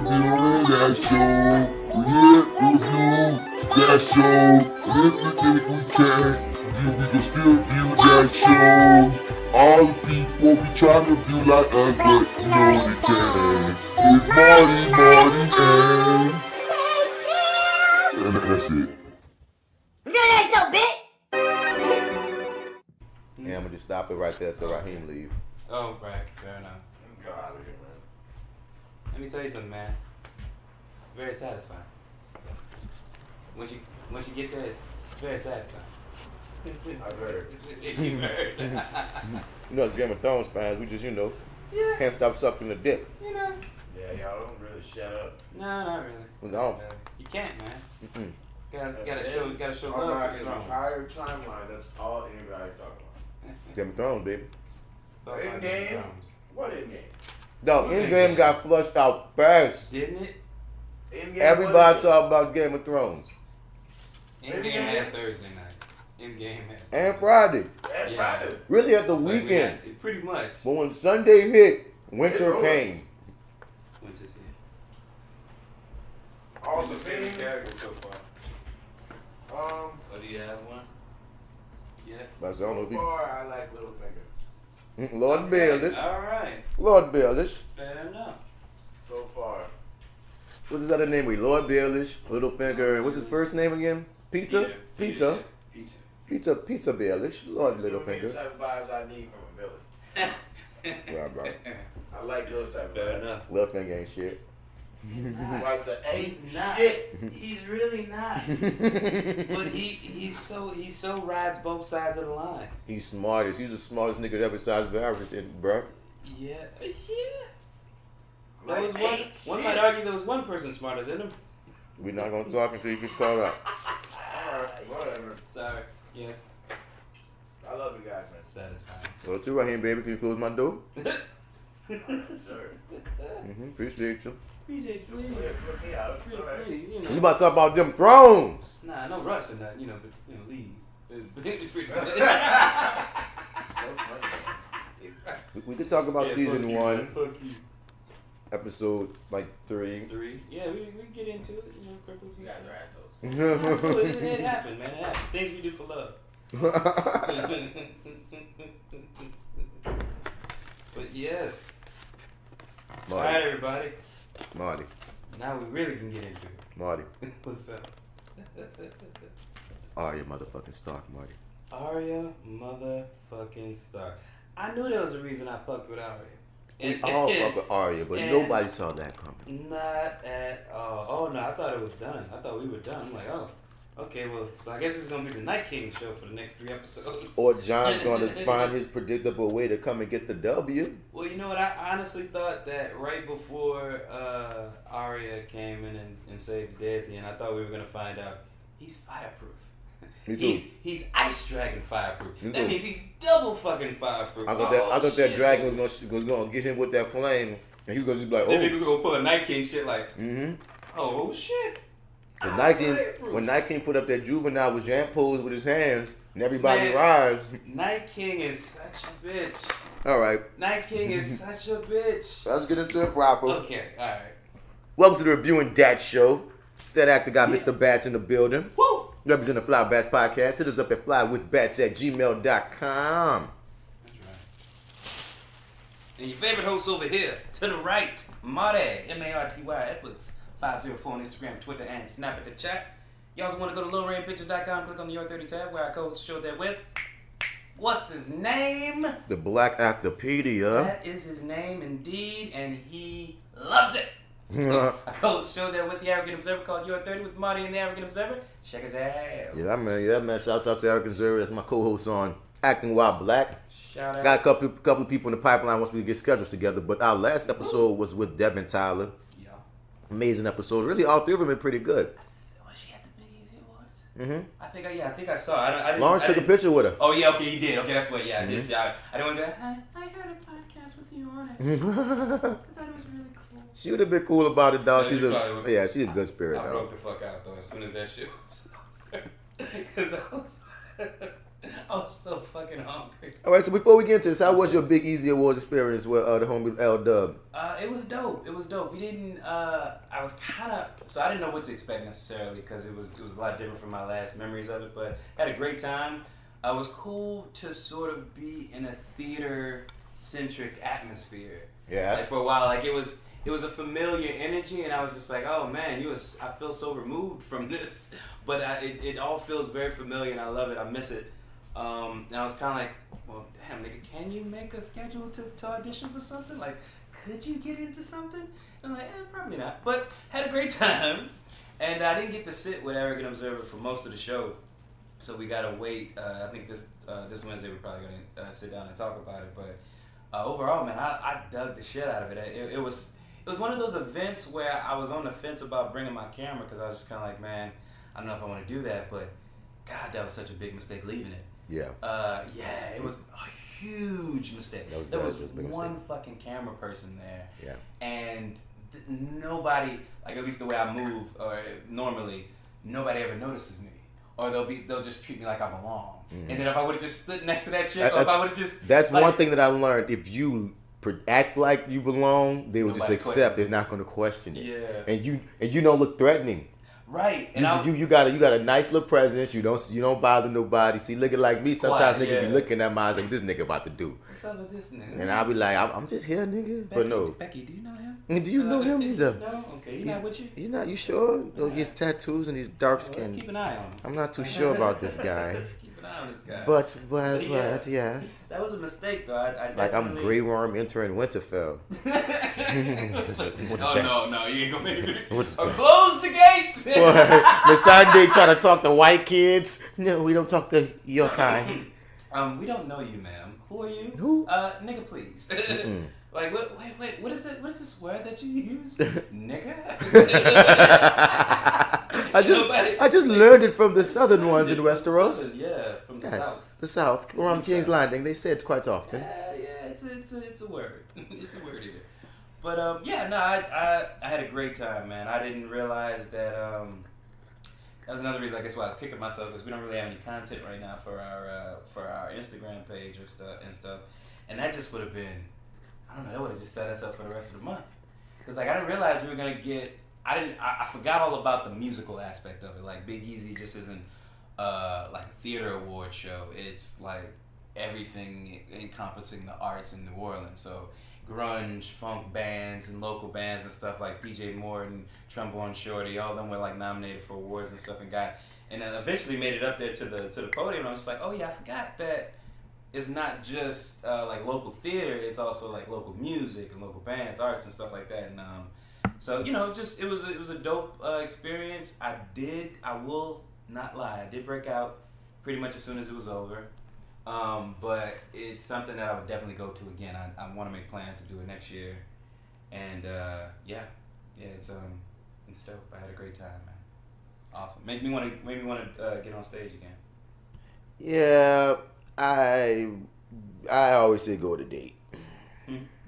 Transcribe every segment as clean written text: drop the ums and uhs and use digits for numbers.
reviewing that show. We here to review that show. And if we think we can, we can still view that show. All the people be trying to view like us, but you know they can. It's Marty, and that's it. That so big. Yeah, I'm gonna just stop it right there till Raheem leave. Oh, right, fair enough. Get out of here, man. Let me tell you something, man. Very satisfying. Once you get there, it's very satisfying. I've heard. You heard. You know, as Game of Thrones fans, we just, Yeah. can't stop sucking the dick. Yeah, y'all don't really shut up. No, not really. No. You can't, man. Mm-mm. Gotta show I'm love not to in the the throne. entire timeline. That's all anybody talk about. Game of Thrones, baby. It's all In about game? the thrones. What in game? No, Who's in game in got flushed out fast. Didn't it? In game. Everybody talk about Game of Thrones. In game had Thursday night. In game had And Friday. And Yeah. Friday. Really at the It's like we weekend. got- pretty much. But when Sunday hit, winter It's came. Winter's here. All Who's the your favorite things. character so far? Or do you have one? Yeah. But I don't know So if he, far, I like Littlefinger. Lord Baelish. All right. Lord Baelish. Fair enough. So far. What's his other name? Lord Baelish, Littlefinger. What's his first name again? Peter. Peter. Pizza Baelish. Lord You give me the Littlefinger. type of vibes I need from a villain. Right. I like those type of Fair vibes. enough. Littlefinger ain't shit. Like the ain't He's not. shit. He's really not. But he so rides both sides of the line. He's smartest. He's the smartest nigga that ever sized Varys, bro. Yeah. There Like was ain't one shit. might argue there was one person smarter than him. We're not gonna talk until you get caught up. Alright, whatever. Sorry. Yes. I love you guys, man. Satisfying. Well, too, Raheem, baby, can you close my door? Sure. Appreciate you. Appreciate you. Yeah, put me out. It's alright. Pretty, you You know. about to talk about them thrones? Nah, no rush or nothing, but leave. It's pretty good. So funny, man. We could talk about season fuck 1, You, fuck you. episode like 3. 3. Yeah, we get into it. Cripples. You guys are assholes. No, it's cool. It happened, man. It happened. Things we do for love. But yes. All right, everybody. Marty. Now we really can get into it. Marty. What's up? Arya motherfucking Stark, Marty. Arya motherfucking Stark. I knew there was a reason I fucked with Arya. We all fuck with Arya, but and- nobody saw that coming. Not at all. Oh no, I thought it was done. I thought we were done. I'm like, oh, okay, well, so I guess it's gonna be the Night King show for the next 3 episodes. Or John's gonna find his predictable way to come and get the W. Well, you know what? I honestly thought that right before Arya came in and saved the day at the end, I thought we were gonna find out he's fireproof. Me too. He's ice dragon fireproof. Me That too. mean he's double fucking fireproof. I thought that shit. dragon was gonna get him with that flame, and he was gonna just be like, Then oh. niggas gonna pull a Night King shit like, Mm-hmm. oh shit. When I'm Night King put up that juvenile with Jean pose with his hands, and everybody Man. rise. Night King is such a bitch. All right, Night King is such a bitch. let's get into it proper. Okay, alright. Welcome to the Reviewing Dat Show. It's that actor guy, Mr. Bats in the building. Woo! Represent the FlyWithBats Podcast. Hit us up at FlyWithBats@gmail.com. That's right. And your favorite host over here, to the right, Marty, MartyEdwards, 504 on Instagram, Twitter, and Snap at the chat. You also want to go to lowrainpictures.com, click on the Your30 tab, where I co-host the show there with, what's his name? The Black Actopedia. That is his name indeed, and he loves it. I co-host the show there with the Arrogant Observer called Your30 with Marty and the Arrogant Observer. Check his out. Yeah, man. Shouts out to Eric Zuri. That's my co-host on Acting While Black. Shout out. Got a couple of people in the pipeline once we get schedules together. But our last episode was with Devin Tyler. Yeah. Amazing episode. Really, all 3 of them are pretty good. Oh, she had the Big Easy Awards? Mm-hmm. I think I saw. I didn't, Lawrence I took a didn't- picture with her. Oh yeah, okay, he did. Okay, that's what. Yeah, I did. Mm-hmm. See, I didn't want to go. I heard a podcast with you on it. I thought it was really cool. She would have been cool about it, dog. Yeah, She's she probably would. she's a good spirit, I broke dog. the fuck out though as soon as that shit was. Because I was so fucking hungry. All right, so before we get into this, how was your Big Easy Awards experience with the homie L Dub? It was dope. It was dope. We didn't. I was kind of. So I didn't know what to expect necessarily because it was a lot different from my last memories of it. But had a great time. It was cool to sort of be in a theater-centric atmosphere. Yeah. Like for a while, like it was a familiar energy, and I was just like, oh man, I feel so removed from this, but it all feels very familiar, and I love it. I miss it. And I was kind of like, well, damn, nigga, can you make a schedule to audition for something? Like, could you get into something? And I'm like, probably not. But had a great time, and I didn't get to sit with Arrogant Observer for most of the show, so we gotta wait. I think this Wednesday we're probably gonna sit down and talk about it. But overall, man, I dug the shit out of it. It was one of those events where I was on the fence about bringing my camera because I was just kind of like, man, I don't know if I want to do that, but God, that was such a big mistake leaving it. Yeah. Yeah, it was a huge mistake. There was one fucking camera person there. Yeah. And nobody, like at least the way I move, or normally, nobody ever notices me. Or they'll just treat me like I belong. Mm-hmm. And then if I would have just stood next to that chick, or if I would have just... That's like, one thing that I learned. If you act like you belong, they will just accept. They're not going to question it. Yeah. And you don't look threatening. Right. And you got a nice little presence. You don't bother nobody. See, looking like me, sometimes niggas be looking at my eyes like, this nigga about to do. What's up with this nigga? And I'll be like, I'm just here, nigga. But no. Becky, do you know him? Do you know him? No? Okay, he's not with you? He's not. You sure? He has tattoos and he's dark skinned. Let's keep an eye on him. I'm not too sure about this guy. Let's keep an eye on this guy. But yeah, yes. That was a mistake, though. I like I'm Grey Worm entering Winterfell. No, you ain't gonna make it. What's close the gate. Miss Sunday trying to talk to white kids. No, we don't talk to your kind. We don't know you, ma'am. Who are you? Who? Nigga, please. Like, wait, what is it? What is this word that you use? Nigga? I just learned it from the southern ones in Westeros. Yeah, from the south. The south. Around King's Landing, they say it quite often. Yeah, it's a word. It's a word here. But I had a great time, man. I didn't realize that. That was another reason, I guess, why I was kicking myself, because we don't really have any content right now for our Instagram page or stuff, and that just would have been, I don't know, that would have just set us up for the rest of the month, because like I didn't realize we were gonna get, I forgot all about the musical aspect of it. Like Big Easy just isn't like a theater award show. It's like everything encompassing the arts in New Orleans. So grunge, funk bands, and local bands and stuff like PJ Morton, Trombone Shorty, all of them were like nominated for awards and stuff, and then eventually made it up there to the podium. And I was like, oh yeah, I forgot that it's not just like local theater; it's also like local music and local bands, arts and stuff like that. And so it was a dope experience. I will not lie, I did break out pretty much as soon as it was over. But it's something that I would definitely go to again. I want to make plans to do it next year, and it's dope. I had a great time, man. Awesome. Made me want to get on stage again. Yeah, I always say go to date.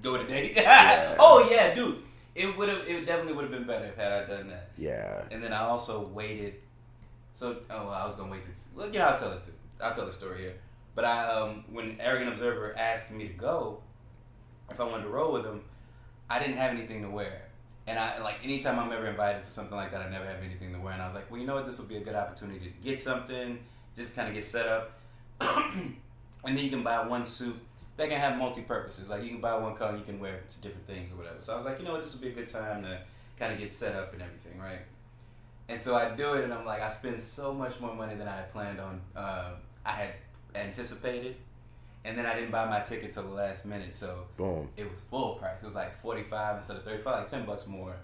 Go to date. Yeah. Oh yeah, dude. It definitely would have been better if had I done that. Yeah. And then I also waited. So I was gonna wait to. I'll tell the story here. But when Arrogant Observer asked me to go, if I wanted to roll with him, I didn't have anything to wear. And I like anytime I'm ever invited to something like that, I never have anything to wear. And I was like, well, you know what? This will be a good opportunity to get something, just kind of get set up. And then you can buy one suit. They can have multi-purposes. Like you can buy one color, you can wear it to different things or whatever. So I was like, you know what? This will be a good time to kind of get set up and everything, right? And so I do it, and I'm like, I spend so much more money than I had planned on. I had anticipated, and then I didn't buy my ticket till the last minute, so boom, it was full price. It was like $45 instead of $35, like $10 more.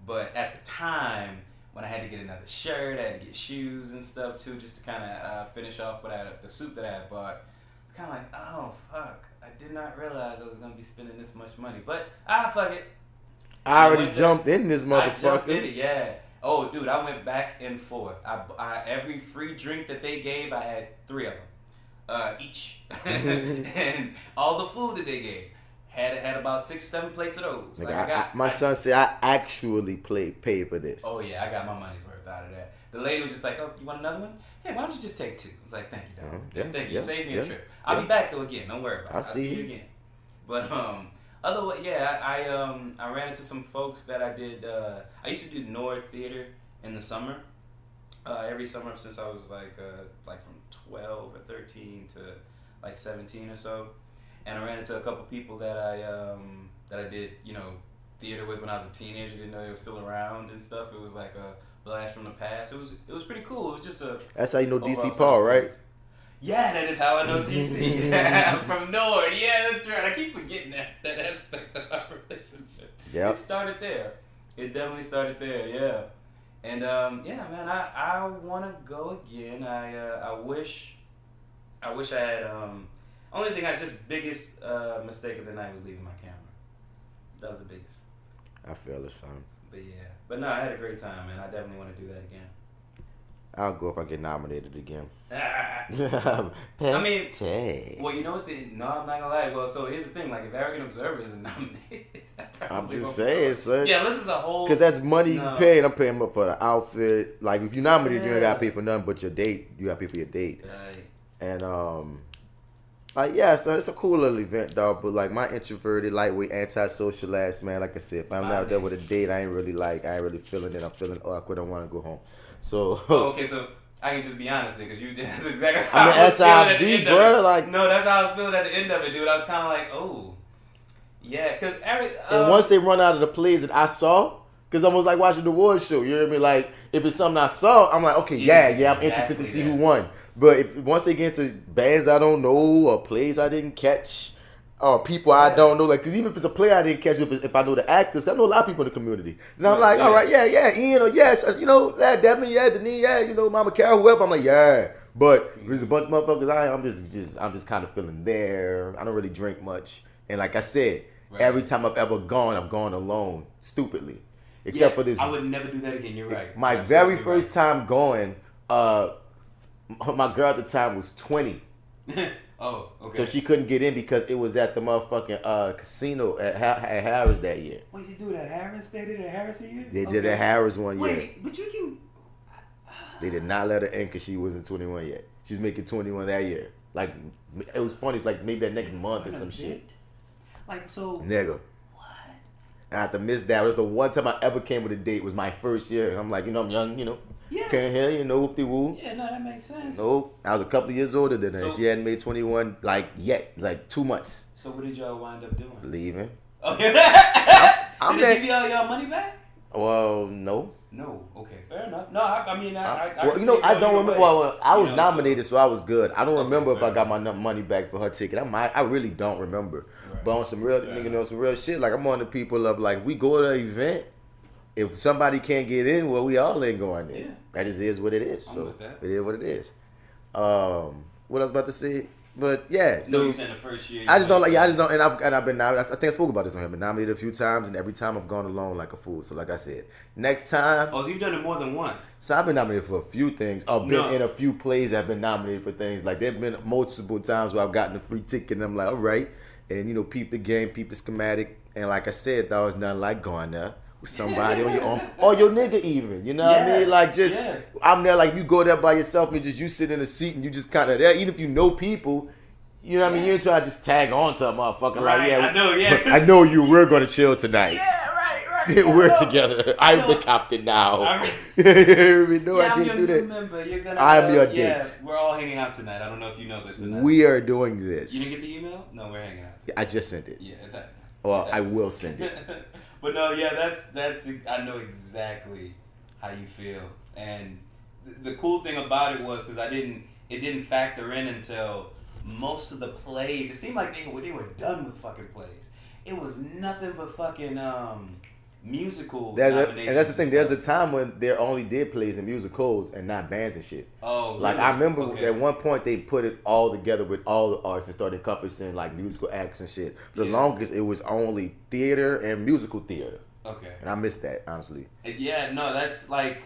But at the time, when I had to get another shirt, I had to get shoes and stuff too, just to kind of finish off the suit that I had bought. It's kind of like, oh fuck, I did not realize I was gonna be spending this much money, but fuck it. I already jumped in this motherfucker. I jumped in it, yeah. Oh, dude, I went back and forth. I every free drink that they gave, I had 3 of them. Each. And all the food that they gave had about 6-7 plates of those. Like my son said I actually paid for this. Oh yeah, I got my money's worth. out of there. The lady was just like, "Oh, you want another one? Hey, why don't you just take 2?" I was like, "Thank you, dog. Thank you. You saved me a trip. I'll be back though again. Don't worry about it. I'll see you again." But otherwise, yeah, I ran into some folks that I did. I used to do Nord Theater in the summer. Every summer since I was like from 12 or 13 to like 17 or so, and I ran into a couple people that I did theater with when I was a teenager. Didn't know they were still around and stuff. It was like a blast from the past. It was pretty cool. It was just a. That's how you know DC Paul, right? Yeah, that is how I know DC. I'm from Nord. Yeah, that's right. I keep forgetting that aspect of our relationship. Yeah. It started there. It definitely started there. Yeah. And yeah, man, I want to go again. I wish I had. Only thing biggest mistake of the night was leaving my camera. That was the biggest. I feel the same. But yeah, but no, I had a great time, man. I definitely want to do that again. I'll go if I get nominated again. I mean, well, you know what? No, I'm not gonna lie. Well, so here's the thing. Like, if Arrogant Observer isn't nominated, I'm just saying, son. Yeah, this is a whole. Because that's money you pay. I'm paying up for the outfit. Like, if you're nominated, you ain't gotta pay for nothing but your date. You gotta pay for your date. Right. And yeah, so it's a cool little event, dog. But like my introverted, lightweight, antisocial ass, man. Like I said, if I'm out there with a date, I ain't really feeling it. I'm feeling awkward. I want to go home. So. Okay, so I can just be honest, because that's exactly how I was feeling at the end bro, of it. Like, no, that's how I was feeling at the end of it, dude. I was kind of like, oh, yeah, because and once they run out of the plays that I saw, because I was like watching the award show. You hear me? Like, if it's something I saw, I'm like, okay, yeah, I'm interested to see who won. But once they get into bands I don't know or plays I didn't catch or people I don't know, like, because even if it's a play I didn't catch, if I know the actors, 'cause I know a lot of people in the community, and I'm like, all right, yeah, Ian, or yes, Devin, yeah, Denise, yeah, Mama Carol, whoever. I'm like, yeah, but there's a bunch of motherfuckers. I'm just kind of feeling there. I don't really drink much, and like I said, every time I've ever gone, I've gone alone, stupidly, except for this. I would never do that again. You're right. My very first time going, my girl at the time was 20. Oh, okay. So she couldn't get in because it was at the motherfucking casino at Harris that year. Wait, you do it at Harris? They did it at Harris a year? They did it at Harris one year. Wait, but you can... They did not let her in because she wasn't 21 yet. She was making 21 that year. Like, it was funny. It's like maybe that next month or some shit. Like, so... Nigga. What? I had to miss that. It was the one time I ever came with a date. It was my first year. I'm like, I'm young, Yeah. Can't hear, whoop-de-woo. Yeah, no, that makes sense. No, I was a couple of years older than her. She hadn't made 21 yet, like 2 months. So what did y'all wind up doing? Leaving. Oh, yeah. Did they give y'all money back? Well, no. No. Okay, fair enough. No, I mean, I I don't remember. Well, I was nominated, so I was good. I don't remember if I got my money back for her ticket. I really don't remember. Right. But on some real, some real shit. Like, I'm on the people of, like, we go to an event. If somebody can't get in, well, we all ain't going in. Yeah. That just is what it is. So it is what it is. What I was about to say, but yeah. No, you said the first year. I just don't, and I've been nominated. I think I spoke about this on here. I've been nominated a few times, and every time I've gone alone like a fool. So like I said, next time. Oh, you've done it more than once. So I've been nominated for a few things. I've been in a few plays. I've been nominated for things. Like, there've been multiple times where I've gotten a free ticket, and I'm like, all right, and peep the game, peep the schematic, and like I said, that was nothing like going there with somebody on your own, or your nigga even, what I mean? Like, just, I'm there, like, you go there by yourself and just you sit in a seat and you just kind of there, even if you know people, you know what I mean? You ain't trying to just tag on to a motherfucker, right, like, I know you, we're going to chill tonight. Yeah, right. We're together. I'm the captain now. I can't do that. Member. You're gonna, I'm your date. We're all hanging out tonight. I don't know if you know this or not. We are doing this. You didn't get the email? No, we're hanging out tonight. I just sent it. Yeah, it's happening. Well, I will send it. But no, yeah, that's I know exactly how you feel, and the cool thing about it was because it didn't factor in until most of the plays. It seemed like they were done with fucking plays. It was nothing but fucking musical nominations. And that's the thing. There's a time when they only did plays and musicals and not bands and shit. Oh, really? Like, I remember at one point they put it all together with all the arts and started encompassing like musical acts and shit. For the longest, it was only theater and musical theater. Okay. And I missed that, honestly. Yeah, no, that's like,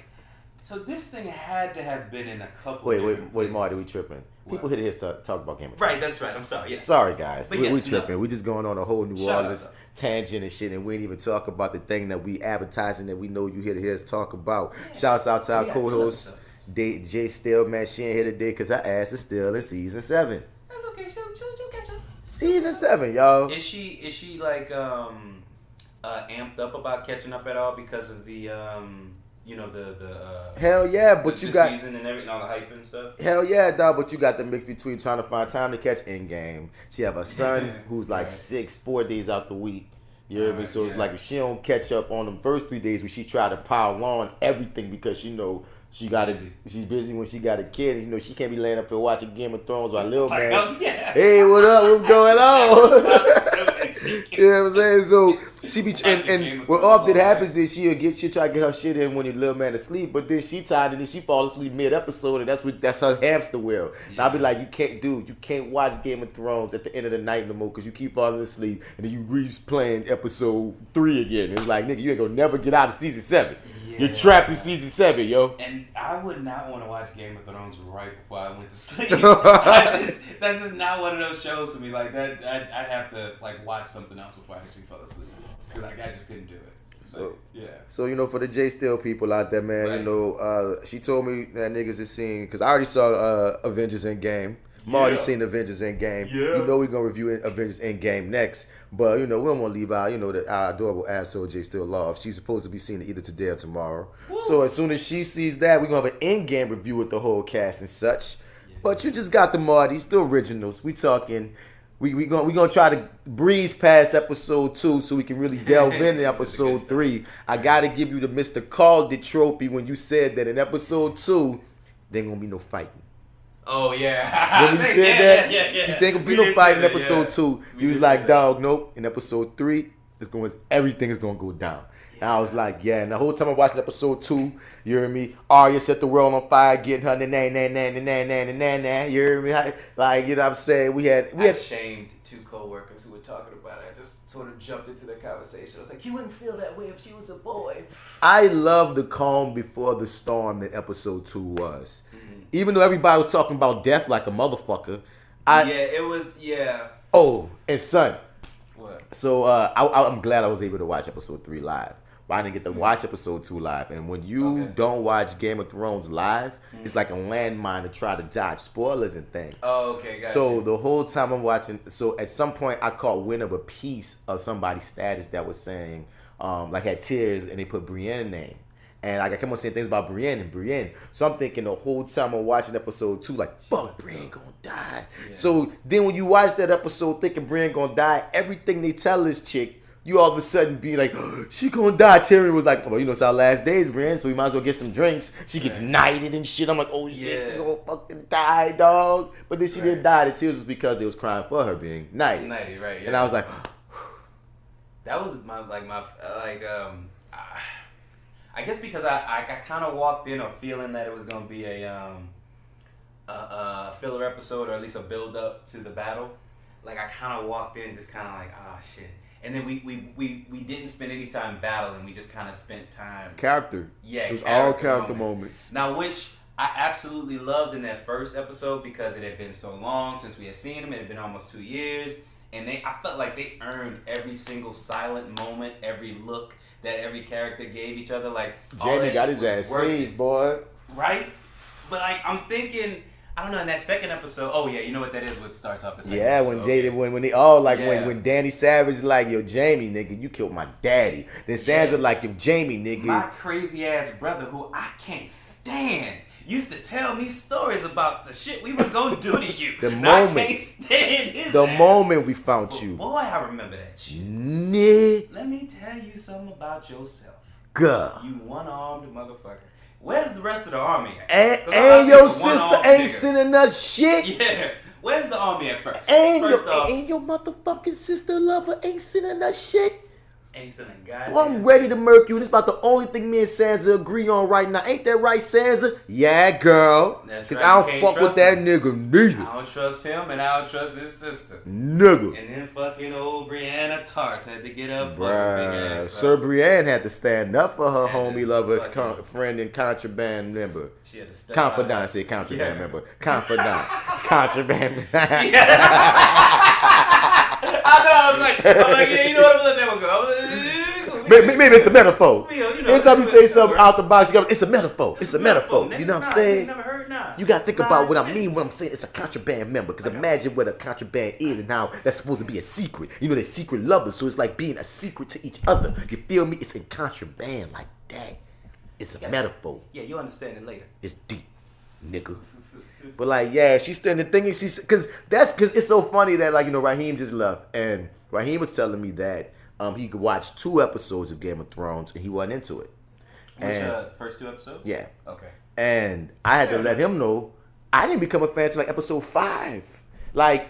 So this thing had to have been in a couple. Wait, Marty, we tripping. People hit his talk about Game of Thrones. Right, that's right. I'm sorry. Yeah. Sorry, guys. But We yes, tripping. no. We just going on a whole New Shut Orleans up. tangent and shit, and we didn't even talk about the thing that we advertising that we know you here to hear us talk about. Shouts out to our We got 2 co-host, episodes. J.Steel, man. She ain't here today because her ass is still in season 7. That's okay. She'll catch up. Season 7, y'all. Is she like amped up about catching up at all because of the Hell yeah, but the you got season and everything, all the hype and stuff? hell yeah, dog. But you got the mix between trying to find time to catch Endgame. She have a son who's like Right. 6, 4 days out the week. You hear me? Right, So it's yeah. like if she don't catch up on them first 3 days, when she try to pile on everything because she know she got it. Busy. She's busy when she got a kid. And, you know she can't be laying up here watching Game of Thrones while little Like, man. oh, yeah. Hey, what up? What's going on? You know what I'm saying? So she be Watching Game and of what Thrones often all happens is she'll try to get her shit in when your little man asleep, but then she tired and then she fall asleep mid episode, and that's her hamster wheel. And I'll be like, you can't watch Game of Thrones at the end of the night no more because you keep falling asleep and then you replaying episode 3 again. It's like, nigga, you ain't gonna never get out of season 7. You're trapped in season 7, yo. And I would not want to watch Game of Thrones right before I went to sleep. That's just not one of those shows for me. Like that, I'd have to like watch something else before I actually fell asleep. Like I just couldn't do it. So yeah. So, you know, for the J.Steel people out there, man, Right. you know, she told me that niggas is seeing, because I already saw Avengers Endgame. Marty seen Avengers Endgame. Yeah. You know we're going to review Avengers Endgame next. But, you know, we don't want to leave out, you know, our adorable asshole J.Steel Love. She's supposed to be seeing it either today or tomorrow. Woo. So as soon as she sees that, we're going to have an Endgame review with the whole cast and such. Yeah. But you just got the Martys, the originals. We talking... We gonna try to breeze past episode 2 so we can really delve into episode 3. I gotta give you the Mr. Calder trophy when you said that in episode 2 there ain't gonna be no fighting. Oh yeah. When you said that, yeah. you said ain't gonna be We no did fighting say in that, episode yeah. 2. We You was did like, say that. dog, nope. In episode 3, everything is gonna go down. And I was like, yeah. And the whole time I'm watching episode 2, you hear me? Arya set the world on fire, getting her na. You hear me? Like, you know what I'm saying? We had I shamed 2 co-workers who were talking about it. I just sort of jumped into the conversation. I was like, you wouldn't feel that way if she was a boy. I love the calm before the storm that episode 2 was. Even though everybody was talking about death like a motherfucker. It was. Oh, and son. What? So I'm glad I was able to watch episode 3 live. But I didn't get to watch episode 2 live. And when you don't watch Game of Thrones live, it's like a landmine to try to dodge spoilers and things. Oh, okay, gotcha. So the whole time I'm watching, so at some point I caught wind of a piece of somebody's status that was saying, like had tears, and they put Brienne's name. And like I kept on saying things about Brienne. So I'm thinking the whole time I'm watching episode 2, like, fuck, Brienne gonna die. Yeah. So then when you watch that episode thinking Brienne gonna die, everything they tell this chick, you all of a sudden be like, oh, she gonna die. Tyrion was like, well, you know, it's our last days, Brienne, so we might as well get some drinks. She gets knighted and shit. I'm like, oh shit, she gonna fucking die, dog. But then she didn't die. The tears was because they was crying for her being knighted. Right. Yeah. And I was like, that was I guess because I kind of walked in or feeling that it was gonna be a filler episode, or at least a build up to the battle. Like I kind of walked in just kind of like, oh shit. And then we didn't spend any time battling. We just kind of spent time character. Yeah, it was all character moments. Now, which I absolutely loved in that first episode because it had been so long since we had seen them. It had been almost 2 years, and I felt like they earned every single silent moment, every look that every character gave each other. Like Jamie got his ass saved, boy. Right? But like I'm thinking, I don't know, in that second episode, oh yeah, you know what that is, what starts off the second episode. Yeah, when they all like when Danny Savage like, yo, Jamie, nigga, you killed my daddy. Then Sansa like, yo, Jamie, nigga. My crazy ass brother who I can't stand used to tell me stories about the shit we was gonna do to you. The moment we found you. Boy, I remember that shit. Let me tell you something about yourself. Girl. You one-armed motherfucker. Where's the rest of the army at? And your sister ain't sending us shit. Yeah. Where's the army at first? And your motherfucking sister lover ain't sending us shit. Ain't selling goddamn. Well, I'm ready to murk you. This is about the only thing me and Sansa agree on right now. Ain't that right, Sansa? Yeah, girl. That's Because right. I You don't can't fuck with trust that him. nigga neither. I don't trust him, and I don't trust his sister. Nigga. And then fucking old Brianna Tarth had to get up for the big Bruh. ass. Sir Brienne had to stand up for her Had to homie lover, fucking- friend, and contraband member. She had to step Confidant, out. say contraband Yeah. member. Confidant. Contraband. I know. I was like, yeah, you know what? I'm gonna let that one go. Maybe it's a metaphor. You know, Anytime you say something out the box, you go, it's a metaphor. It's a metaphor. nigga. You know what Nah, I'm saying? you never heard, nah. You gotta think about what I mean when I'm saying it's a contraband member. Because imagine what a contraband is and how that's supposed to be a secret. You know, they're secret lovers, so it's like being a secret to each other. You feel me? It's in contraband like that. It's a metaphor. Yeah, you'll understand it later. It's deep, nigga. But like, yeah, she's still the thing is she's because it's so funny that like, you know, Raheem just left and Raheem was telling me that he could watch 2 episodes of Game of Thrones and he wasn't into it. Which And the first 2 episodes? yeah. Okay. And I had to let him know I didn't become a fan until like episode 5. Like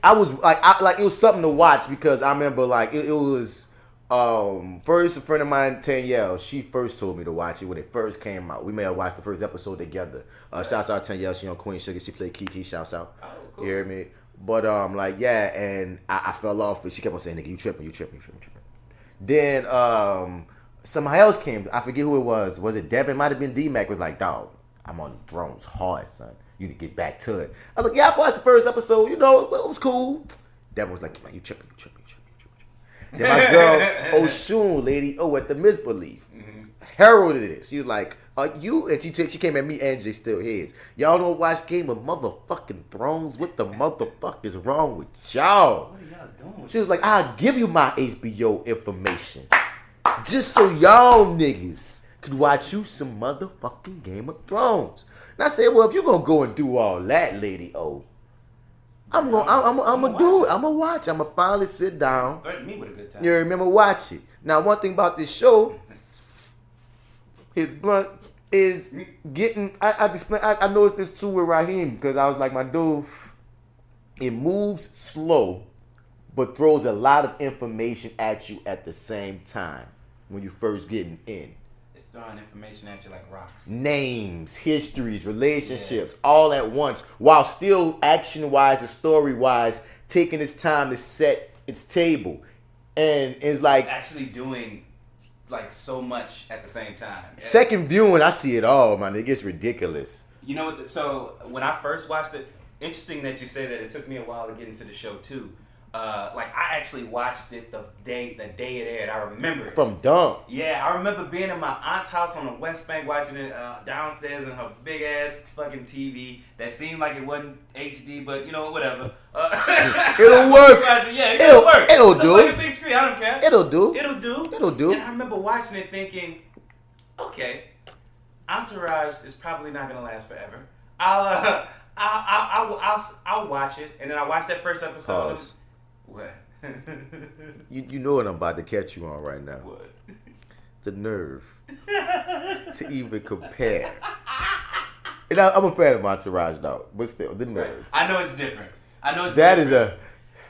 I was like it was something to watch because I remember like it was first a friend of mine, Danielle, she first told me to watch it when it first came out. We may have watched the first episode together. Shouts out Danielle, she on Queen Sugar, she played Kiki, shouts out. Oh, cool. You hear me? But like yeah, and I fell off and she kept on saying, nigga, you tripping. Then somebody else came, I forget who it was. Was it Devin? Might have been D-Mac, was like, dog, I'm on the Thrones hard, son. You need to get back to it. I was like, yeah, I watched the first episode, you know, it was cool. Devin was like, man, you tripping. Then my girl, Oshun, lady, at TheMisbelief, heralded it. She was like, you, and she came at me and J.Steel heads. Y'all don't watch Game of motherfucking Thrones? What the motherfuck is wrong with y'all? What are y'all doing? She was like, I'll give you my HBO information. Just so y'all niggas could watch you some motherfucking Game of Thrones. And I said, well, if you're gonna go and do all that, lady I'm gonna do it. I'm gonna watch. I'm gonna finally sit down. Threaten me with a good time. You remember watch it. Now, one thing about this show, his blunt is getting. I noticed this too with Raheem because I was like, my dude, it moves slow, but throws a lot of information at you at the same time when you first getting in. It's throwing information at you like rocks. Names, histories, relationships, all at once, while still action-wise or story-wise taking its time to set its table. And it's like... It's actually doing like so much at the same time. Second viewing, I see it all, man. It gets ridiculous. You know what? So when I first watched it, interesting that you say that. It took me a while to get into the show too. Like I actually watched it the day it aired. I remember it. From dump. Yeah, I remember being in my aunt's house on the West Bank watching it downstairs in her big ass fucking TV that seemed like it wasn't HD, but you know whatever. It'll work. Yeah, it'll work. It'll It's do. like a big screen. I don't care. It'll do. It'll do. It'll do. And I remember watching it thinking, okay, Entourage is probably not gonna last forever. I'll watch it, and then I watched that first episode. Pause. What? You know what I'm about to catch you on right now. What? The nerve to even compare. And I'm a fan of Entourage, dog, but still, the nerve. I know it's different. That is a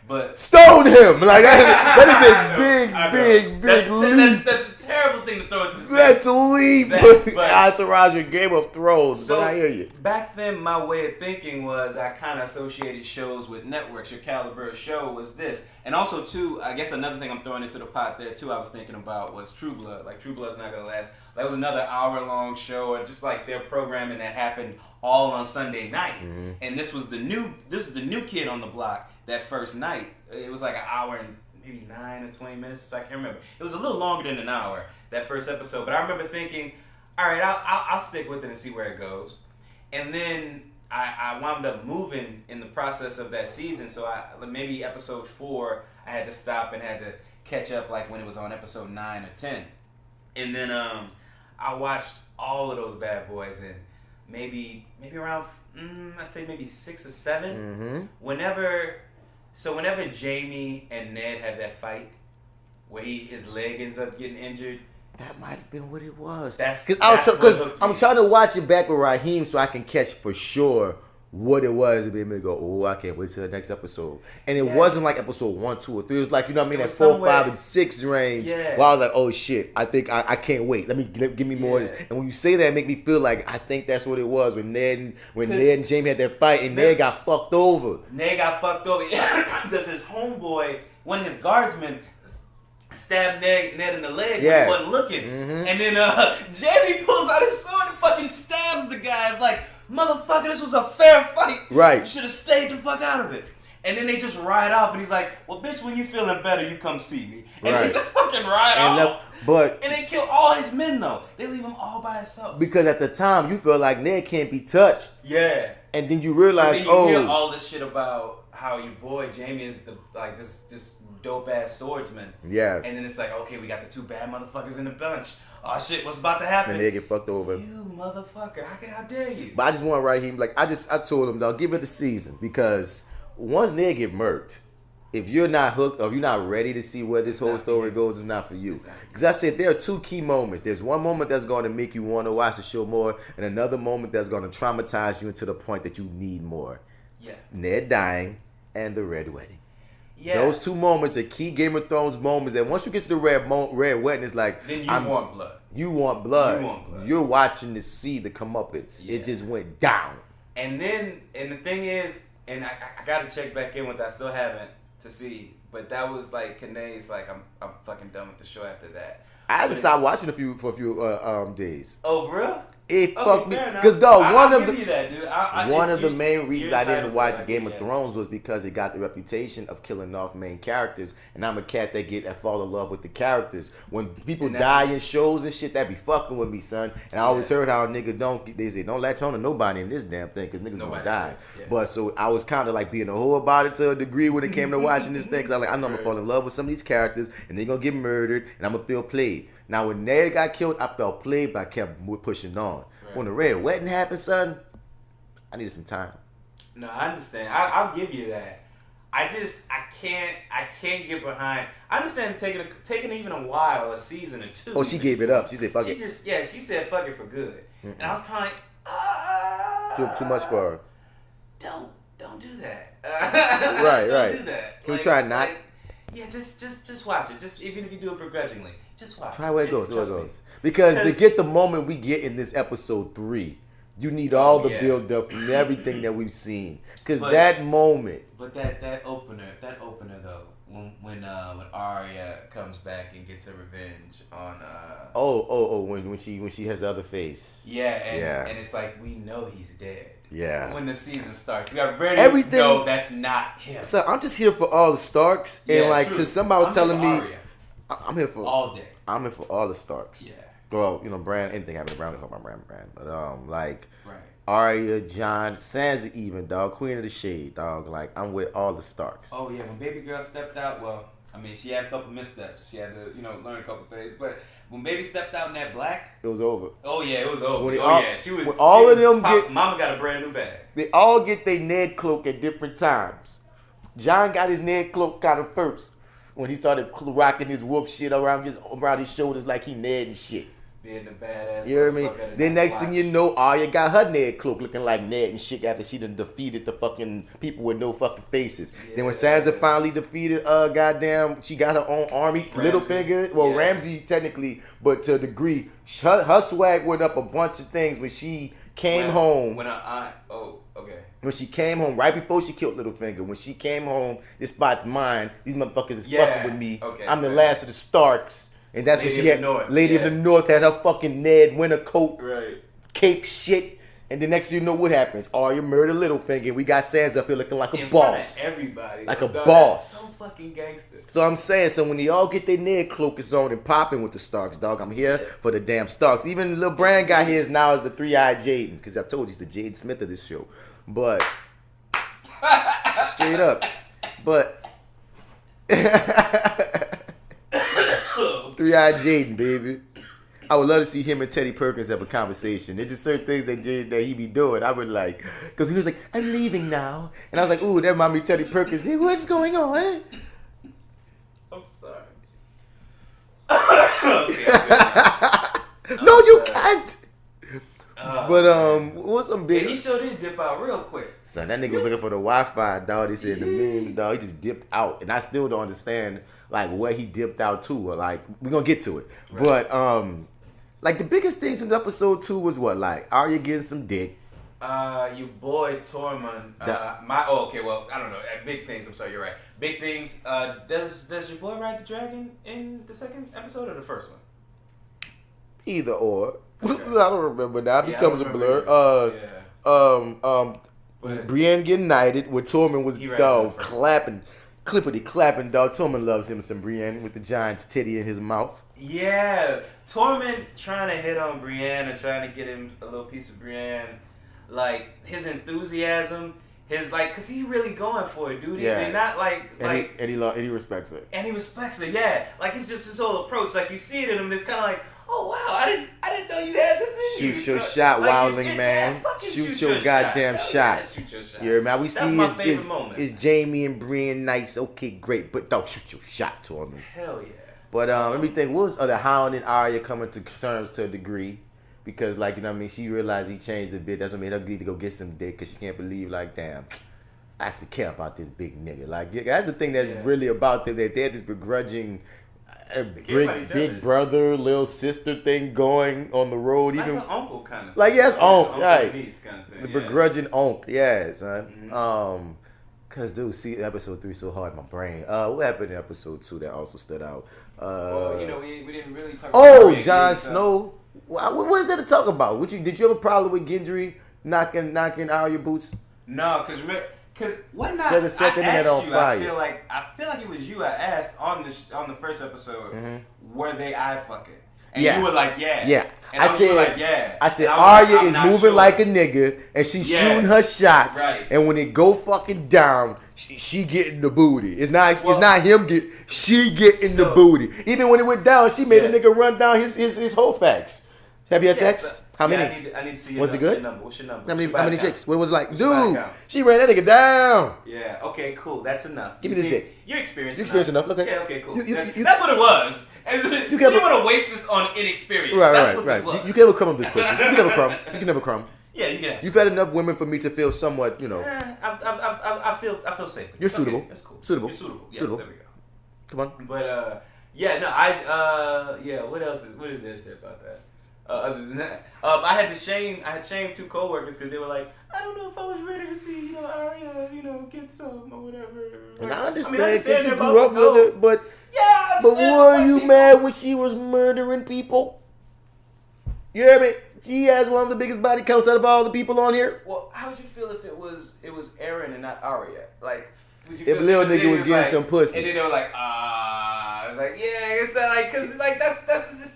but stone him like that is a big leap. that's a terrible thing to throw into the same. That's a leap. But- Entourage and Game of Thrones. So but I hear you. back then, my way of thinking was I kind of associated shows with networks. Your caliber of show was this, and also too, I guess another thing I'm throwing into the pot there too. I was thinking about was True Blood. Like True Blood's not gonna last. That was another hour-long show, or just like their programming that happened all on Sunday night. Mm-hmm. And this is the new kid on the block. That first night, it was like an hour and maybe 9 or 20 minutes, so I can't remember. It was a little longer than an hour, that first episode. But I remember thinking, all right, I'll stick with it and see where it goes. And then I wound up moving in the process of that season. So maybe episode 4, I had to stop and had to catch up like when it was on episode 9 or 10. And then I watched all of those bad boys, and maybe around, I'd say maybe 6 or 7. Mm-hmm. Whenever Jamie and Ned have that fight where his leg ends up getting injured, That might have been what it was. That's Because what hooked I'm me. trying to watch it back with Raheem so I can catch for sure what it was, it made me go, oh, I can't wait till the next episode. And it wasn't like episode 1, 2, or 3. It was like, you know what I mean, that 4, 5, and 6 range. Yeah. Where I was like, oh shit, I think I can't wait. Give me more of this. And when you say that, it make me feel like I think that's what it was when Ned and Jamie had that fight, and Ned got fucked over. Ned got fucked over because his homeboy, one of his guardsmen, stabbed Ned in the leg when he wasn't looking. And then Jamie pulls out his sword and fucking stabs the guy. It's like, motherfucker, this was a fair fight. Right. You should have stayed the fuck out of it. And then they just ride off, and he's like, well, bitch, when you feeling better, you come see me. And they just fucking ride off. And they kill all his men, though. They leave him all by himself. Because at the time, you feel like Ned can't be touched. Yeah. And then you realize, hear all this shit about how your boy Jamie is this dope ass swordsman. Yeah. And then it's like, okay, we got the 2 bad motherfuckers in the bunch. Oh shit, what's about to happen? And they get fucked over. You motherfucker, how dare you? But I just want right here, like I told him, dog, give it the season, because once Ned get murked, if you're not hooked or if you're not ready to see where this whole story goes, it's not for you. Because I said there are 2 key moments. There's one moment that's going to make you want to watch the show more, and another moment that's going to traumatize you into the point that you need more. Yeah. Ned dying and the Red Wedding. Yeah. Those 2 moments are key Game of Thrones moments. And once you get to the Red Wedding, it's like... Then you want blood. You want blood. You want blood. You're watching to see the comeuppance. Yeah. It just went down. And the thing is, and I got to check back in with that. I still haven't to see. But that was like, Kanae's like, I'm fucking done with the show after that. I had to stop watching for a few days. Oh, for real? It fucked me. Because, dog, one of the main reasons I didn't watch Game of Thrones was because it got the reputation of killing off main characters. And I'm a cat that fall in love with the characters. When people die in shows and shit, that be fucking with me, son. And I always heard how a nigga they say, don't latch on to nobody in this damn thing because niggas gonna die. Yeah. But so I was kind of like being a hoe about it to a degree when it came to watching this thing. Because I know I'm gonna fall in love with some of these characters and they're gonna get murdered and I'm gonna feel played. Now, when Ned got killed, I felt played, but I kept pushing on. Right. When the Red Wedding happened, son, I needed some time. No, I understand. I'll give you that. I can't get behind. I understand taking even a while, a season or 2. Oh, she gave it up. She said, fuck it. She said, fuck it for good. And I was kind of like, too much for her. Don't do that. Right. Don't do that. Can we try not? Yeah, just watch it. Just even if you do it begrudgingly, just watch. Try where it goes. Because to get the moment we get in this episode 3, you need all the build up from everything that we've seen. Because that moment. But that opener though, when Arya comes back and gets her revenge on. When she has the other face. Yeah, and it's like we know he's dead. Yeah. When the season starts, we are ready to know that's not him. So I'm just here for all the Starks, and because somebody was telling me, I'm here for all day. I'm here for all the Starks. Yeah. Well, Bran. Anything happened to Bran? Talk about Bran. But right. Arya, Jon, Sansa, even dog, Queen of the Shade, dog. Like I'm with all the Starks. Oh yeah, when baby girl stepped out, well, I mean, she had a couple missteps. She had to, learn a couple things. But when baby stepped out in that black, it was over. Oh yeah, it was over. She was. When all of them Mama got a brand new bag. They all get their Ned cloak at different times. Jon got his Ned cloak kind of first when he started rocking his wolf shit around his shoulders like he Ned and shit. Being the badass. You know what I mean? Then next thing you know, Arya got her Ned cloak looking like Ned and shit after she done defeated the fucking people with no fucking faces. Yeah. Then when Sansa finally defeated she got her own army. Littlefinger, Ramsay technically, but to a degree, her swag went up a bunch of things when she came home. When she came home, right before she killed Littlefinger, when she came home, this spot's mine. These motherfuckers is fucking with me. Okay, I'm the last of the Starks. And that's when she had Lady of the North had her fucking Ned winter coat, cape shit. And the next thing you know what happens? Arya murdered Littlefinger. We got Sansa up here looking like a boss. Everybody. Like a boss. So fucking gangster. So I'm saying, when they all get their Ned cloaks on and popping with the Starks, dog, I'm here for the damn Starks. Even Lil Bran got his now as the 3-eyed Jaden. Because I told you he's the Jaden Smith of this show. But, straight up. But... 3-eyed Jaden, baby. I would love to see him and Teddy Perkins have a conversation. There's just certain things that he be doing. I would like, because he was like, I'm leaving now. And I was like, ooh, that remind me of Teddy Perkins. Hey, what's going on? I'm sorry. No, you can't. But what's some big. And he sure did dip out real quick. Son, that nigga was looking for the Wi-Fi, dog. He said the memes, dog. He just dipped out, and I still don't understand like what he dipped out to. Or like we're gonna get to it, right. But like the biggest things from episode 2 was what, like Arya getting some dick. Your boy Tormund. I don't know. Big things. I'm sorry, you're right. Big things. Does your boy ride the dragon in the second episode or the first one? Either or. Okay. I don't remember now. It becomes a blur. Brienne getting knighted with Tormund was dog clippity clapping, dog. Tormund loves him some Brienne with the giant's titty in his mouth. Yeah, Tormund trying to hit on Brienne and trying to get him a little piece of Brienne. Like his enthusiasm, his like, cause he really going for it, dude. Yeah. They're not and he respects her. And he respects her, yeah. Like it's just his whole approach. Like you see it in him, it's kind of like, oh wow, I didn't know you had this in you. Shoot your shot, like, wildling man. Shoot your goddamn shot. Shoot your shot. Yeah, man. We That's see my favorite moment. It's Jamie and Brienne nice. Okay, great, but don't shoot your shot, Tormund. Hell yeah. But let me think. What was the Hound and Arya coming to terms to a degree? Because, like, you know what I mean, she realized he changed a bit. That's what made her need to go get some dick because she can't believe, like, damn, I actually care about this big nigga. Like, that's the thing that's really about them. That they had this begrudging big brother, little sister thing going on the road. Like even an uncle kind of. Like, yes, uncle, right. Niece kind of thing, the begrudging uncle, yeah, son. Mm-hmm. Cause dude, see episode 3 so hard in my brain. What happened in episode 2 that also stood out? Well, you know, we didn't really talk about Jon Snow. What was there to talk about? Did you have a problem with Gendry knocking Arya boots? No, because when I it set asked them on you, fire. I feel like it was you I asked on the first episode, were they eye fucking? And you were like, yeah. Yeah. And I said, like, yeah. I said, Arya is moving like a nigga, and she's shooting her shots, and when it go fucking down, she getting the booty. It's not him she getting the booty. Even when it went down, she made a nigga run down his whole facts. Have you had sex? How many? I need to see your Was it good? number. What's your number? How many chicks? What was it like? Dude, she ran that nigga down. Yeah, okay, cool. That's enough. Give me this dick. You're experienced enough. Okay. Yeah, okay, cool. You, that's what it was. You didn't want to waste this on inexperience. That's what this was. You can never crumb of this pussy. You can never crumb. Yeah, you can. You've had enough women for me to feel somewhat, you know. I feel safe. You're suitable. Okay, that's cool. Suitable. You're suitable. Yes, suitable. there we go. Come on. But what is there to say about that? Other than that, I had shamed 2 coworkers because they were like, I don't know if I was ready to see, Arya, get some or whatever. And I understand that you they're grew up with her, but yeah, but were you mad when she was murdering people? You hear me? She has one of the biggest body counts out of all the people on here. Well, how would you feel if it was Aaron and not Arya? Like, would you if feel little nigga was getting some pussy, and then they were like, it's like, yeah, it's like, cause like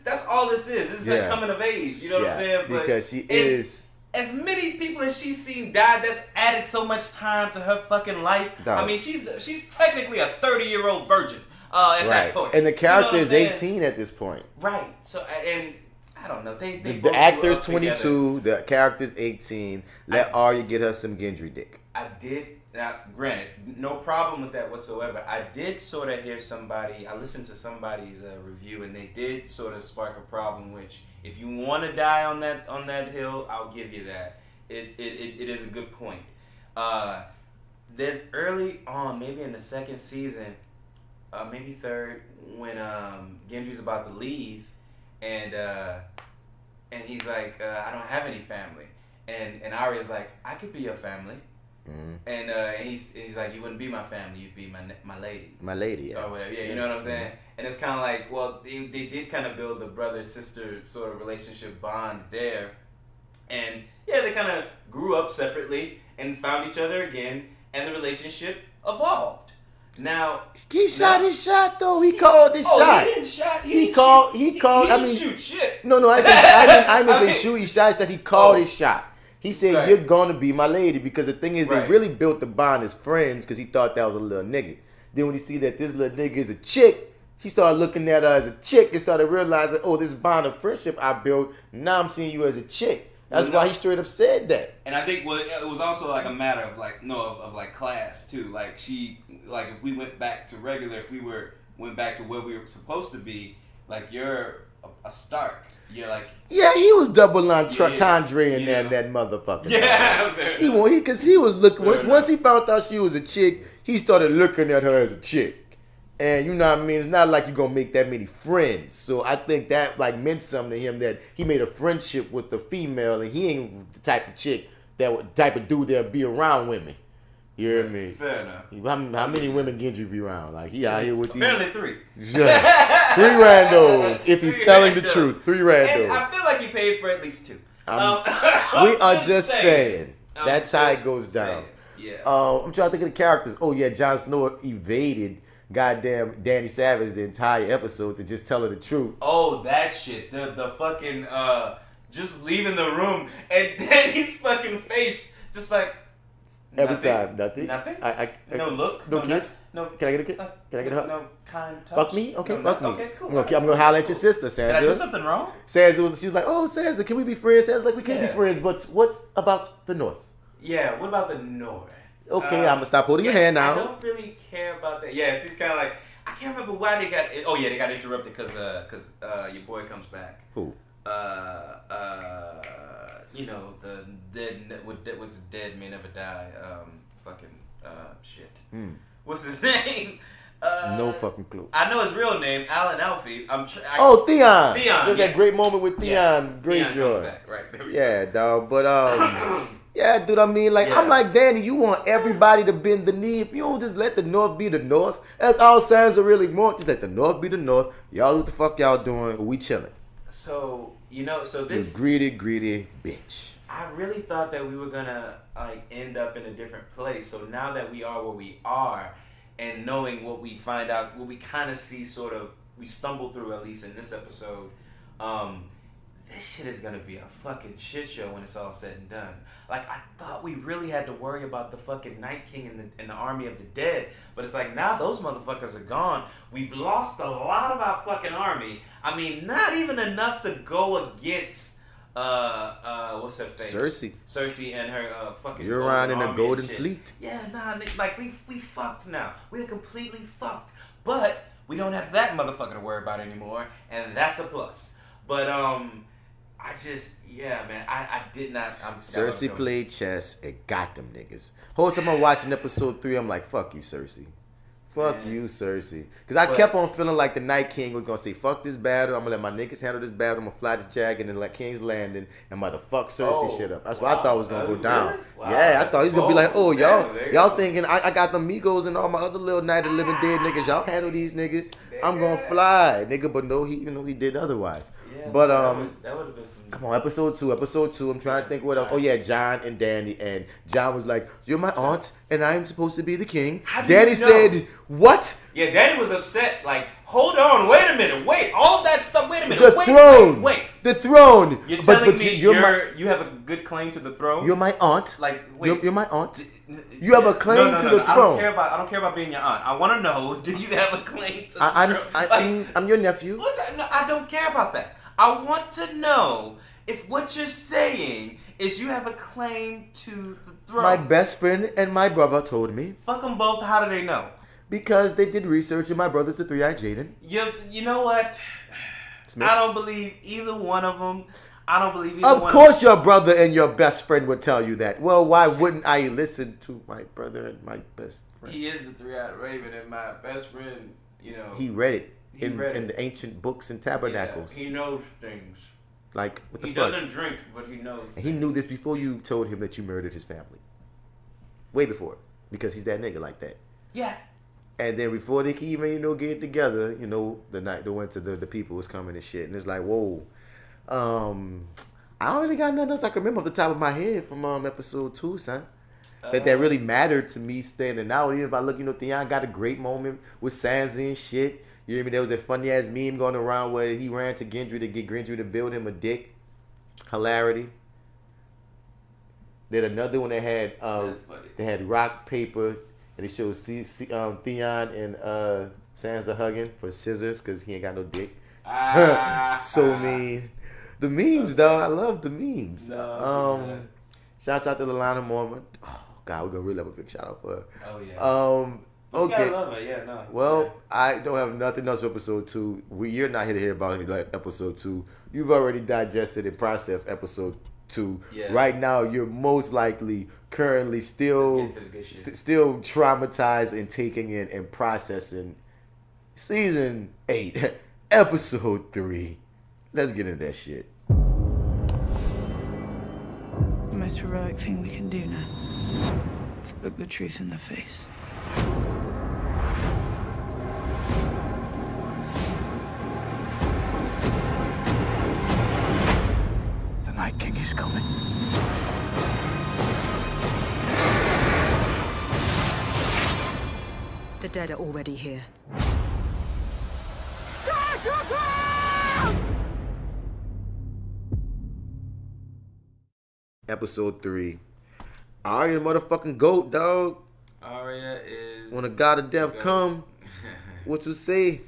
that's all this is. This is like coming of age. You know what I'm saying? But because she is. As many people as she's seen die, that's added so much time to her fucking life. Dog. I mean, she's technically a 30-year-old virgin at that point. And the character is 18 at this point. Right. So, and I don't know. They the actor's 22. The character's 18. Let Arya get her some Gendry dick. I did. Now, granted, no problem with that whatsoever. I did sort of hear I listened to somebody's review, and they did sort of spark a problem, which, if you want to die on that hill, I'll give you that. It is a good point. There's early on, maybe in the second season, maybe third, when Gendry's about to leave, and he's like, I don't have any family, and Arya's like, I could be your family. Mm-hmm. And he's like, you wouldn't be my family, you'd be my lady. My lady, yeah. Or whatever, yeah, you know what I'm saying? And it's kind of like, well, they did kind of build the brother-sister sort of relationship bond there. And, yeah, they kind of grew up separately and found each other again, and the relationship evolved. Now... He shot his shot, though. He called his shot. He didn't shot. He called... He didn't shoot shit. No, I didn't say shoot. He shot. He said he called his shot. He said, you're going to be my lady, because the thing is, they really built the bond as friends because he thought that was a little nigga. Then when he see that this little nigga is a chick, he started looking at her as a chick and started realizing, oh, this bond of friendship I built, now I'm seeing you as a chick. That's why he straight up said that. And I think it was also like a matter of like class too. Like if we went back to regular, went back to where we were supposed to be, like you're a Stark. You're like, yeah, he was double on Yeah, Tandre and yeah. that motherfucker. yeah, Because he was looking, once he found out she was a chick, he started looking at her as a chick. And you know what I mean? It's not like you're going to make that many friends. So I think that like meant something to him, that he made a friendship with the female, and he ain't the type of chick, type of dude that'll be around women. You hear me? Fair enough. How many women Gendry be around? Like, he out here with these... Apparently 3. Yeah. 3 randos. If he's telling the truth, 3 randos. And I feel like he paid for at least 2. We are just saying. That's how it goes down. Yeah. I'm trying to think of the characters. Oh, yeah, Jon Snow evaded goddamn Danny Savage the entire episode to just tell her the truth. Oh, that shit. The fucking, just leaving the room and Danny's fucking face just like... Every time, nothing. Nothing? No look? No kiss? No. Can I get a kiss? Can I get a hug? No kind touch? Fuck me? Okay, No, fuck me. Okay, cool. I'm gonna holler at your sister, Did I do Sansa. something wrong? Sansa she was like, oh, Sansa, can we be friends? Sansa's like, we can't be friends, but what about the North? Yeah, what about the North? Okay, I'm gonna stop holding your hand now. I don't really care about that. Yeah, she's kind of like, I can't remember why they got. Oh yeah, they got interrupted because your boy comes back. Who? You know, the dead. What was dead may never die. Shit. What's his name? No fucking clue. I know his real name, Alan Alfie. Theon. Theon. There's Yes. that great moment with Theon. Yeah. Great Theon joy. comes back. Right there we Yeah, dog. But yeah, dude. I mean, like, Yeah. I'm like, Danny, you want everybody to bend the knee. If you don't just let the North be the North, that's all Sansa really want. Just let the North be the North. Y'all do what the fuck y'all doing. We chilling. So this. You greedy bitch. I really thought that we were gonna like end up in a different place. So now that we are where we are, and knowing what we find out, what we kind of see, sort of, we stumble through at least in this episode. This shit is gonna be a fucking shit show when it's all said and done. Like, I thought we really had to worry about the fucking Night King and the army of the dead, but it's like now those motherfuckers are gone. We've lost a lot of our fucking army. I mean, not even enough to go against what's her face? Cersei and her fucking Euron and the Golden shit. Fleet. Yeah, nah, like we fucked now. We're completely fucked. But we don't have that motherfucker to worry about anymore, and that's a plus. But I just, yeah, man, I did not. Cersei played chess and got them niggas. Whole time I'm watching episode 3, I'm like, fuck you, Cersei. Fuck you, Cersei. Because I kept on feeling like the Night King was going to say, fuck this battle. I'm going to let my niggas handle this battle. I'm going to fly this dragon and let King's Landing and motherfuck Cersei shit up. That's what I thought was going to go down. Really? Wow, yeah, I thought he was going to be like, oh, Damn, y'all thinking I got the Migos and all my other little Night of the Living Dead niggas. Y'all handle these niggas. I'm going to fly, nigga. But no, he did otherwise. Yeah, but that would have been some. Come on, episode 2. I'm trying to think what else. Oh yeah, Jon and Danny, and Jon was like, "You're my aunt, and I'm supposed to be the king." Danny said, "What?" Yeah, Danny was upset. Like, hold on, wait a minute, wait, all of that stuff. Wait a minute, The throne. wait. The throne. You're telling me you have a good claim to the throne? You're my aunt. Like, wait, you're my aunt. You have a claim to the throne. I don't care about being your aunt. I want to know, do you have a claim to the throne? I'm your nephew. No, I don't care about that. I want to know if what you're saying is you have a claim to the throne. My best friend and my brother told me. Fuck them both. How do they know? Because they did research, and my brother's a 3-eyed Jaden. You know what? Smith. I don't believe either one of them. I don't believe either one of them. Of course your brother and your best friend would tell you that. Well, why wouldn't I listen to my brother and my best friend? He is the 3-eyed raven, and my best friend, you know. He read it. In read it. the ancient books and tabernacles. Yeah, he knows things. Like, what the He fuck? doesn't drink, but he knows. And he knew this before you told him that you murdered his family. Way before. Because he's that nigga like that. Yeah. And then before they can even, get it together, the winter, the people was coming and shit. And it's like, whoa. I don't really got nothing else I can remember off the top of my head from episode 2, son. That really mattered to me standing out. Even if I look, Theon got a great moment with Sansa and shit. You hear me? There was that funny ass meme going around where he ran to Gendry to get Gendry to build him a dick. Hilarity. Then another one that had they had rock, paper, and it showed Theon and Sansa hugging for scissors because he ain't got no dick. So mean. The memes, dog. I love the memes. Shouts out to Lilana Mormon. Oh God, we're gonna really have a big shout out for her. Oh yeah. Okay. You gotta love her, yeah, no. Well, yeah. I don't have nothing else for episode 2. You're not here to hear about like episode 2. you've already digested and processed episode 2. Yeah. Right now, you're most likely currently still Let's get into the good shit. still traumatized and taking in and processing season 8, episode 3. Let's get into that shit. The most heroic thing we can do now is look the truth in the face. The Night King is coming. The dead are already here. Episode 3. Arya motherfucking goat, dog. Arya is... When a god of death come, what you say?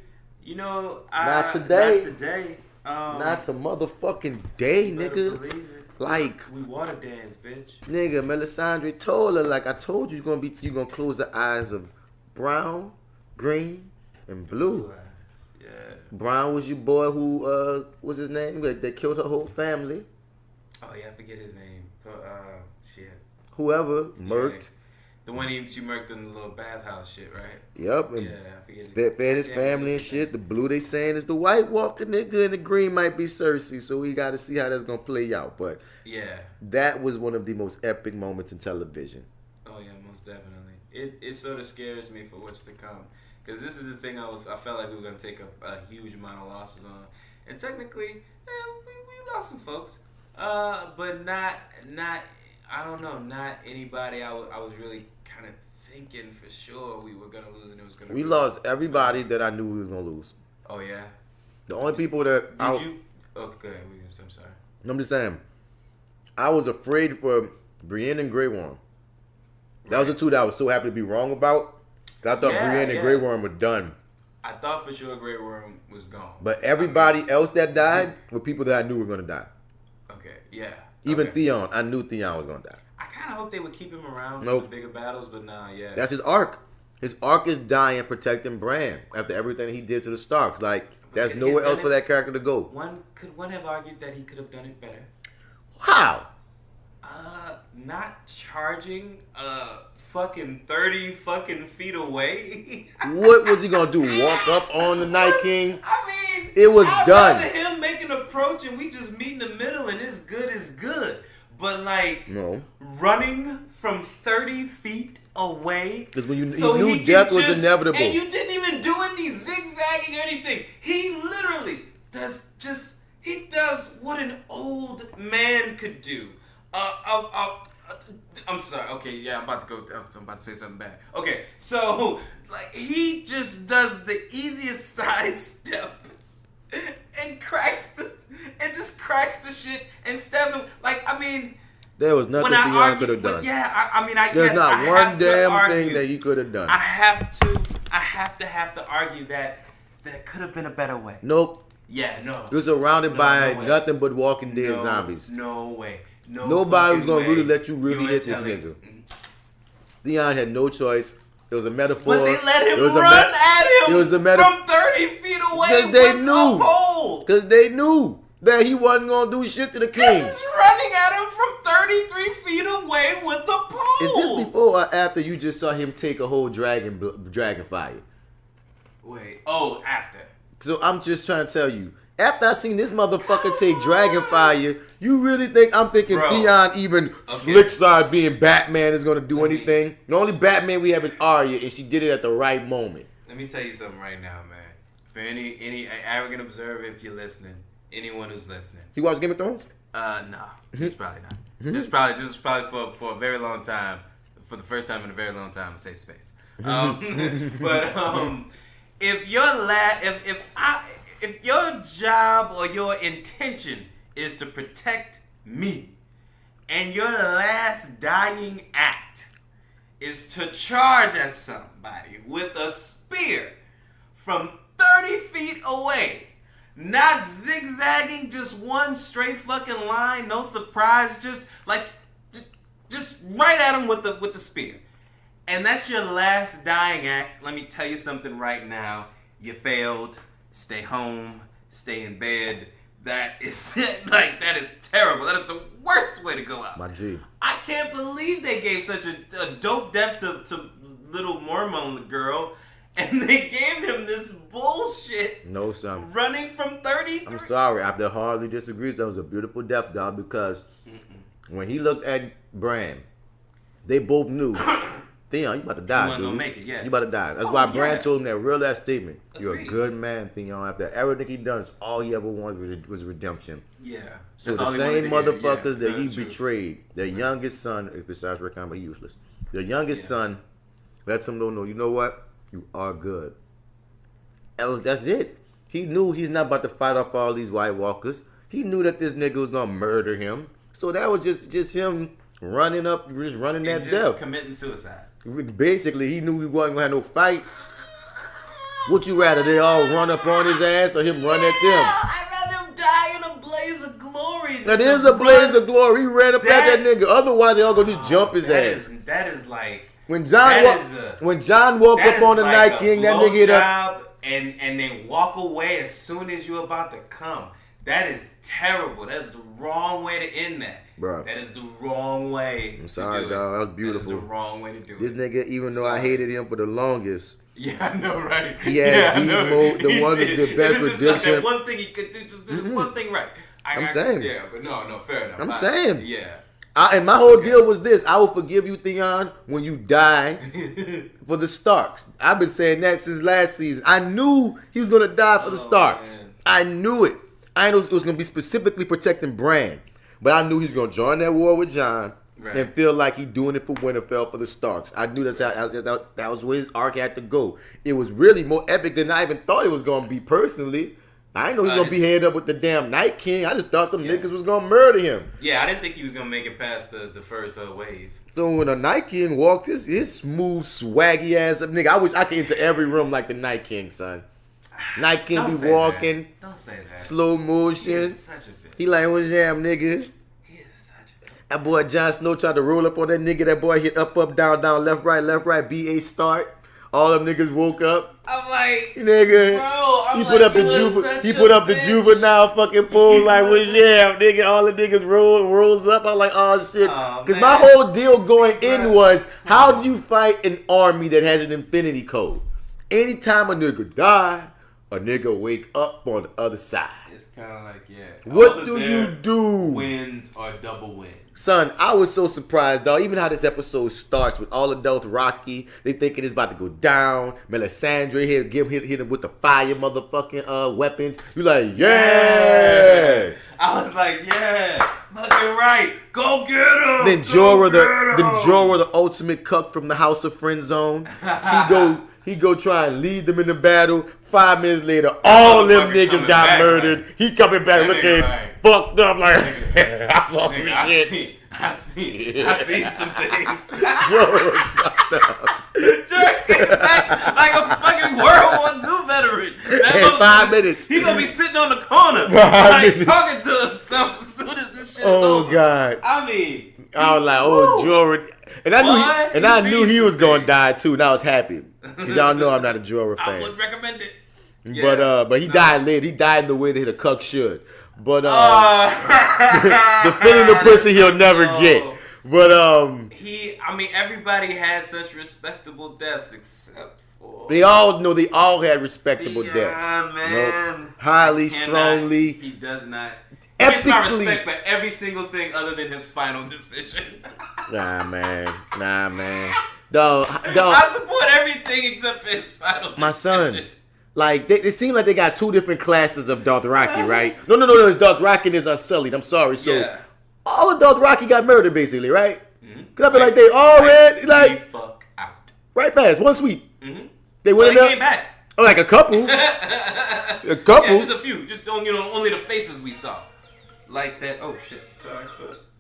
You know, Not today. Not today. Not to motherfucking day, better nigga. believe it. Like, We water dance, bitch. nigga, Melisandre told her, like I told you, you gonna close the eyes of brown, green, and blue. Yeah. Brown was your boy who, what's his name? That killed her whole family. Oh, yeah, I forget his name. Shit. Whoever, murked. The one she murked in the little bathhouse shit, right? Yep. And Yeah, I forget his fed his I can't family remember and his shit. The blue they saying is the White Walker nigga, and the green might be Cersei. So we got to see how that's gonna play out. But Yeah. that was one of the most epic moments in television. Oh yeah, most definitely. It sort of scares me for what's to come, because this is the thing I felt like we were gonna take a huge amount of losses on, and technically, we lost some folks, but not I don't know, not anybody I was really kind of thinking for sure we were gonna lose, and it was gonna. We be lost everybody that I knew we was gonna lose. Oh yeah. The only people that Did you? Oh, go ahead. I'm sorry. I'm just saying, I was afraid for Brienne and Grey Worm. That was the two that I was so happy to be wrong about. 'Cause I thought Yeah, Brienne and yeah. Grey Worm were done. I thought for sure Grey Worm was gone. But everybody else that died were people that I knew were gonna die. Okay. Yeah. Even okay. Theon, I knew Theon was gonna die. I kind of hope they would keep him around Nope. for the bigger battles, but nah, yeah. That's his arc. His arc is dying, protecting Bran after everything he did to the Starks. Like, there's could he nowhere have else done for it? that character to go. Could one have argued that he could have done it better? How? Not charging fucking 30 fucking feet away. What was he gonna do? Walk up on the Night King? I mean, It was I'd done. rather him make an approach and we just meet in the middle and it's good is good. But like No. running from 30 feet away. 'Cause when he so knew can death was inevitable. And you didn't even do any zigzagging or anything. He literally he does what an old man could do. I'm sorry. Okay, yeah, I'm about to say something bad. Okay, so like he just does the easiest sidestep and just cracks the shit and stabs him. Like, I mean, There was nothing Theon could have done. Yeah, I mean, There's guess not I one have to damn argue. thing that he could have done. I have to argue that there could have been a better way. Nope. Yeah, no. He was surrounded by no way. nothing but Walking Dead zombies. No way. No. Nobody was fucking gonna really way. let you really You're hit this telling- nigga. Theon had no choice. It was a metaphor. But they let him It was a run at him It was a from 30 feet away Because they with knew. a pole. Because they knew that he wasn't gonna do shit to the king. This is running at him from 33 feet away with the pole. Is this before or after you just saw him take a whole dragon fire? Wait. Oh, after. So I'm just trying to tell you. After I seen this motherfucker take dragon fire, you really think I'm thinking Bro. Theon even slick side being Batman is gonna do anything? The only Batman we have is Arya, and she did it at the right moment. Let me tell you something right now, man. For any arrogant observer, if you're listening, anyone who's listening, You watch Game of Thrones? no, he's probably not. This is probably for a very long time, for the first time in a very long time, a safe space. But if your job or your intention is to protect me, and your last dying act is to charge at somebody with a spear from 30 feet away, not zigzagging, just one straight fucking line, no surprise, just right at him with the spear. And that's your last dying act. Let me tell you something right now. You failed. Stay home. Stay in bed. That is that is terrible. That is the worst way to go out. My G. I can't believe they gave such a dope death to little Mormon girl, and they gave him this bullshit. No, son. Running from 33. I'm sorry. I have to hardly disagree. That was a beautiful death, dog, because when he looked at Bran, they both knew, Theon, you about to die, You wasn't dude. gonna make it, yeah. You about to die. That's Oh, why yeah. Bran told him that real last statement. You're a Agreed. good man, Theon. After everything he done, all he ever wanted was redemption. Yeah. So That's the all he same wanted to hear. motherfuckers Yeah, that he that's true. betrayed, their youngest son, besides Rickon, but he useless. The youngest son lets him know, you know what? You are good. That's it. He knew he's not about to fight off all these White Walkers. He knew that this nigga was gonna murder him. So that was just him running up, just running that And just death. committing suicide. Basically, he knew he wasn't gonna have no fight. Would you rather they all run up on his ass or him run at them? I'd rather him die in a blaze of glory. than That is to a blaze run- of glory. He ran up at that nigga. Otherwise, they all gonna just jump his ass. That is like When John woke that up is on the like Night a King, that nigga hit up. blowjob and then walk away as soon as you're about to come. That is terrible. That is the wrong way to end that. Bruh. That is the wrong way. I'm sorry, to do dog. it. That was beautiful. That is the wrong way to do This it. nigga, even though I hated him for the longest, Yeah, I know, right? He had I the know. mode- the He one- did. the best It's just like redemption. that one thing he could do. Just do this one thing right. I'm saying. Yeah, but no, fair enough. I'm saying. Yeah. and my whole deal was this: I will forgive you, Theon, when you die for the Starks. I've been saying that since last season. I knew he was gonna die for the Starks. man. I knew it. I knew it was gonna be specifically protecting Bran, but I knew he was gonna join that war with Jon. Right. And feel like he doing it for Winterfell for the Starks. I knew that was where his arc had to go. It was really more epic than I even thought it was gonna be personally. I didn't know he was gonna be head up with the damn Night King. I just thought some niggas was gonna murder him. Yeah, I didn't think he was gonna make it past the first wave. So when the Night King walked, his smooth, swaggy ass up, nigga. I wish I could enter every room like the Night King, son. Night King Don't be say walking, that. Don't say that. slow He motion. is such a bitch. He like, what's jam, nigga? He is such a bitch. That boy Jon Snow tried to roll up on that nigga. That boy hit up, down, left, right, BA start. All them niggas woke up. I'm like, Nigga, bro, I'm he put like, up the you was such he a put up the bitch. juvenile fucking pose like, what's jam, nigga? All the niggas rolls up. I'm like, oh shit. Oh, Because man. my whole deal going in was, how do you fight an army that has an infinity code? Anytime a nigga die, a nigga wake up on the other side. It's kind of like, yeah. What all of do their you do? Wins are double wins. Son, I was so surprised, dog. Even how this episode starts with all of Dothraki, they thinking it's about to go down. Melisandre here, hit him with the fire motherfucking weapons. You like, yeah. I was like, yeah, fucking right. Go get him. Then Jorah, the ultimate cuck from the House of Friend Zone. He go try and lead them in the battle. 5 minutes later, all them Motherfucker niggas coming got back, murdered. right. He coming back That looking nigga right. fucked up like, I'm off Nigga, my shit. I seen some things. Jorah fucked up. Jorah came back like a fucking World War II veteran. That In motherfucker- 5 minutes. He gonna be sitting on the corner, 5 like minutes. talking to himself as soon as this shit is Oh over. God. I mean, I was like, oh, Jorah. And I Boy, knew he seen was some gonna things. die too, and I was happy. Because y'all know I'm not a Jorah I fan. would recommend it. Yeah. But he died later. He died in the way that a cuck should. But Ah. defending the pussy he'll never get. But I mean, everybody had such respectable deaths except for they all had respectable Theon, deaths. man. Nope. Highly, Cannot- strongly. He does not. He gets my Epically. respect for every single thing other than his final decision. Nah, man. Dog. I support everything except for his final decision. My son. Like, it seemed like they got 2 different classes of Dothraki, right? No, it's Dothraki and it's Unsullied. I'm sorry. So, Yeah. all of Dothraki got murdered, basically, right? Mm-hmm. Because I feel like they all read, He like, fuck out. right fast, one sweep. Mm-hmm. They Well, went he in came there. back. Oh, like a couple. A couple. Yeah, just a few. Just only the faces we saw. Like that. Oh shit. Sorry.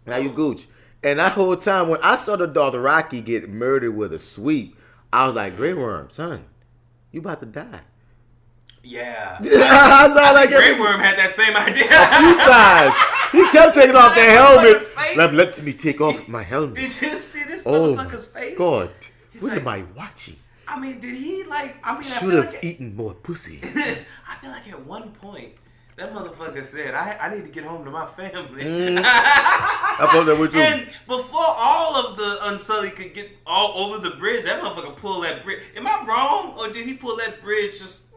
Now you gooch. And that whole time, when I saw the Dothraki get murdered with a sweep, I was like, Grey Worm, son, you about to die. Yeah. I saw like Grey every Worm had that same idea. few times. He kept taking off the helmet. Face? Let me take off my helmet. Did you see this Oh my motherfucker's face? God. He's What like, am I watching? I mean, did he like? I mean, I Should feel have like eaten more pussy. I feel like at one point That motherfucker said, I need to get home to my family. I thought that was true. And before all of the Unsullied could get all over the bridge, that motherfucker pulled that bridge. Am I wrong? Or did he pull that bridge just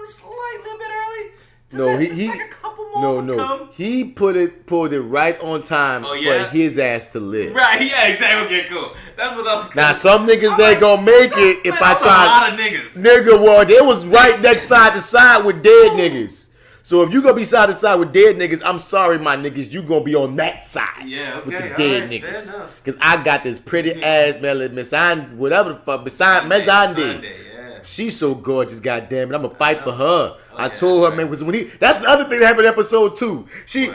slightly a bit early? No, he like a couple more come? He pulled it right on time for his ass to live. Right, yeah, exactly. Okay, cool. That's what I'm. Now some niggas ain't gonna make it if I try. A lot of niggas. Nigga, well, they was right next side to side with dead niggas. So if you gonna be side to side with dead niggas, I'm sorry, my niggas, you gonna be on that side. Yeah, okay. With the dead niggas. Cause I got this pretty ass Mesan, whatever the fuck, Mezande. She's so gorgeous, goddamn it. I'm gonna fight for her. I told her, man, was when that's the other thing that happened in episode 2.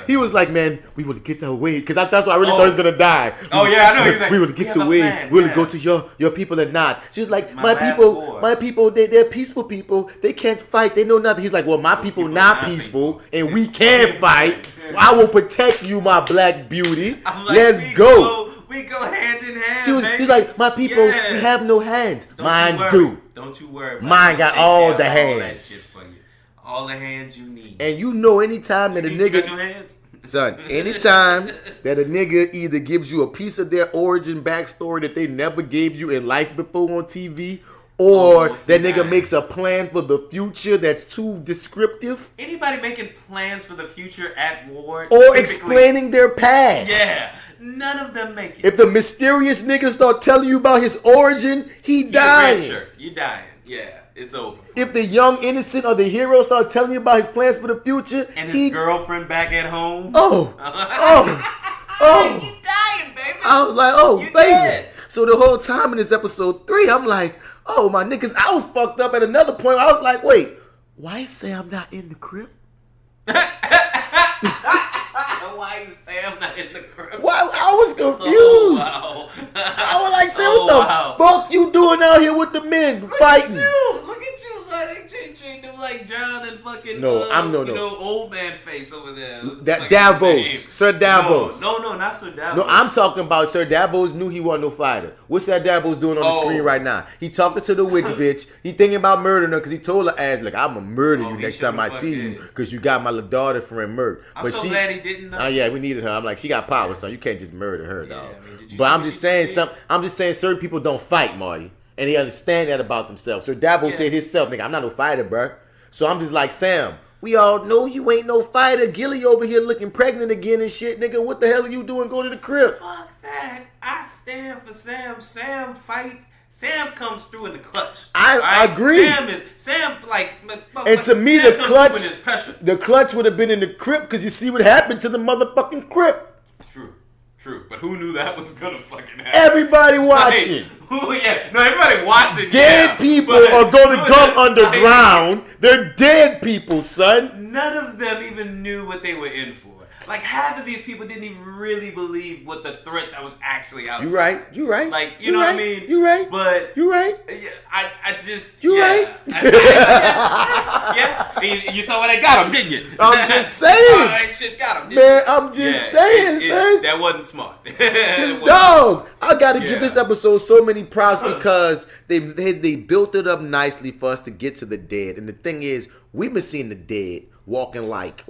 He was like, man, we want to get to her way. Because that's why I really thought he was gonna die. I know. He's like, we want to get to her way. We want to go to your people and not. She was like, my people, they're peaceful people. They can't fight. They know nothing. He's like, well, my people not peaceful, and we can fight. I will protect you, my black beauty. Like, let's go. We go hand in hand. He's like, my people, we have no hands. Mine do. Don't you worry. Mine got all the hands. All the hands you need. And you know, anytime that a nigga, got your hands? Son, anytime that a nigga either gives you a piece of their origin backstory that they never gave you in life before on TV, or that nigga makes a plan for the future that's too descriptive. Anybody making plans for the future at war, or explaining their past. Yeah. None of them make it. If the mysterious nigga start telling you about his origin, he dying. You dying. Yeah, it's over. If the young innocent or the hero start telling you about his plans for the future, and his girlfriend back at home. You dying, baby. I was like, you baby. Dead. So the whole time in this episode 3, I'm like, my niggas, I was fucked up at another point. I was like, wait, why say I'm not in the crib? Why you say I'm not in the crib? Why? I was confused. I was like, say, what the fuck you doing out here with the men fighting? Look at you. Like, treat them like John and fucking old man face over there. That Davos, Sir Davos. No, not Sir Davos. No, I'm talking about Sir Davos knew he wasn't no fighter. What's that Davos doing on the screen right now? He talking to the witch bitch. He thinking about murdering her because he told her ass, like, I'm gonna murder you next time I see you because you got my little daughter friend murdered. I'm so glad he didn't know. Yeah, we needed her. I'm like, she got power, son. You can't just murder her, dog. But I'm just saying certain people don't fight, Marty. And they understand that about themselves. So Davos said himself, nigga, I'm not no fighter, bro. So I'm just like, Sam, we all know you ain't no fighter. Gilly over here looking pregnant again and shit, nigga. What the hell are you doing? Go to the crib. Fuck that. I stand for Sam. Sam fights. Sam comes through in the clutch. I agree. Sam like. And to me, the clutch would have been in the crib because you see what happened to the motherfucking crib. True, but who knew that was gonna fucking happen? Everybody watching. Everybody watching. Dead people are gonna come underground. They're dead people, son. None of them even knew what they were in for. Like, half of these people didn't even really believe what the threat that was actually out. You right. Like, you know what I mean? You right. But you right. I just. You right. Yeah. You saw what I got him, didn't you? I'm just saying. That shit got him. Man, I'm just saying, son. That wasn't smart. Dog, I gotta give this episode so many props because they built it up nicely for us to get to the dead. And the thing is, we've been seeing the dead walking like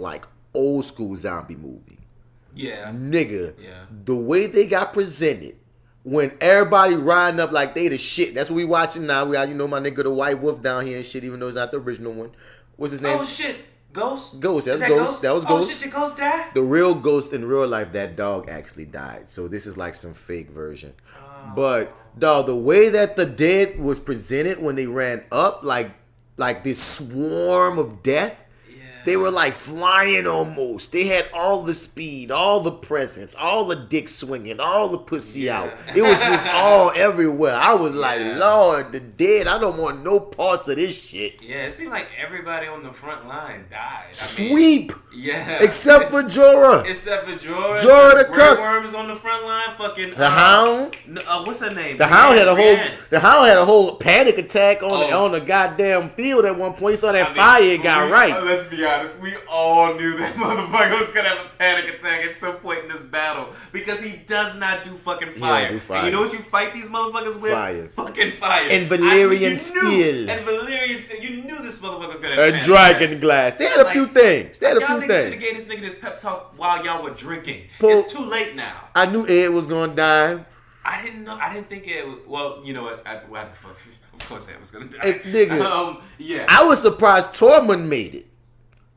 old school zombie movie. Yeah. Nigga. Yeah. The way they got presented when everybody riding up like they the shit. That's what we watching now. We got, my nigga the White Wolf down here and shit, even though it's not the original one. What's his name? Oh shit. Ghost? That's Ghost. That was Ghost. Oh shit, did Ghost die? The real Ghost in real life, that dog actually died. So this is like some fake version. But dog, the way that the dead was presented when they ran up like this swarm of death. They were like flying almost. They had all the speed, all the presence, all the dick swinging, all the pussy out. It was just all everywhere. I was like, Lord, the dead, I don't want no parts of this shit. Yeah, it seemed like everybody on the front line died. Sweep. Except for Jorah. Jorah the Cook. Worm is on the front line. Fucking the Hound. What's her name? The Hound had a whole panic attack on the goddamn field at one point. He saw that fire, it got right. Let's be honest. honest, we all knew that motherfucker was gonna have a panic attack at some point in this battle because he does not do fucking fire. do fire. And you know what you fight these motherfuckers with? Fire. Fucking fire. And Valyrian steel. And Valyrian steel. You knew this motherfucker was gonna have a A panic dragon attack. glass. They had a few things. Y'all niggas should have gave this nigga this pep talk while y'all were drinking. It's too late now. I knew Ed was gonna die. I didn't know. I didn't think it. Well, you know what? What the fuck? Of course, Ed was gonna die. Nigga. Yeah. I was surprised Tormund made it.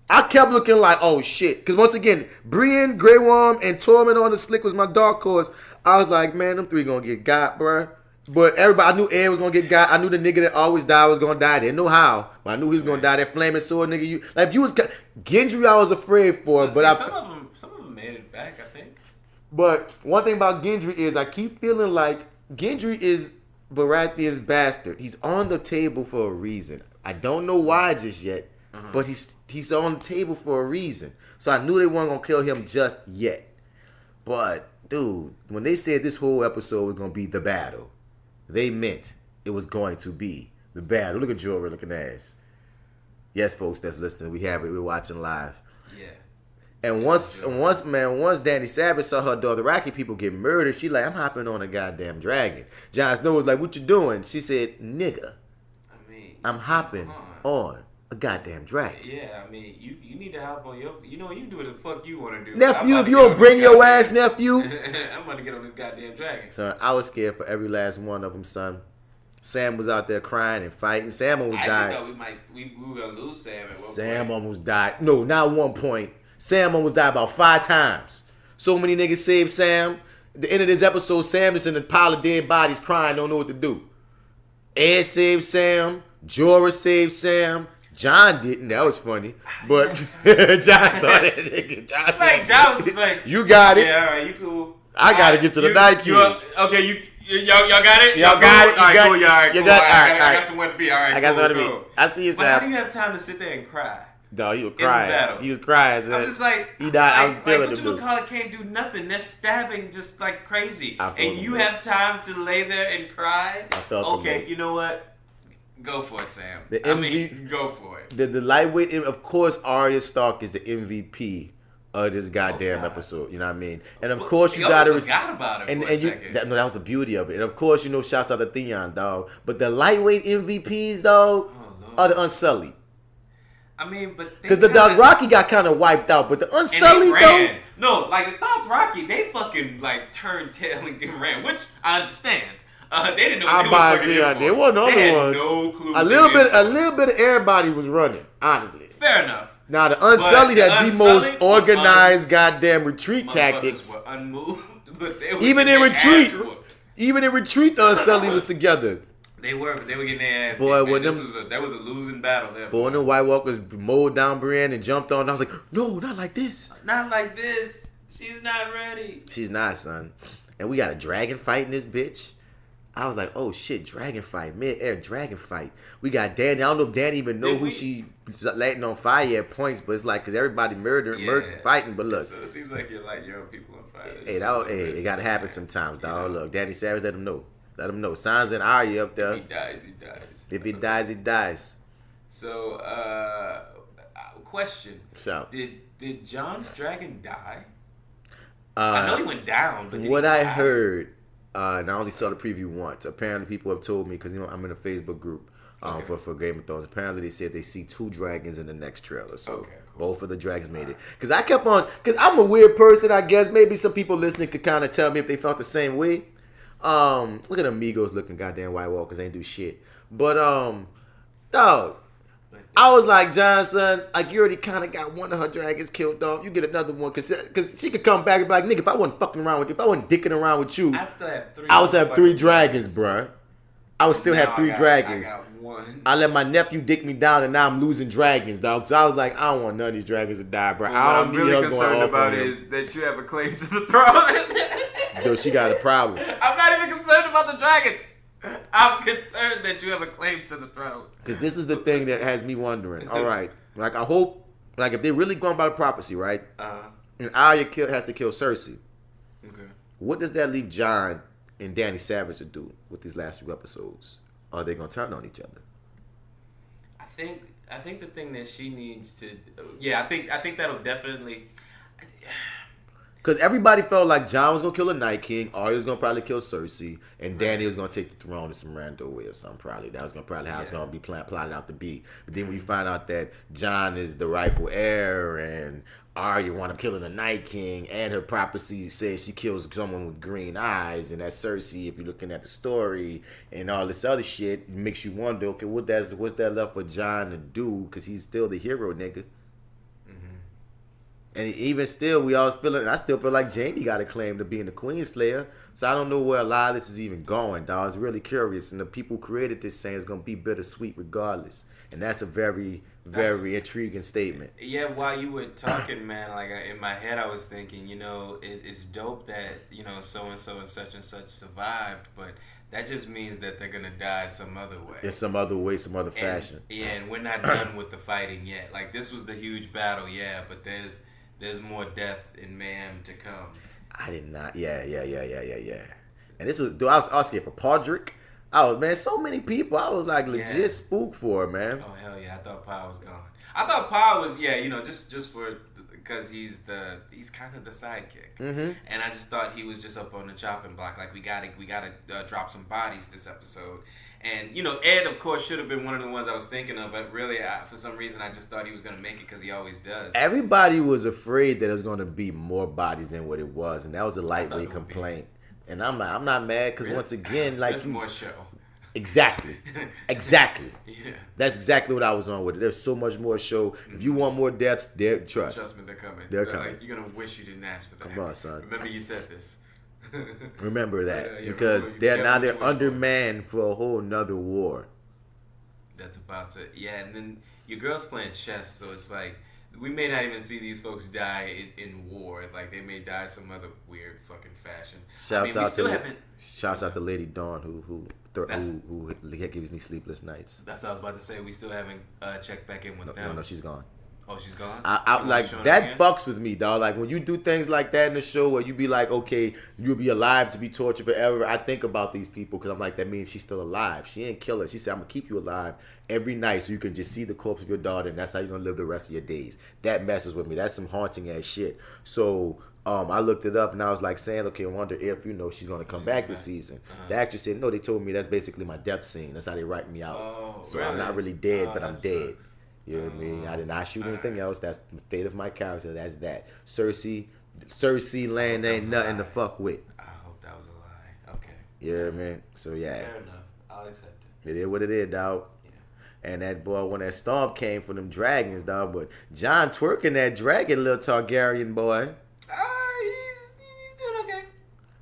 I kept looking like, oh shit. Because once again, Brienne, Grey Worm, and Tormund on the slick was my dark horse. I was like, man, them three gonna get got, bruh. But everybody, I knew Ed was gonna get got. I knew the nigga that always died was gonna die. I didn't know how, but I knew he was gonna die. That flaming sword nigga. You like if you was Gendry, I was afraid for, but some of them made it back, I think. But one thing about Gendry is I keep feeling like Gendry is Baratheon's bastard. He's on the table for a reason. I don't know why just yet, but he's on the table for a reason. So I knew they weren't gonna kill him just yet. But dude, when they said this whole episode was gonna be the battle, they meant it was going to be the battle. Look at Jorah looking ass. Yes, folks that's listening, we have it. We're watching live. Yeah. And once Danny Savage saw her Dothraki people get murdered, she like, I'm hopping on a goddamn dragon. Jon Snow was like, what you doing? She said, nigga, I'm hopping on a goddamn dragon. Yeah, I mean, you need to hop on your, you do what the fuck you want to do. Nephew, if you don't bring your ass, nephew. I'm about to get on this goddamn dragon. Son, I was scared for every last one of them, son. Sam was out there crying and fighting. Sam almost died. I thought we were going to lose Sam at one point. Sam almost died. No, not one point. Sam almost died about 5 times. So many niggas saved Sam. At the end of this episode, Sam is in a pile of dead bodies crying, don't know what to do. Ed saved Sam. Jorah saved Sam. John didn't. That was funny. But John saw that nigga. John was just like, you got it. Yeah, all right, you cool. I got to get to the night key. Okay, y'all got it? Y'all got it? All right, cool. Y'all right, cool. I got right. somewhere to be. All right, I got somewhere to cool. be. I see you, But how do Sam. you have time to sit there and cry? No, he was In the crying. battle. He was crying. I'm just like, he died. I'm feeling what the you dude. call it can't do nothing. They're stabbing just like crazy. feel And the you dude. have time to lay there and cry? I felt the okay, dude. you know what? Go for it, Sam. Go for it. The lightweight, of course, Arya Stark is the MVP of this goddamn episode. You know what I mean? And of course, you gotta forgot about it for a second. that was the beauty of it. And of course, shouts out to Theon, dog. But the lightweight MVPs, dog, are the Unsullied. I mean, but because the Dothraki got kind of wiped out, but the Unsullied though. No, like the Dothraki, they fucking like turned tail and ran, which I understand. They didn't know what they were fucking here for. There wasn't other they ones. Had no clue. A little bit of everybody was running, honestly. Fair enough. Now the Unsullied had the most organized goddamn retreat tactics. tactics. Were unmoved, but they were Even in retreat, the Unsullied was together. They were getting their ass. Boy, man, that was a losing battle there. Boy, when the White Walkers mowed down Brienne and jumped on, I was like, no, not like this. Not like this. She's not ready. She's not, son. And we got a dragon fight in this bitch. I was like, oh shit, dragon fight, mid-air dragon fight. We got Danny. I don't know if Danny even know who she lighting on fire at points, but it's like, because everybody fighting. But look. So it seems like you're lighting your own people on fire. It got to happen sometimes, dog. Look, Danny Savage, let him know. Let him know. Sansa and Arya up there. If he dies, he dies. If he dies, he dies. So, question. Shout. Did Jon's dragon die? I know he went down, but what I heard, and I only saw the preview once. Apparently, people have told me, because I'm in a Facebook group for Game of Thrones. Apparently, they said they see 2 dragons in the next trailer. So both of the dragons made it. Because I kept on, because I'm a weird person, I guess. Maybe some people listening could kind of tell me if they felt the same way. Look at Amigos looking goddamn White Walkers ain't do shit. But dog, I was like, Johnson, like you already kind of got one of her dragons killed off. You get another one because she could come back and be like, nigga, if I wasn't fucking around with you, if I wasn't dicking around with you, I would have 3 dragons, bruh. I would still have 3 dragons. I got one. I let my nephew dick me down, and now I'm losing dragons, dog. So I was like, I don't want none of these dragons to die, bro. What I don't I'm need really her concerned going off about on him. is that you have a claim to the throne. Yo, she got a problem. I'm not even concerned about the dragons. I'm concerned that you have a claim to the throne. Because this is the thing that has me wondering. All right, like I hope, like if they're really going by the prophecy, right? And Arya has to kill Cersei. Okay. What does that leave Jon and Danny Savage to do with these last few episodes? Are they gonna turn on each other? I think I think the thing that she needs to, I think that'll definitely. Because everybody felt like Jon was gonna kill the Night King, Arya was gonna probably kill Cersei, and Dany was gonna take the throne in some random way or something. Probably that was gonna probably how it's gonna be plotted out to be. But then when you find out that Jon is the rightful heir, and Arya wound up killing the Night King, and her prophecy says she kills someone with green eyes, and that's Cersei. If you're looking at the story and all this other shit, it makes you wonder, okay, what's that left for Jon to do? Because he's still the hero, nigga. And even still, I still feel like Jaime got a claim to being the Queen Slayer. So I don't know where a lot of this is even going, dog. It's really curious. And the people who created this saying it's going to be bittersweet regardless. And that's a very, very intriguing statement. Yeah, while you were talking, man, like in my head I was thinking, it's dope that, so-and-so and such survived, but that just means that they're going to die some other way. In some other way, some other fashion. And we're not done with the fighting yet. Like, this was the huge battle, but there's more death and mayhem to come. I did not. Yeah. And this was, dude, I was scared for Podrick. Man, so many people. I was like legit spooked for it, man. Oh, hell yeah. I thought Pa was gone. I thought Pa was, just for, because he's kind of the sidekick. Mm-hmm. And I just thought he was just up on the chopping block. Like, we gotta drop some bodies this episode. And, Ed, of course, should have been one of the ones I was thinking of, but really, for some reason, I just thought he was going to make it because he always does. Everybody was afraid that there was going to be more bodies than what it was, and that was a lightweight complaint. And I'm not mad because, once again, like... There's more show. Exactly. Yeah. That's exactly what I was on with it. There's so much more show. If you want more deaths, Trust me, they're coming. They're coming. Like, you're going to wish you didn't ask for that. Come on, son. Remember you said this. Remember that, because they're undermanned for a whole nother war. That's about to, and then your girl's playing chess, so it's like we may not even see these folks die in war. Like, they may die some other weird fucking fashion. Shouts out to Lady Dawn who gives me sleepless nights. That's what I was about to say. We still haven't checked back in with them. No, she's gone. Oh, she's gone? I like that fucks with me, dog. Like, when you do things like that in the show where you be like, okay, you'll be alive to be tortured forever, I think about these people because I'm like, that means she's still alive. She ain't kill her. She said, I'm going to keep you alive every night so you can just see the corpse of your daughter, and that's how you're going to live the rest of your days. That messes with me. That's some haunting ass shit. So I looked it up and I was like saying, okay, I wonder if, she's going to come back this season. The actress said, no, they told me that's basically my death scene. That's how they write me out. So really? I'm not really dead, but I'm dead. You know what I mean? I did not shoot anything else. That's the fate of my character. That's that. Cersei land ain't nothing to fuck with. I hope that was a lie. Okay. You know what I mean? So, yeah. Fair enough. I'll accept it. It is what it is, dog. Yeah. And that boy, when that storm came for them dragons, dog, but Jon twerking that dragon, little Targaryen boy. He's doing okay.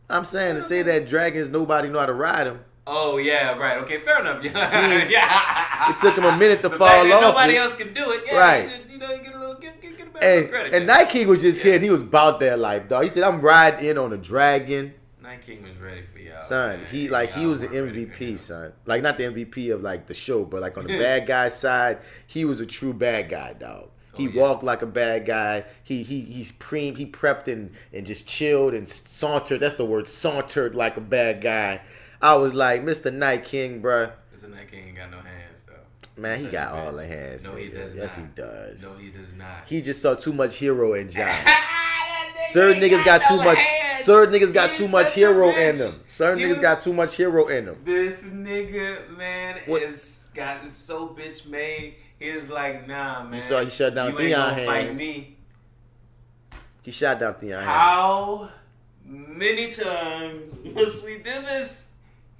I'm saying to say that dragons, nobody know how to ride them. Oh, yeah, right. Okay, fair enough. Yeah. It took him a minute to fall off. Nobody else can do it. Yeah, right. You should, get a little credit. And Night King was just here. He was about that life, dog. He said, I'm riding in on a dragon. Night King was ready for y'all. Son, man. he was an MVP, son. Like, not the MVP of, like, the show, but, like, on the bad guy side, he was a true bad guy, dog. He walked like a bad guy. He prepped and just chilled and sauntered. That's the word, sauntered like a bad guy. I was like, Mr. Night King, bruh. Mr. Night King ain't got no hands, though. Man, he got all the hands. No, he does not. Yes, he does. No, he does not. He just saw too much hero in Jon. Certain niggas got too much. Certain niggas got too much hero in them. Certain niggas got too much hero in them. This nigga, man, is got so bitch made. He's like, nah, man. You saw he shut down Theon hands. Fight me. He shot down Theon hands. How many times must we do this?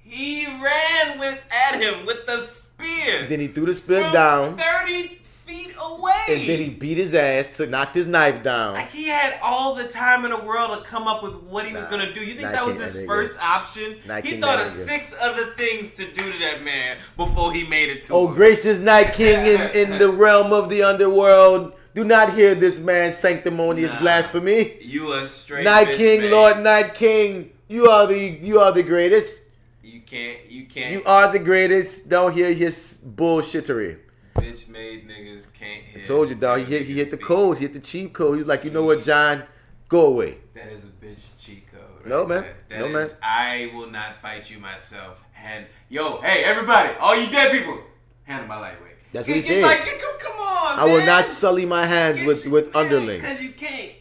He ran at him with the spear. Then he threw the spear down 30 feet away. And then he beat his ass, knocked his knife down. Like, he had all the time in the world to come up with what he was going to do. You think that was his first option? He thought of 6 other things to do to that man before he made it to him. Oh, gracious Night King in the realm of the underworld. Do not hear this man's sanctimonious blasphemy. You are straight Night King, man. Lord Night King. You are the greatest. You can't. You are the greatest. Don't hear his bullshittery. Bitch made niggas can't hear. I told you, dog. He hit the code. He hit the cheat code. He was like, you know what, Jon? Go away. That is a bitch cheat code. Right? No, man. Man. I will not fight you myself. And hey, everybody, all you dead people, handle my lightweight. That's what he He's said. like, come on, I will man. not sully my hands with underlings. Because you can't.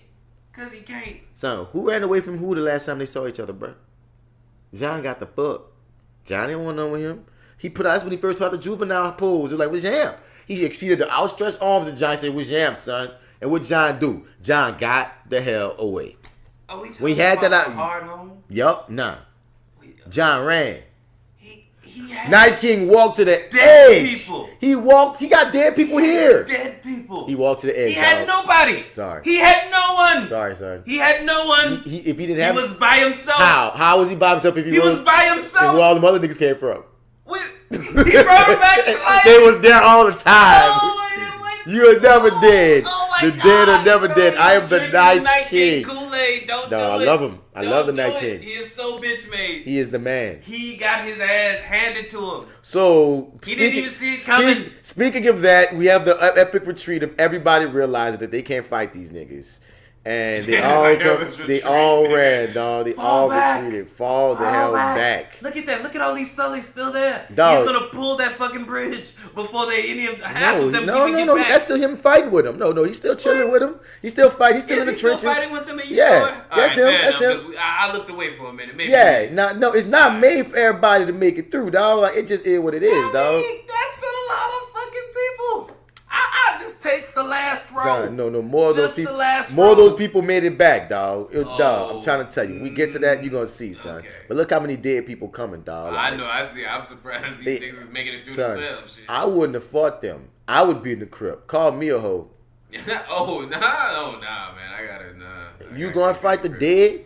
Because he can't. Son, who ran away from who the last time they saw each other, bro? John got the fuck. John didn't want to know with him. That's when he first put out the juvenile pose. It was like, what's your amp? He exceeded the outstretched arms of John and said, what's your amp, son? And what John do? John got the hell away. Oh, we had that out. Hard home? Yup, nah. John ran. He had Night King walked to the dead edge. people. He got dead people here. Dead people. He walked to the edge. He had nobody. Sorry. He had no one. Sorry, son. He had no one. If he didn't have, he was by himself. How was he by himself? If he was by himself. Where all the other niggas came from? He brought him back to life. They was there all the time. Oh, you are never dead. Oh the dead are never dead. I am the Night King. Kool-Aid. Don't do it. I love him. I love the Night King. He is so bitch made. He is the man. He got his ass handed to him. So he didn't even see it coming. Speaking of that, we have the epic retreat of everybody realizing that they can't fight these niggas. And they all ran, dog. They all retreated. Fall the hell back. Look at that. Look at all these Sullys still there. Dog. He's gonna pull that fucking bridge before half of them No. get back. That's still him fighting with him. No, he's still chilling with him. He's still fighting. He's still in the trenches. Still fighting with them? Are you yeah, sure? that's right, him. That's him. I looked away for a minute. Maybe. Yeah, no, it's not made for everybody to make it through, dog. Like it just is what it is, dog. That's a lot of fucking people. I just take the last row. No, more of those people. More of those people made it back, dog. Dog, I'm trying to tell you. We get to that, you're gonna see, son. Okay. But look how many dead people coming, dog. Like, I know. I see. I'm surprised these things is making it through themselves. Shit. I wouldn't have fought them. I would be in the crypt. Call me a hoe. Nah, man. I gotta You gonna fight the dead?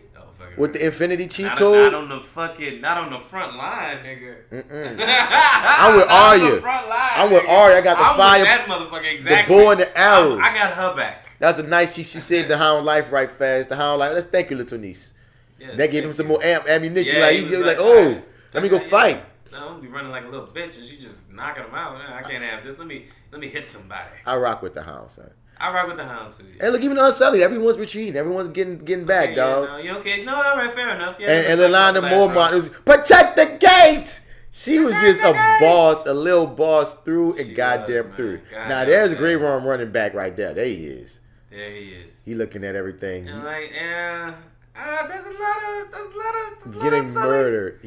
With the infinity cheat code? Not on the front line, nigga. I'm with Arya. I'm with Arya. I got the fire. With that motherfucker, exactly. The bow and the arrow. I got her back. That's a nice. She saved the Hound life right fast. The Hound life. Let's thank you, little niece. Yes, that gave him some more ammunition. Yeah, he was like, oh, let me go fight. No, I'm gonna be running like a little bitch, and she just knocking him out. I can't have this. Let me hit somebody. I rock with the Hound, son. I rock with the Hound too. And look, even Unsullied, everyone's retreating. Everyone's getting back, okay, dog. No, you okay? No, all right, fair enough. Yeah, and Lilanda Mormont was protect the gate. She was just a boss, a little boss through and goddamn through. Now there's a Grey Worm running back right there. There he is. There he is. He looking at everything. And like, there's a lot of getting murdered.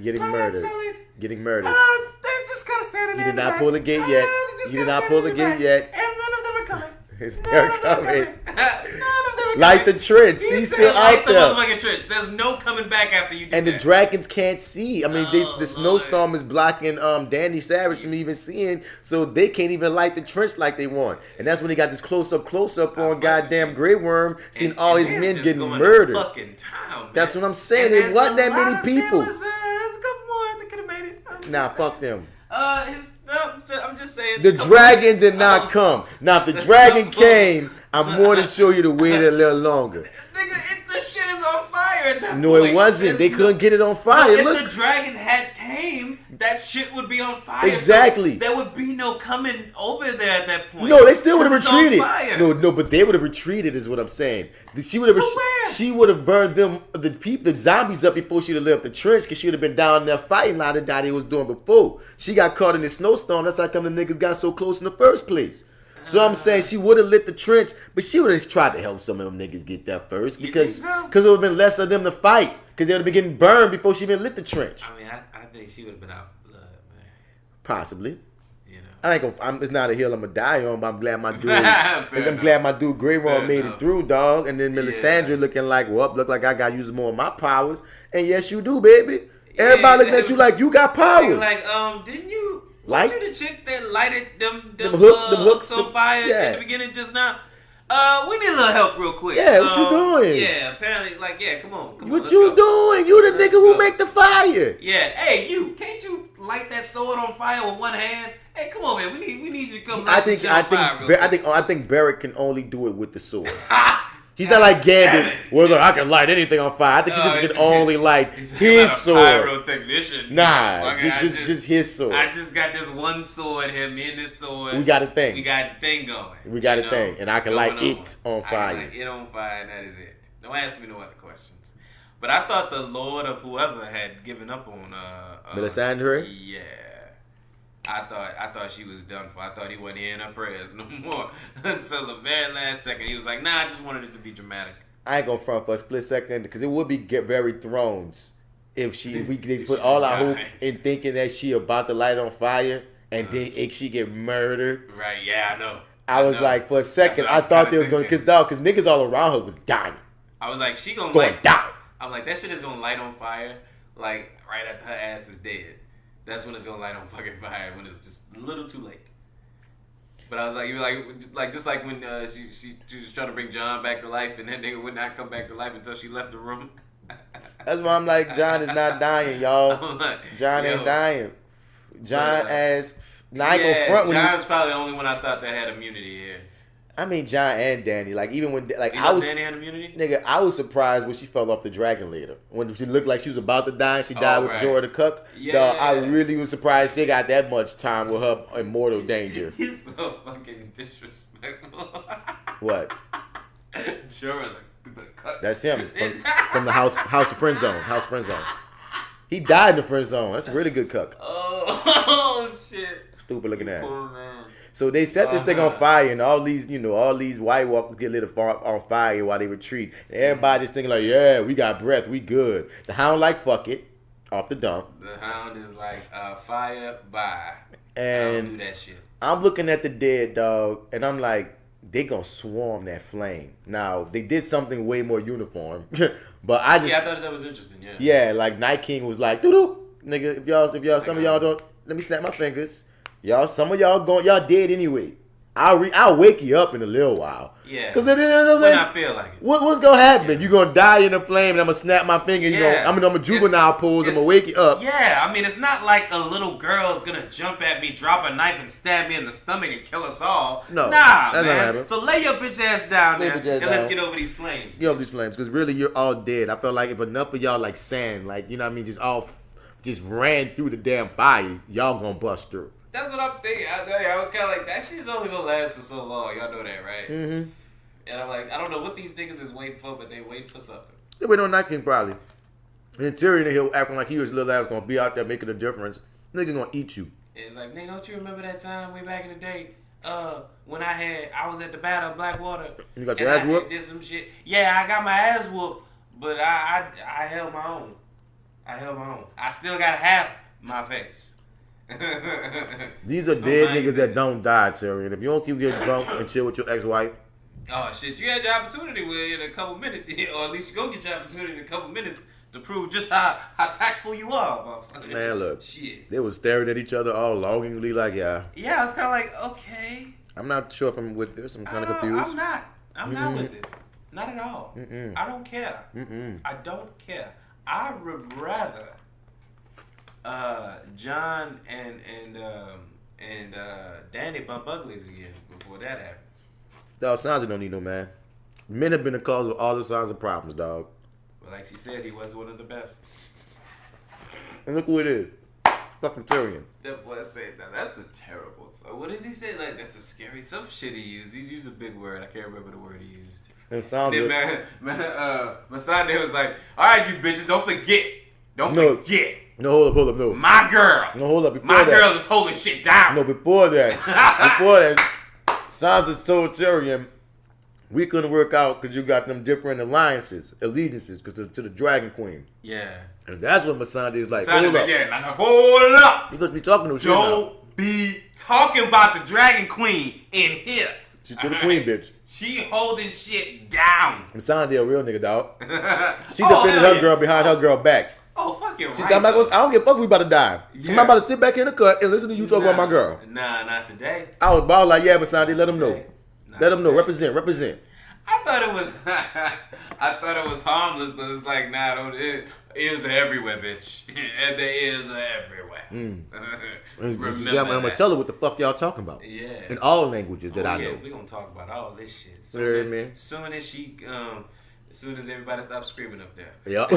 Getting murdered. They're just kind of standing there. He did not pull the gate yet. He did not pull the gate yet. And none of them are coming. They're coming. Like the trench. See, still out there. The motherfucking trench. There's no coming back after you do and that. The dragons can't see. I mean, the snowstorm is blocking Danny Savage from even seeing, so they can't even light the trench like they want. And that's when they got this close up on goddamn Grey Worm, seeing all his men getting murdered. Town, that's what I'm saying. There wasn't that many people. There's a couple more that could have made it. Nah, fuck them. I'm just saying. The dragon did not come. Now, if the dragon came, I'm more than sure you'd have waited a little longer. Nigga, the shit is on fire at that point. No, it wasn't. They couldn't get it on fire. If the dragon had came, that shit would be on fire. Exactly. So there would be no coming over there at that point. No, they still would have retreated. No, but they would have retreated, is what I'm saying. She would have burned them, the zombies up before she'd have lit up the trench, because she would have been down there fighting like the daddy was doing before. She got caught in the snowstorm. That's how come the niggas got so close in the first place. So I'm saying she would have lit the trench, but she would have tried to help some of them niggas get there first, because it would have been less of them to fight, because they would have been getting burned before she even lit the trench. I mean, I think she would have been out of blood, man. Possibly. You know. I ain't gonna. It's not a hill I'm gonna die on, but I'm glad my dude. Grey Worm made it through, dog. And then Melisandre looking like, look like I got to use more of my powers. And yes, you do, baby. Everybody looking at you like you got powers. Like, didn't you? Like you the chick that lighted them hooks on fire at the beginning just now? We need a little help real quick. Yeah, what you doing? Yeah, apparently, come on. What you doing? You the nigga who make the fire. Yeah, hey, can't you light that sword on fire with one hand? Hey, come on, man. We need you to come. I think Barrett can only do it with the sword. He's not like Gambit, where I can light anything on fire. I think he just can only light his sword. Pyrotechnician. Nah, just his sword. I just got this one sword here, me and this sword. We got a thing. We got the thing going. We got a thing, and I can light it on fire. I can light it on fire, and that is it. Don't ask me no other questions. But I thought the Lord of whoever had given up on Melisandre? Yeah. I thought she was done for. I thought he wasn't hearing her prayers no more until the very last second. He was like, "Nah, I just wanted it to be dramatic." I ain't gonna front for a split second because it would be very Thrones if they put all our hope in thinking that she about to light on fire and then she get murdered. Right? Yeah, I know. I was like, for a second, I thought they was gonna because niggas all around her was dying. I was like, she gonna going down. I'm like, that shit is gonna light on fire like right after her ass is dead. That's when it's gonna light on fucking fire, when it's just a little too late. But I was like, you were like just like when she was trying to bring John back to life, and that nigga would not come back to life until she left the room. That's why I'm like, John is not dying, y'all. Like, John ain't dying. John as now I go front when John's probably the only one I thought that had immunity here. I mean, John and Danny. Like even when you know Danny had immunity, nigga, I was surprised when she fell off the dragon later. When she looked like she was about to die, and she died with Jorah the Cuck. Yeah, dog, I really was surprised they got that much time with her in mortal danger. He's so fucking disrespectful. What? Jorah the Cuck. That's him from the house of friend zone. House friend zone. He died in the friend zone. That's a really good cuck. Oh shit! Stupid looking at. Poor man. So they set this thing on fire, and all these White Walkers get lit on fire while they retreat. And everybody's thinking like, yeah, we got breath, we good. The Hound like, fuck it, off the dump. The Hound is like, fire, bye. And I don't do that shit. I'm looking at the dead, dog, and I'm like, they gonna swarm that flame. Now, they did something way more uniform, but I thought that was interesting, yeah. Yeah, like Night King was like, doo-doo, nigga, if y'all, some of y'all don't, let me snap my fingers. Some of y'all dead anyway. I'll wake you up in a little while. Yeah. Because when I feel like it. What's gonna happen? Yeah. You gonna die in the flame, and I'm gonna snap my finger. I'm a juvenile pose. I'm gonna wake you up. Yeah, I mean, it's not like a little girl's gonna jump at me, drop a knife, and stab me in the stomach and kill us all. No, nah, that's man. So lay your bitch ass down there, and let's get over these flames. Get over these flames, because really you're all dead. I felt like if enough of y'all like sand, like you know what I mean, just ran through the damn fire, y'all gonna bust through. That's what I'm thinking. I was kind of like, that shit's only gonna last for so long. Y'all know that, right? Mm-hmm. And I'm like, I don't know what these niggas is waiting for, but they waiting for something. They waiting on Night King probably. And Tyrion Hill acting like he was little ass gonna be out there making a difference. Nigga gonna eat you. It's like, nigga, don't you remember that time way back in the day? When I was at the Battle of Blackwater. You got your ass whooped? Did some shit. Yeah, I got my ass whooped, but I held my own. I still got half my face. These are dead niggas that don't die, Tyrion. If you don't keep getting drunk and chill with your ex-wife. Oh shit, you had your opportunity in a couple minutes, or at least you gonna get your opportunity in a couple minutes to prove just how tactful you are, motherfucker. Man, look, shit. They was staring at each other all longingly, like Yeah, I was kind of like, okay. I'm not sure if I'm with this. I'm kind of confused. I'm not with it. Not at all. Mm-mm. I don't care. Mm-mm. I don't care. I would rather John and Danny bump uglies again before that happens. Dog, Sansa don't need no man. Men have been the cause of all the signs of problems, dog. Well, like she said, he was one of the best. And look who it is. Fucking Tyrion. That boy said that. That's a terrible thought. What did he say? Like, that's a scary, some shit he used. He's used a big word. I can't remember the word he used. And Sansa. Masande was like, all right, you bitches, don't forget. Don't forget. No, hold up, no. My girl. No, hold up. My girl is holding shit down. No, before that, Sansa told Tyrion, we couldn't work out because you got them different allegiances, because to the Dragon Queen. Yeah. And that's what Masande is like. Hold up. Yeah, hold it up. You supposed to be talking to shit now. Don't be talking about the Dragon Queen in here. She's still the queen, bitch. She holding shit down. And Sansa a real nigga, dog. She defended her girl behind her girl back. Oh, fuck you. She said, I don't give a fuck if we about to die. Yeah. I'm not about to sit back in the cut and listen to you talk about my girl. Nah, not today. I was ball like, yeah, but Sandy, let them know. Let them know. Represent. I thought it was harmless, but it's like, nah, don't. Ears are everywhere, bitch. And the ears are everywhere. I'm going to tell her what the fuck y'all talking about. Yeah. In all languages that I know. Yeah, we going to talk about all this shit. Soon as everybody stops screaming up there. Yep.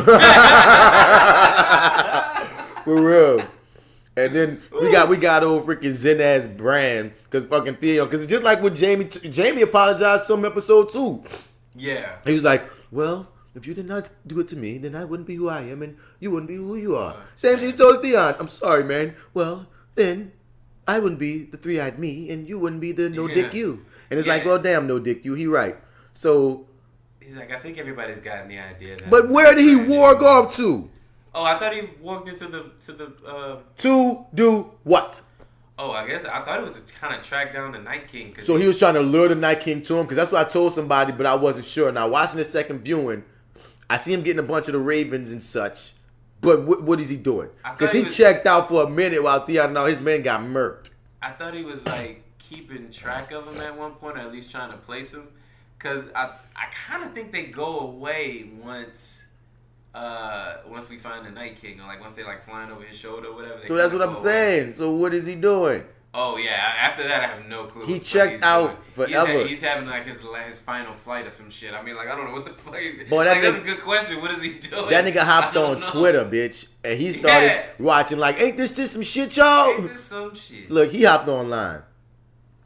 For real. And then we got old freaking Zen ass Bran, because fucking Theo, because it's just like with Jamie apologized to him episode 2. Yeah. He was like, well, if you did not do it to me, then I wouldn't be who I am and you wouldn't be who you are. Same shit he told Theon. I'm sorry, man. Well, then I wouldn't be the three-eyed me, and you wouldn't be the no dick you. And it's like, well, damn, no dick you. He right. So he's like, I think everybody's gotten the idea. That but where did he walk off to? Oh, I thought he walked into to do what? Oh, I thought it was to kind of track down the Night King. So he was trying to lure the Night King to him, because that's what I told somebody, but I wasn't sure. Now, watching the second viewing, I see him getting a bunch of the ravens and such, but what is he doing? Because he checked out for a minute while Theon, no, his men got murked. I thought he was like keeping track of him at one point, or at least trying to place him. Because I kind of think they go away once we find the Night King, or like once they like flying over his shoulder or whatever. So that's what I'm saying. So what is he doing? Oh yeah, after that I have no clue. He checked out forever. He's having like his final flight or some shit. I mean, like I don't know what the fuck is. Boy, that's a good question. What is he doing? That nigga hopped on Twitter, bitch, and he started watching like, ain't this shit some shit, y'all? Ain't this some shit? Look, he hopped online.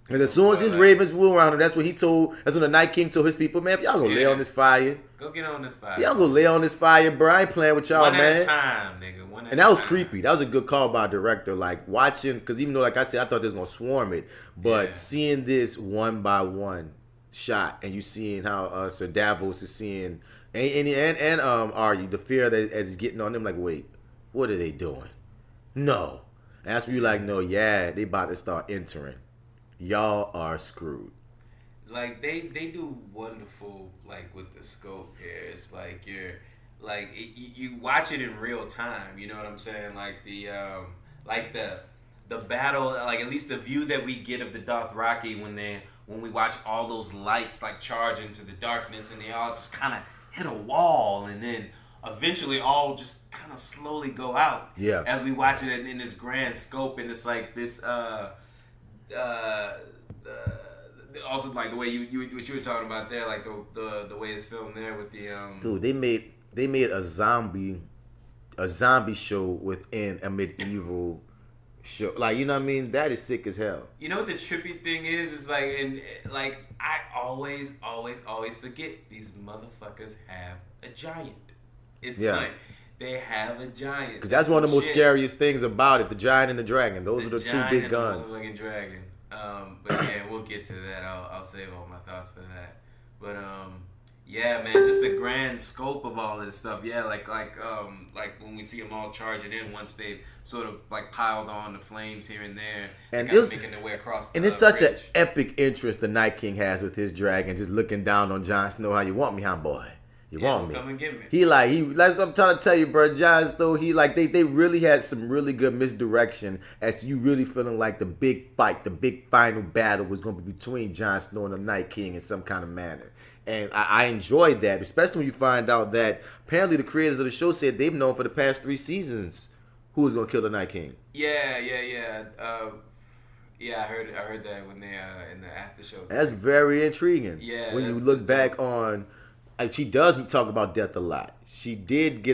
Because as soon as his ravens flew around him, that's what he told. That's when the Night King told his people, man, if y'all gonna lay on this fire, go get on this fire. Y'all gonna lay on this fire, bro. I ain't playing with y'all, One man. at a time, nigga. One at and that was time. creepy. That was a good call by a director. Like watching, because even though, like I said, I thought they was gonna swarm it, but seeing this one by one shot, and you seeing how Sir Davos is seeing, and Arya, the fear that is getting on them. Like, wait, what are they doing? No, and that's when you like, no, yeah, they about to start entering. Y'all are screwed. Like they do wonderful like with the scope here. It's like you watch it in real time. You know what I'm saying? Like the battle, like at least the view that we get of the Dothraki when we watch all those lights like charge into the darkness, and they all just kind of hit a wall, and then eventually all just kind of slowly go out. Yeah. As we watch it in this grand scope, and it's like this. Also, like the way you what you were talking about there, like the way it's filmed there with the Dude, they made a zombie show within a medieval show. Like, you know what I mean? That is sick as hell. You know what the trippy thing is like, and like I always forget these motherfuckers have a giant. It's like they have a giant. Because that's one of the most scariest things about it. The giant and the dragon. Those are the two big guns. The dragon. But yeah, we'll get to that. I'll save all my thoughts for that. But yeah, man, just the grand scope of all of this stuff. Yeah, like when we see them all charging in once they've sort of like piled on the flames here and there, and kind of making their way across the it's such bridge. an epic interest the Night King has with his dragon, just looking down on Jon Snow. How you want me, huh, boy? You want me? Come and get me. He like I'm trying to tell you, bro. Jon Snow, he like they really had some really good misdirection as to you really feeling like the big fight, the big final battle was going to be between Jon Snow and the Night King in some kind of manner. And I enjoyed that, especially when you find out that apparently the creators of the show said they've known for the past 3 seasons who was going to kill the Night King. Yeah. I heard that when they in the after show. That's very intriguing. Yeah. When you look back on. She does talk about death a lot. She did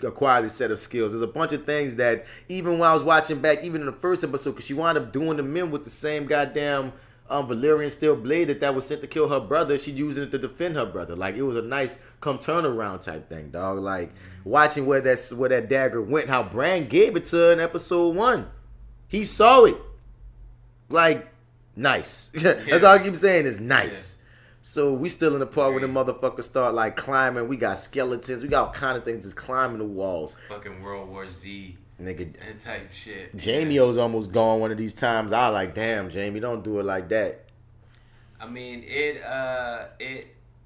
acquire this set of skills. There's a bunch of things that even when I was watching back, even in the first episode, because she wound up doing the men with the same goddamn Valyrian steel blade that was sent to kill her brother. She using it to defend her brother. Like, it was a nice turnaround type thing, dog. Like, watching where that dagger went, how Bran gave it to her in episode 1. He saw it. Like, nice. That's all I keep saying is nice. Yeah. So we still in the part where the motherfuckers start like climbing. We got skeletons. We got all kind of things just climbing the walls. Fucking World War Z nigga type shit. Jamie's almost gone one of these times. I like, damn, Jamie, don't do it like that. I mean,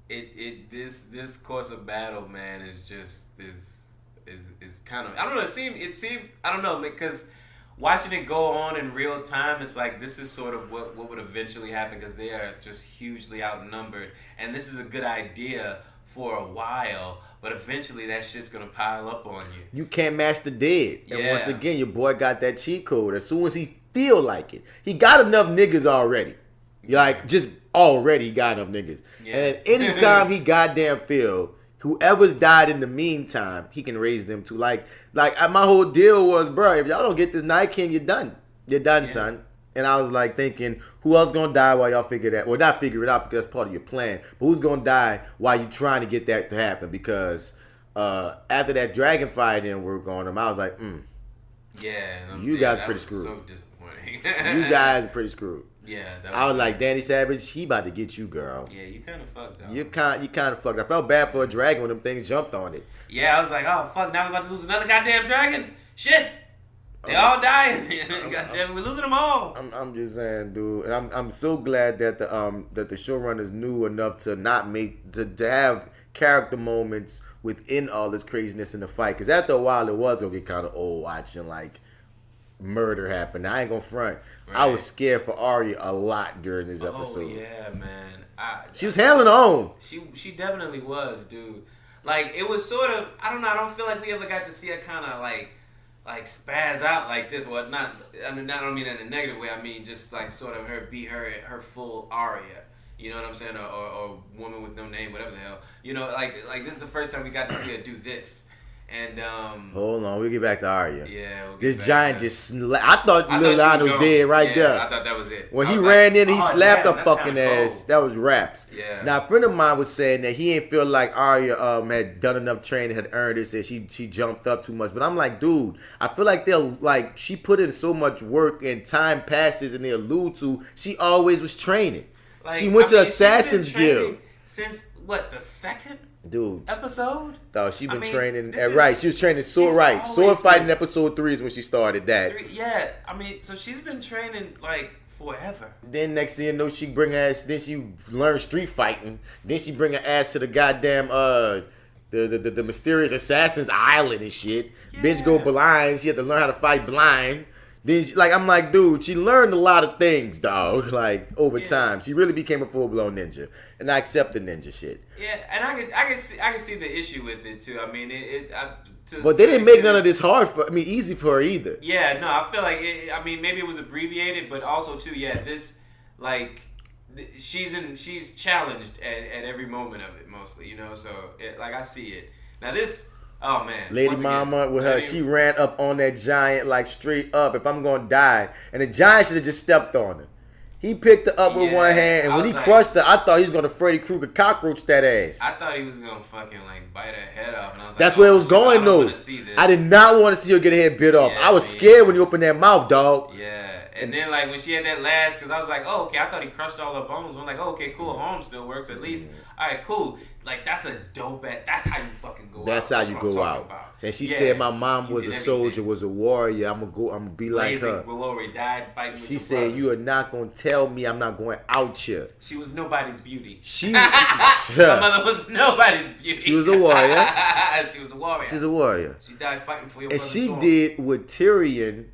this course of battle, man, is just is kind of, I don't know. It seemed I don't know, because watching it go on in real time, it's like this is sort of what would eventually happen, because they are just hugely outnumbered, and this is a good idea for a while, but eventually that shit's gonna pile up on you. You can't match the dead. And once again, your boy got that cheat code. As soon as he feel like it, he got enough niggas already. Like, just already got enough niggas. Yeah. And anytime he goddamn feel, whoever's died in the meantime, he can raise them to like my whole deal was, bro, if y'all don't get this Night King, you're done. You're done, son. And I was like thinking, who else gonna die while y'all figure that? Well, not figure it out because that's part of your plan. But who's gonna die while you trying to get that to happen? Because after that dragon fight didn't work on him, I was like, yeah, you guys pretty screwed. So disappointed. disappointing. You guys are pretty screwed. Yeah. I was like, Danny Savage, he about to get you, girl. Yeah, you kind of fucked up. You kind of fucked. I felt bad for a dragon when them things jumped on it. Yeah, I was like, oh fuck, now we about to lose another goddamn dragon. Shit. They all dying. Goddamn, we're losing them all. I'm just saying, dude, and I'm so glad that the showrunners knew enough to not make to have character moments within all this craziness in the fight. Because after a while, it was gonna get kind of old watching like murder happen. I ain't gonna front. Right. I was scared for Arya a lot during this episode. Oh yeah, man. She was handling her own. She definitely was, dude. Like it was sort of, I don't know. I don't feel like we ever got to see her kind of like spaz out like this. Well, not. I mean, I don't mean that in a negative way. I mean just like sort of her be her full Arya. You know what I'm saying? Or woman with no name, whatever the hell. You know, like this is the first time we got to see her do this. And hold on, we'll get back to Arya. Yeah, this giant just I thought Lil Lana was dead right there. I thought that was it. When he ran in, he slapped her fucking ass. That was raps. Yeah. Now a friend of mine was saying that he didn't feel like Arya had done enough training, had earned it, said she jumped up too much. But I'm like, dude, I feel like she put in so much work and time passes and they allude to she always was training. Like, she went to Assassin's Guild. Since what, the second episode? No, she been training right. She was training sword fighting. Episode 3 is when she started that. Yeah, I mean, so she's been training like forever. Then next thing you know, she bring her ass. Then she learned street fighting. Then she bring her ass to the goddamn the mysterious assassins island and shit. Yeah. Bitch go blind. She had to learn how to fight blind. Then I'm like, dude, she learned a lot of things, dog. Like over time, she really became a full blown ninja, and I accept the ninja shit. Yeah, and I can see the issue with it too. I mean, but they didn't make none of this easy for her either. Yeah, no, I feel like maybe it was abbreviated, but also too, this she's challenged at every moment of it, mostly, you know. So I see it now. This. Oh man, Lady Mama with her, she ran up on that giant like straight up. If I'm gonna die, and the giant should have just stepped on her. He picked her up with one hand, and when he crushed her, I thought he was gonna Freddy Krueger cockroach that ass. I thought he was gonna fucking bite her head off, and I was like, that's where it was going though. I did not want to see her get her head bit off. I was scared when you opened that mouth, dog. Yeah, and then when she had that last, because I was like, oh okay, I thought he crushed all her bones. I'm like, oh, okay, cool, arm still works at least. All right, cool. That's a dope ass. That's how you fucking go out. That's how you go out. And she said my mom was a soldier, was a warrior. I'm gonna be like her. Glory died fighting with she said, brother. You are not gonna tell me I'm not going out here. She was nobody's beauty. My mother was nobody's beauty. She was a warrior. She was a warrior. She's a warrior. She died fighting for your and she did what Tyrion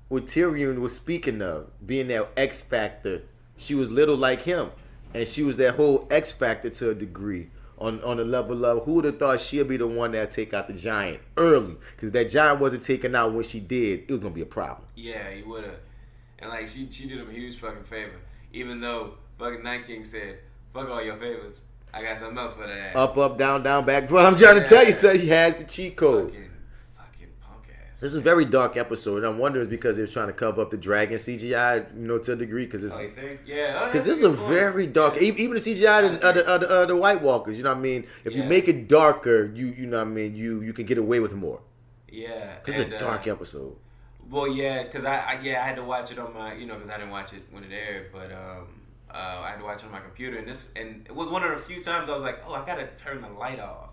was speaking of, being that X Factor. She was little like him. And she was that whole X Factor to a degree. On the level of who would have thought she'd be the one that take out the giant early, because that giant wasn't taken out when she did. It was gonna be a problem. Yeah, he would have, and she did him a huge fucking favor. Even though fucking Night King said, "Fuck all your favors, I got something else for that ass." Up, down, back. Bro, I'm trying to tell you, sir. He has the cheat code. Fucking punk ass. This is a very dark episode, and I'm wondering it's because they was trying to cover up the dragon CGI, to a degrrie, because it's. Oh, you think? Yeah. Because this is a very dark. Even the CGI of the White Walkers, you know what I mean. If you make it darker, you know what I mean. You can get away with more. Yeah. Because it's a dark episode. Well, yeah, because I had to watch it on my, because I didn't watch it when it aired, but I had to watch it on my computer, and it was one of the few times I was like, oh, I gotta turn the light off.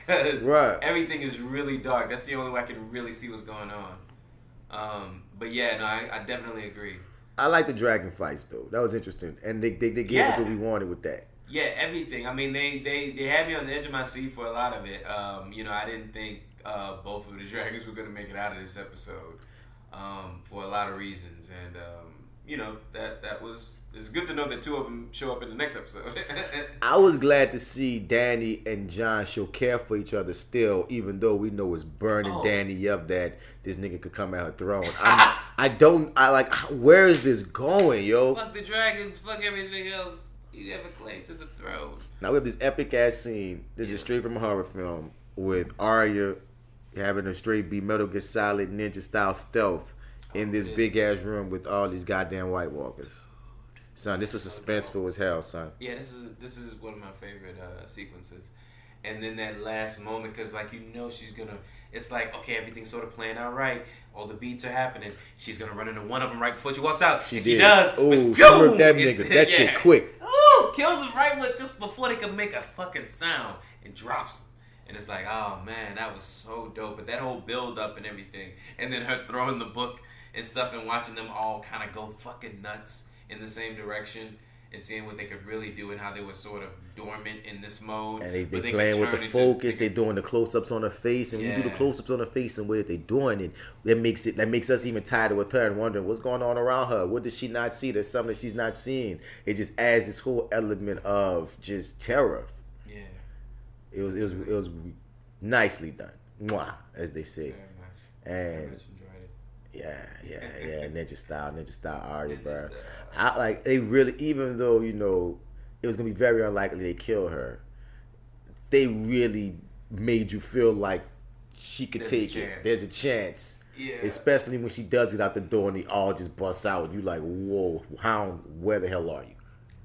Because everything is really dark. That's the only way I can really see what's going on. But yeah, no, I definitely agree. I like the dragon fights though. That was interesting, and they gave us what we wanted with that. Yeah, everything. I mean, they had me on the edge of my seat for a lot of it. I didn't think both of the dragons were gonna make it out of this episode for a lot of reasons, and that was. It's good to know that two of them show up in the next episode. I was glad to see Danny and John show care for each other still, even though we know it's burning Danny up that this nigga could come out her throne. Where is this going, yo? Fuck the dragons, fuck everything else you ever claimed to the throne. Now we have this epic ass scene. This is straight from a horror film with Arya having a straight B Metal Gear Solid ninja style stealth in this big ass room with all these goddamn White Walkers. Son, this was suspenseful as hell, son. Yeah, this is one of my favorite sequences. And then that last moment, because like she's gonna, it's like, okay, everything's sort of playing out right. All the beats are happening. She's gonna run into one of them right before she walks out. She does. Ooh, she murked that nigga. That shit quick. Ooh, kills him right with just before they can make a fucking sound and drops him. And it's like, oh man, that was so dope. But that whole build up and everything, and then her throwing the book and stuff and watching them all kind of go fucking nuts in the same direction and seeing what they could really do and how they were sort of dormant in this mode. And they playing with the focus. They doing the close-ups on her face, and when you do the close-ups on her face and what they doing, and that makes us even tighter with her and wondering what's going on around her. What does she not see? There's something that she's not seeing. It just adds this whole element of just terror. Yeah, it was nicely done, mwah, as they say. very much. And Very much enjoyed it. yeah, Ninja style Arya, bro. I like they really, even though it was gonna be very unlikely they kill her, they really made you feel like she could take it. There's a chance. Yeah. Especially when she does get out the door and they all just bust out. You like, whoa, where the hell are you?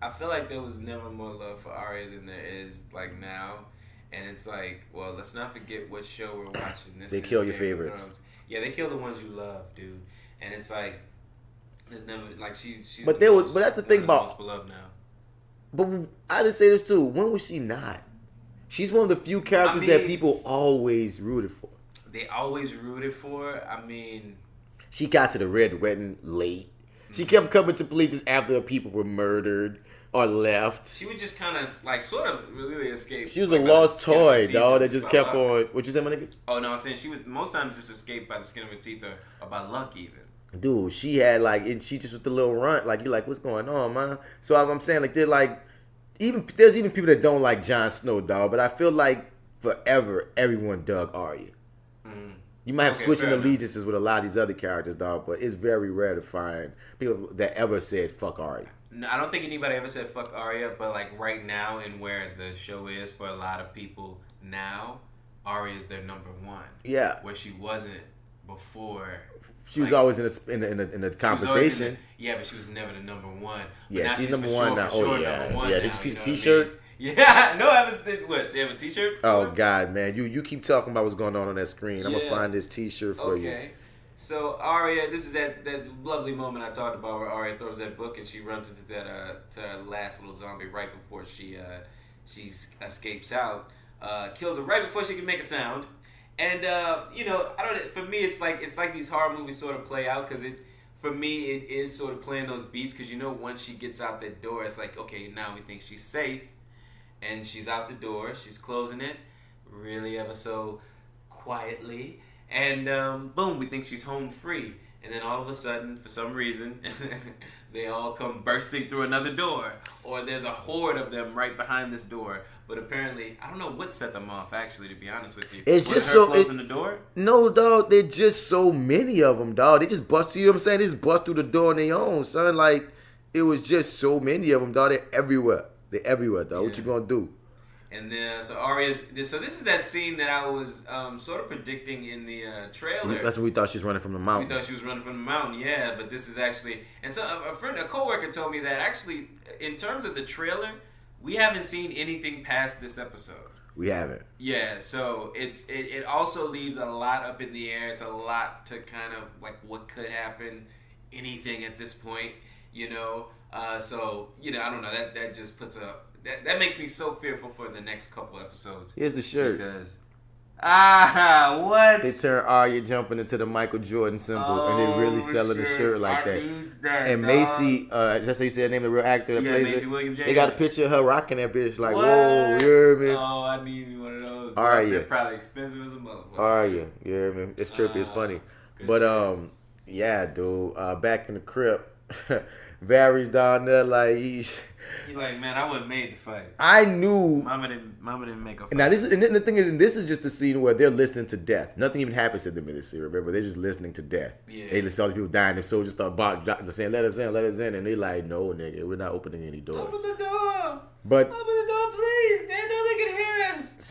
I feel like there was never more love for Arya than there is like now. And it's like, well, let's not forget what show we're watching. They kill your favorites. Yeah, they kill the ones you love, dude. And it's like, there's never like she's. But that's the thing about. Most beloved now. But I just say this too. When was she not? She's one of the few characters that people always rooted for. They always rooted for her. I mean, she got to the Red Wedding late. She kept coming to places after her people were murdered or left. She would just kind of like sort of really escape. She was like a lost toy, dog, that just kept on. What you say, my nigga? Oh no, I'm saying she was most times just escaped by the skin of her teeth or by luck even. Dude, she had like, and she just with the little runt, like, you're like, what's going on, man? So I'm saying, like, they're like, there's even people that don't like Jon Snow, dog, but I feel like forever everyone dug Arya. You might have switching allegiances with a lot of these other characters, dog, but it's very rare to find people that ever said fuck Arya. No, I don't think anybody ever said fuck Arya, but like right now and where the show is for a lot of people now, Arya is their number one. Yeah. Where she wasn't before. She was always in a conversation. But she was never the number one. But yeah, she's number one now. Oh yeah, yeah. Did you see the T-shirt? Yeah, no, I haven't. What? They have a T-shirt? Oh God, man, you keep talking about what's going on that screen. I'm gonna find this T-shirt for you. Okay. So Arya, this is that lovely moment I talked about where Arya throws that book and she runs into that to her last little zombie right before she escapes out, kills her right before she can make a sound. And I don't. For me, it's like these horror movies sort of play out because for me it is sort of playing those beats because once she gets out that door, it's like, okay, now we think she's safe, and she's out the door, she's closing it, really ever so quietly, and boom, we think she's home free, and then all of a sudden, for some reason, they all come bursting through another door, or there's a horde of them right behind this door. But apparently, I don't know what set them off. Actually, to be honest with you, it's just so closing the door. No, dog, there's just so many of them, dog. They just bust. You know what I'm saying? They just bust through the door on their own, son. Like it was just so many of them, dog. They're everywhere. They're everywhere, dog. Yeah. What you gonna do? And then this is that scene that I was sort of predicting in the trailer. That's when we thought she was running from the mountain. We thought she was running from the mountain, yeah. But this is actually, and so a coworker told me that actually, in terms of the trailer, we haven't seen anything past this episode. We haven't. Yeah, so it also leaves a lot up in the air. It's a lot to kind of like what could happen, anything at this point, So I don't know. That just puts that makes me so fearful for the next couple episodes. Here's the shirt. Because what? They turn Arya jumping into the Michael Jordan symbol, and they really selling the shirt like that. And Macy, just so you said the name of the real actor that plays it. They got a picture of her rocking that bitch like, what? Whoa, you hear me? Oh, I need me one of those. Arya. They're probably expensive as a motherfucker. Arya, you hear me? It's trippy, it's funny. But yeah, dude, back in the crypt, Varys down there like He's like, man, I wasn't made to fight. I knew. Mama didn't make a fight. Now the thing is, this is just the scene where they're listening to death. Nothing even happens to them in this series. Remember, they're just listening to death. Yeah. They listen to all these people dying. Them soldiers start saying, "Let us in," and they like, "No, nigga, we're not opening any doors." Open the door. But open the door, please. They know they can hear us.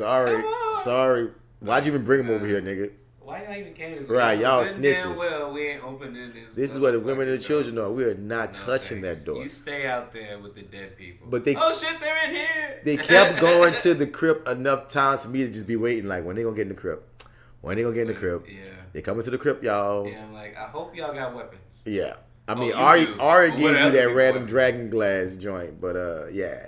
Sorry. Why'd you even bring him over here, nigga? Why y'all even came? Right, y'all Damn snitches. well, we ain't opening this. This is where the women and the motherfucking children door. are. We are not No, touching thanks. that door. You stay out there with the dead people. But they- oh shit, they're in here. They kept going to the crypt enough times for me to just be waiting, like, when they gonna get in the crypt? When they gonna get in the crypt? Yeah. They coming to the crypt, y'all. Yeah, I'm like, I hope y'all got weapons. Yeah. I mean, you Ari do. Ari But gave what you else that do you random want? dragon glass joint, but yeah.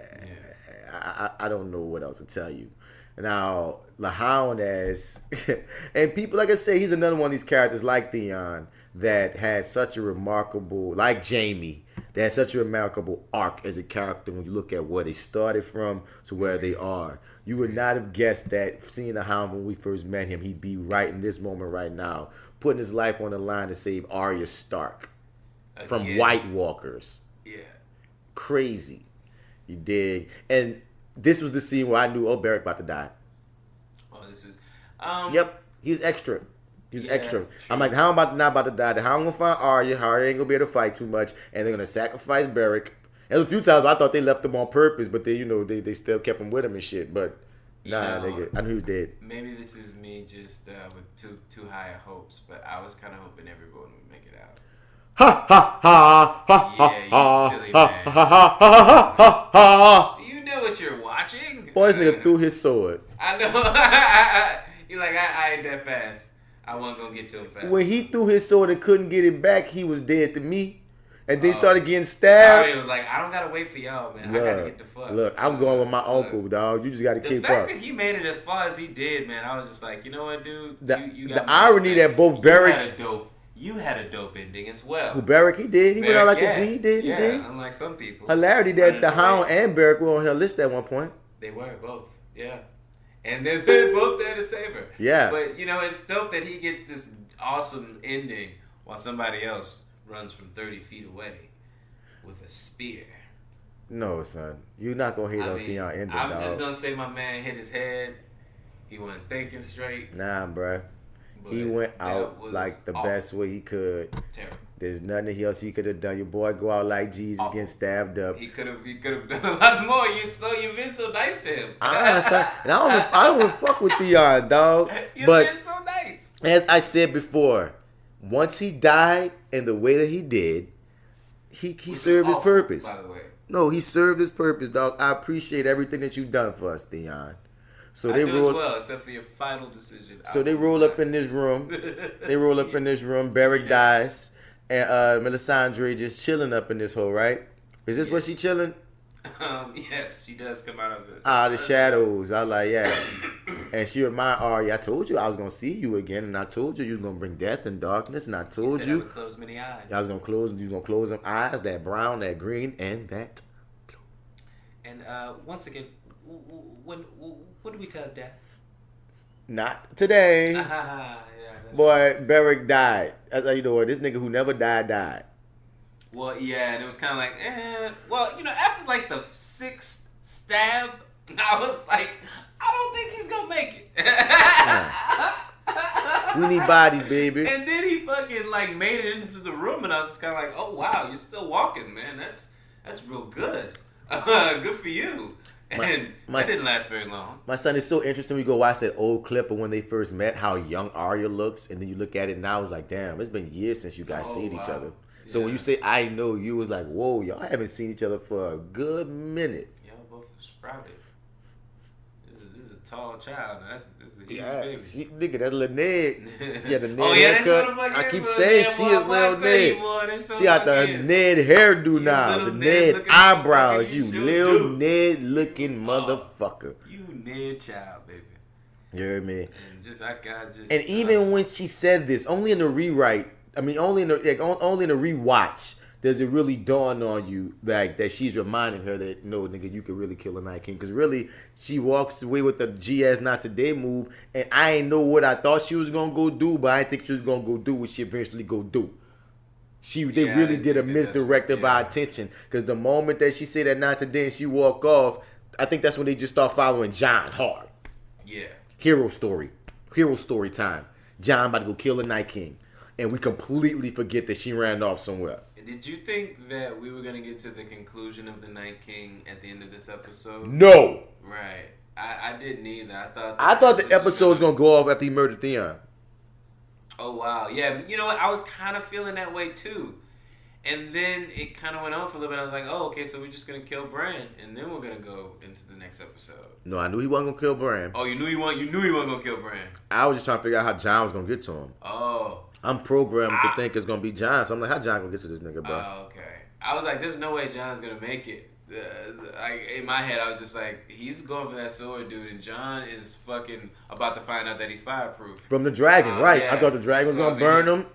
I don't know what else to tell you. Now, LaHound as, and people, like I say, he's another one of these characters like Theon that had such a remarkable, like Jamie, that had such a remarkable arc as a character when you look at where they started from to where they are. You would not have guessed that seeing LaHound when we first met him, he'd be right in this moment right now, putting his life on the line to save Arya Stark from Again. White Walkers. Yeah. Crazy. You dig? And this was the scene where I knew, oh, Beric about to die. Oh, this is. Yep, he's extra. He's Yeah, extra. true. I'm like, how am I not about to die? How I'm gonna find Arya? Arya ain't gonna be able to fight too much, and they're gonna sacrifice Beric. And a few times I thought they left him on purpose, but they, they still kept him with him and shit. But nah, nigga, I knew he was dead. Maybe this is me just with too high of hopes, but I was kind of hoping everyone would make it out. Ha ha ha ha ha Yeah, you ha silly ha man. ha ha ha ha ha. Do you know what you're watching? Boy, this nigga threw his sword. I know. You're like, I ain't that fast. I wasn't gonna get to him fast. When he threw his sword and couldn't get it back, he was dead to me. And then Oh. started getting stabbed. He was like, I don't gotta wait for y'all, man. I gotta get the fuck. Look, I'm going with my uncle, Look. dog. You just got to The keep fact up. that he made it as far as he did, man, I was just like, you know what, dude? You The got my irony respect. that both Beric, You had a dope ending as well. who Beric, he did. He went out like a G. He did. Yeah, He did. unlike some people. Hilarity that the Hound and Beric were on her list at one point. They were both, yeah. And they're both there to save her. Yeah. But, it's dope that he gets this awesome ending while somebody else runs from 30 feet away with a spear. No, son. You're not going to hate on Theon ending, I'm dog. just going to say my man hit his head. He wasn't thinking straight. Nah, bruh. He But went that out was like the awful. best way he could. Terrible. There's nothing else he could have done. Your boy go out like Jesus, Awful. getting stabbed up. He could have done a lot more. You've been so nice to him. Son, and I don't even fuck with Theon, dog. You've But been so nice. as I said before, once he died in the way that he did, he served his Awful, purpose. By the way. No, he served his purpose, dog. I appreciate everything that you've done for us, Theon. So I they do roll. as well, except for your final decision. So they roll up in this room. They roll up in this room. Beric dies, and Melisandre just chilling up in this hole, right? Is this where she chilling? Yes, she does come out of it. The shadows. I was like, yeah. And she remind Arya, I told you I was gonna see you again, and I told you was gonna bring death and darkness, and I told Said I you would close many eyes. I was gonna close. You gonna close them eyes, that brown, that green, and that blue. And once again, when do we tell death? Not today. Yeah, that's Boy, Beric died. That's how you know it. This nigga who never died. Well, yeah, and it was kind of like, after like the 6th stab, I was like, I don't think he's gonna make it. We need bodies, baby. And then he fucking like made it into the room, and I was just kind of like, oh wow, you're still walking, man. That's real good. Good for you. And my that didn't last very long. My son, it's so interesting. We go watch that old clip of when they first met, how young Arya looks, and then you look at it now, it's like, damn, it's been years since you guys seen each wow. other. So when you say I know you, was like, whoa, y'all haven't seen each other for a good minute. Y'all both sprouted. This is a tall child. This is a huge Yeah, baby. nigga, that's Lil Ned. Yeah, the Ned Oh, yeah, that's haircut. what the fuck I is keep Lil saying Ned, she boy. is I'm Lil about to tell you, Ned. boy, that's so She got the fucking- Ned hairdo now. little The Ned Ned looking eyebrows. motherfucker, You you Lil sure do. Ned looking motherfucker. You Ned child, baby. You hear me? And just I got just. And even when she said this, only in the rewrite, only in the rewatch, does it really dawn on you like that she's reminding her that no, nigga, you could really kill a Night King. Because really, she walks away with the GS not today move, and I ain't know what I thought she was gonna go do, but I didn't think she was gonna go do what she eventually go do. They Yeah, I really didn't did a think that's misdirect of yeah. our attention. Because the moment that she said that not today and she walk off, I think that's when they just start following John hard. Yeah. Hero story time. John about to go kill the Night King, and we completely forget that she ran off somewhere. Did you think that we were gonna get to the conclusion of the Night King at the end of this episode? No, Right. I didn't either. I thought. I thought the episode was gonna go off after he murdered Theon. Oh wow, yeah. You know what? I was kind of feeling that way too, and then it kind of went on for a little bit. I was like, oh, okay, so we're just gonna kill Bran, and then we're gonna go into the next episode. No, I knew he wasn't gonna kill Bran. Oh, you knew he wasn't gonna kill Bran. I was just trying to figure out how Jon was gonna get to him. Oh. I'm programmed to think it's gonna be Jon, so I'm like, how Jon gonna get to this nigga, bro? Oh, okay. I was like, there's no way Jon's gonna make it. In my head, I was just like, he's going for that sword, dude, and Jon is fucking about to find out that he's fireproof. From the dragon, right? Yeah. I thought the dragon was gonna burn him.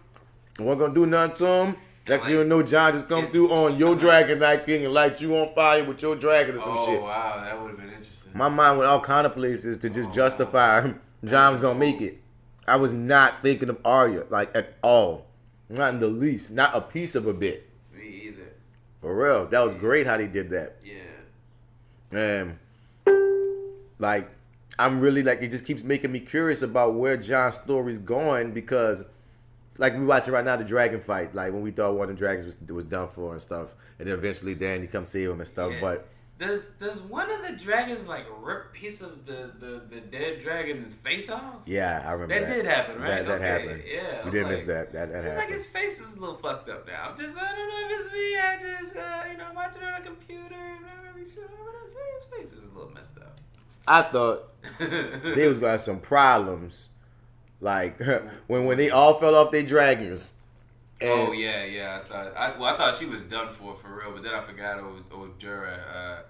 Wasn't gonna do nothing to him. Next you know, Jon just come through on your dragon, Night King, and light you on fire with your dragon or some shit. Oh wow, that would have been interesting. My mind went all kind of places to just justify Jon was gonna make it. I was not thinking of Arya, like, at all. Not in the least. Not a piece of a bit. Me either. For real. That was great how they did that. Yeah. And, like, I'm really, like, it just keeps making me curious about where Jon's story's going because, like, we watching right now the dragon fight. Like, when we thought one of the dragons was done for and stuff. And then eventually Danny comes save him and stuff. Yeah. But Does one of the dragons like rip a piece of the dead dragon's face off? yeah, I remember that. That did happen, right? That Okay, happened. yeah. We didn't I'm miss like, that. That seems happened. like his face is a little fucked up now. I don't know if it's me. I just, watching it on a computer. I'm not really sure. But I'm saying his face is a little messed up. I thought they was gonna have some problems, like when they all fell off their dragons. And Oh yeah. I thought she was done for real, but then I forgot old Jorah.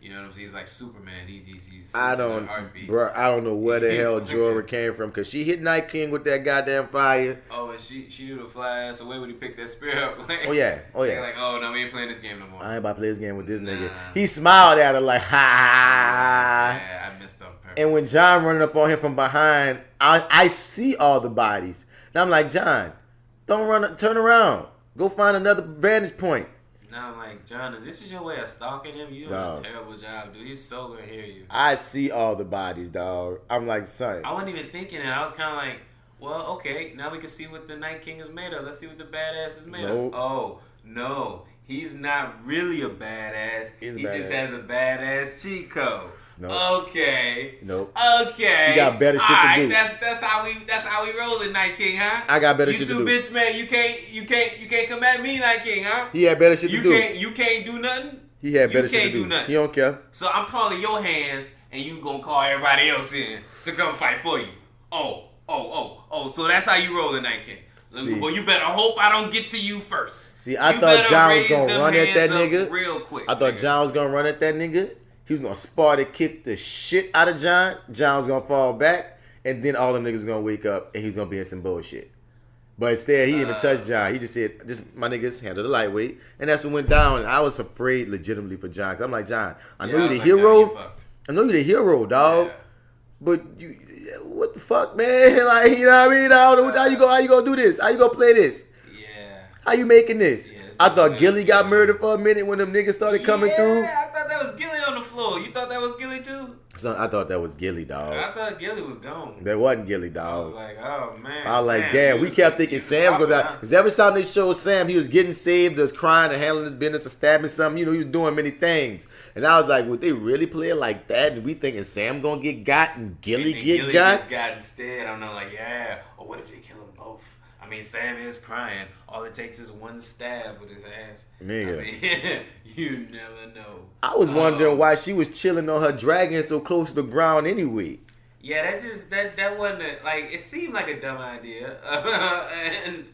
You know what I'm saying? He's like Superman. He's I don't know where the hell Jorah came from because she hit Night King with that goddamn fire. Oh, and she knew to fly ass away when he picked that spear up. Oh yeah. They're like, oh no, we ain't playing this game no more. I ain't about to play this game with this nigga. He smiled at her like, ha. Yeah, I missed on purpose. And when Jon running up on him from behind, I see all the bodies. And I'm like, Jon, don't run, turn around. Go find another vantage point. Now I'm like, Jon, if this is your way of stalking him, you're doing a terrible job, dude. He's so gonna hear you. I see all the bodies, dog. I'm like, son. I wasn't even thinking that. I was kind of like, well, okay, now we can see what the Night King is made of. Let's see what the badass is made Nope. of. Oh, no. He's not really a badass. He just has a badass cheat code. Nope. Okay. Nope. Okay. You got better shit to do. That's how we rolling, Night King, huh? I got better shit to do. You two bitch man, you can't come at me, Night King, huh? He had better shit to do. You can't do nothing. He had better You shit to can't do. do nothing. He don't care. So I'm calling your hands, and you gonna call everybody else in to come fight for you. Oh. So that's how you roll the Night King. See. Well, you better hope I don't get to you first. See, I You thought better Jon was raise gonna them run at that hands up nigga real quick. I thought nigga. Jon was gonna run at that nigga. He was gonna Sparta kick the shit out of Jon. Jon was gonna fall back, and then all them niggas was gonna wake up, and he was gonna be in some bullshit. But instead, he didn't even touch Jon. He just said, "Just my niggas handle the lightweight," and that's what went down. And I was afraid, legitimately, for Jon. 'Cause I'm like, Jon, I know you're the hero. I know you're the hero, dog. Yeah. But you, what the fuck, man? Like, you know what I mean? I don't know how you gonna do this? How you gonna play this? Yeah. How you making this? Yeah, I thought Gilly got murdered for a minute when them niggas started coming through. Yeah, I thought that was Gilly on the floor. You thought that was Gilly too? Son, I thought that was Gilly, dog. I thought Gilly was gone. That wasn't Gilly, I was dog. like, oh man. I was like, Sam, damn, you we was- kept thinking you was Sam's gonna die. popping Because every time they showed Sam, he was getting saved, was crying and handling his business or stabbing something. You know, he was doing many things. And I was like, would they really play it like that? And we thinking Sam gonna get got and Gilly And get Gilly got? gets got instead. I'm not like, yeah. Or what if they kill them both? I mean, Sam is crying. All it takes is one stab with his ass. Nigga. I mean, you never know. I was wondering why she was chilling on her dragon so close to the ground anyway. Yeah, that wasn't it seemed like a dumb idea, and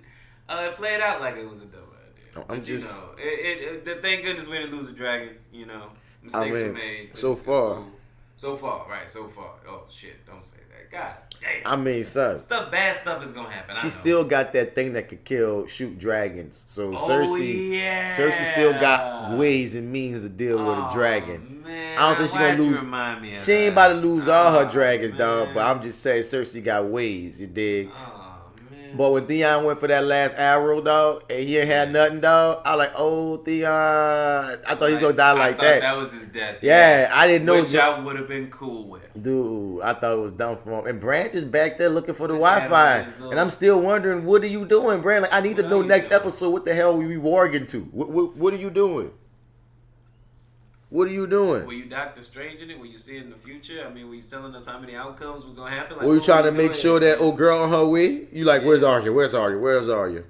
it played out like it was a dumb idea. I'm But, just- thank goodness we didn't lose a dragon. You know, mistakes I mean, were made. so It's far. cool. So far. Oh shit! Don't say that. God damn. I mean, son, Bad stuff is gonna happen. I she know. still got that thing that could shoot dragons. So Cersei yeah. still got ways and means to deal with a dragon. Man, I don't think she why'd gonna you lose. remind me of She ain't that? about to lose all her dragons, dog. man. But I'm just saying, Cersei got ways. You dig? Oh man. But when Theon went for that last arrow, dog, and he ain't had nothing, dog, I like, oh, Theon. I thought he was gonna die like I thought that. that was his death. Yeah, I didn't know. Which I would have been cool with. Dude, I thought it was dumb for him. And Bran just back there looking for the Yeah, Wi-Fi. his little- And I'm still wondering, what are you doing, Bran? Like, I need to What know are you next doing? episode what the hell we warging to. What are you doing? What are you doing? Were you Doctor Strange in it? Were you seeing the future? I mean, were you telling us how many outcomes were gonna happen? Like, Were you trying to doing? make sure that old girl on her way? You like, where's Arya? Where's Arya? Where's Arya?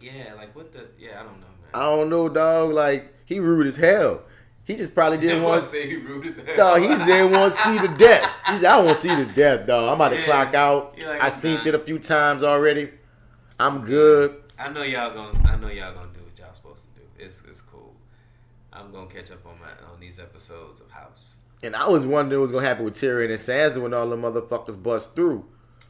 Yeah, like what the? Yeah, I don't know, man. I don't know, dog. Like, he rude as hell. He just probably didn't want to say he rude as hell. Dog, he just didn't want to see the death. He said, I don't want to see this death, dog. I'm about to clock out. Like, I seen it a few times already. I'm good. I know y'all gonna do what y'all supposed to do. It's cool. I'm gonna catch up on these episodes of House. And I was wondering what was gonna happen with Tyrion and Sansa when all the motherfuckers bust through.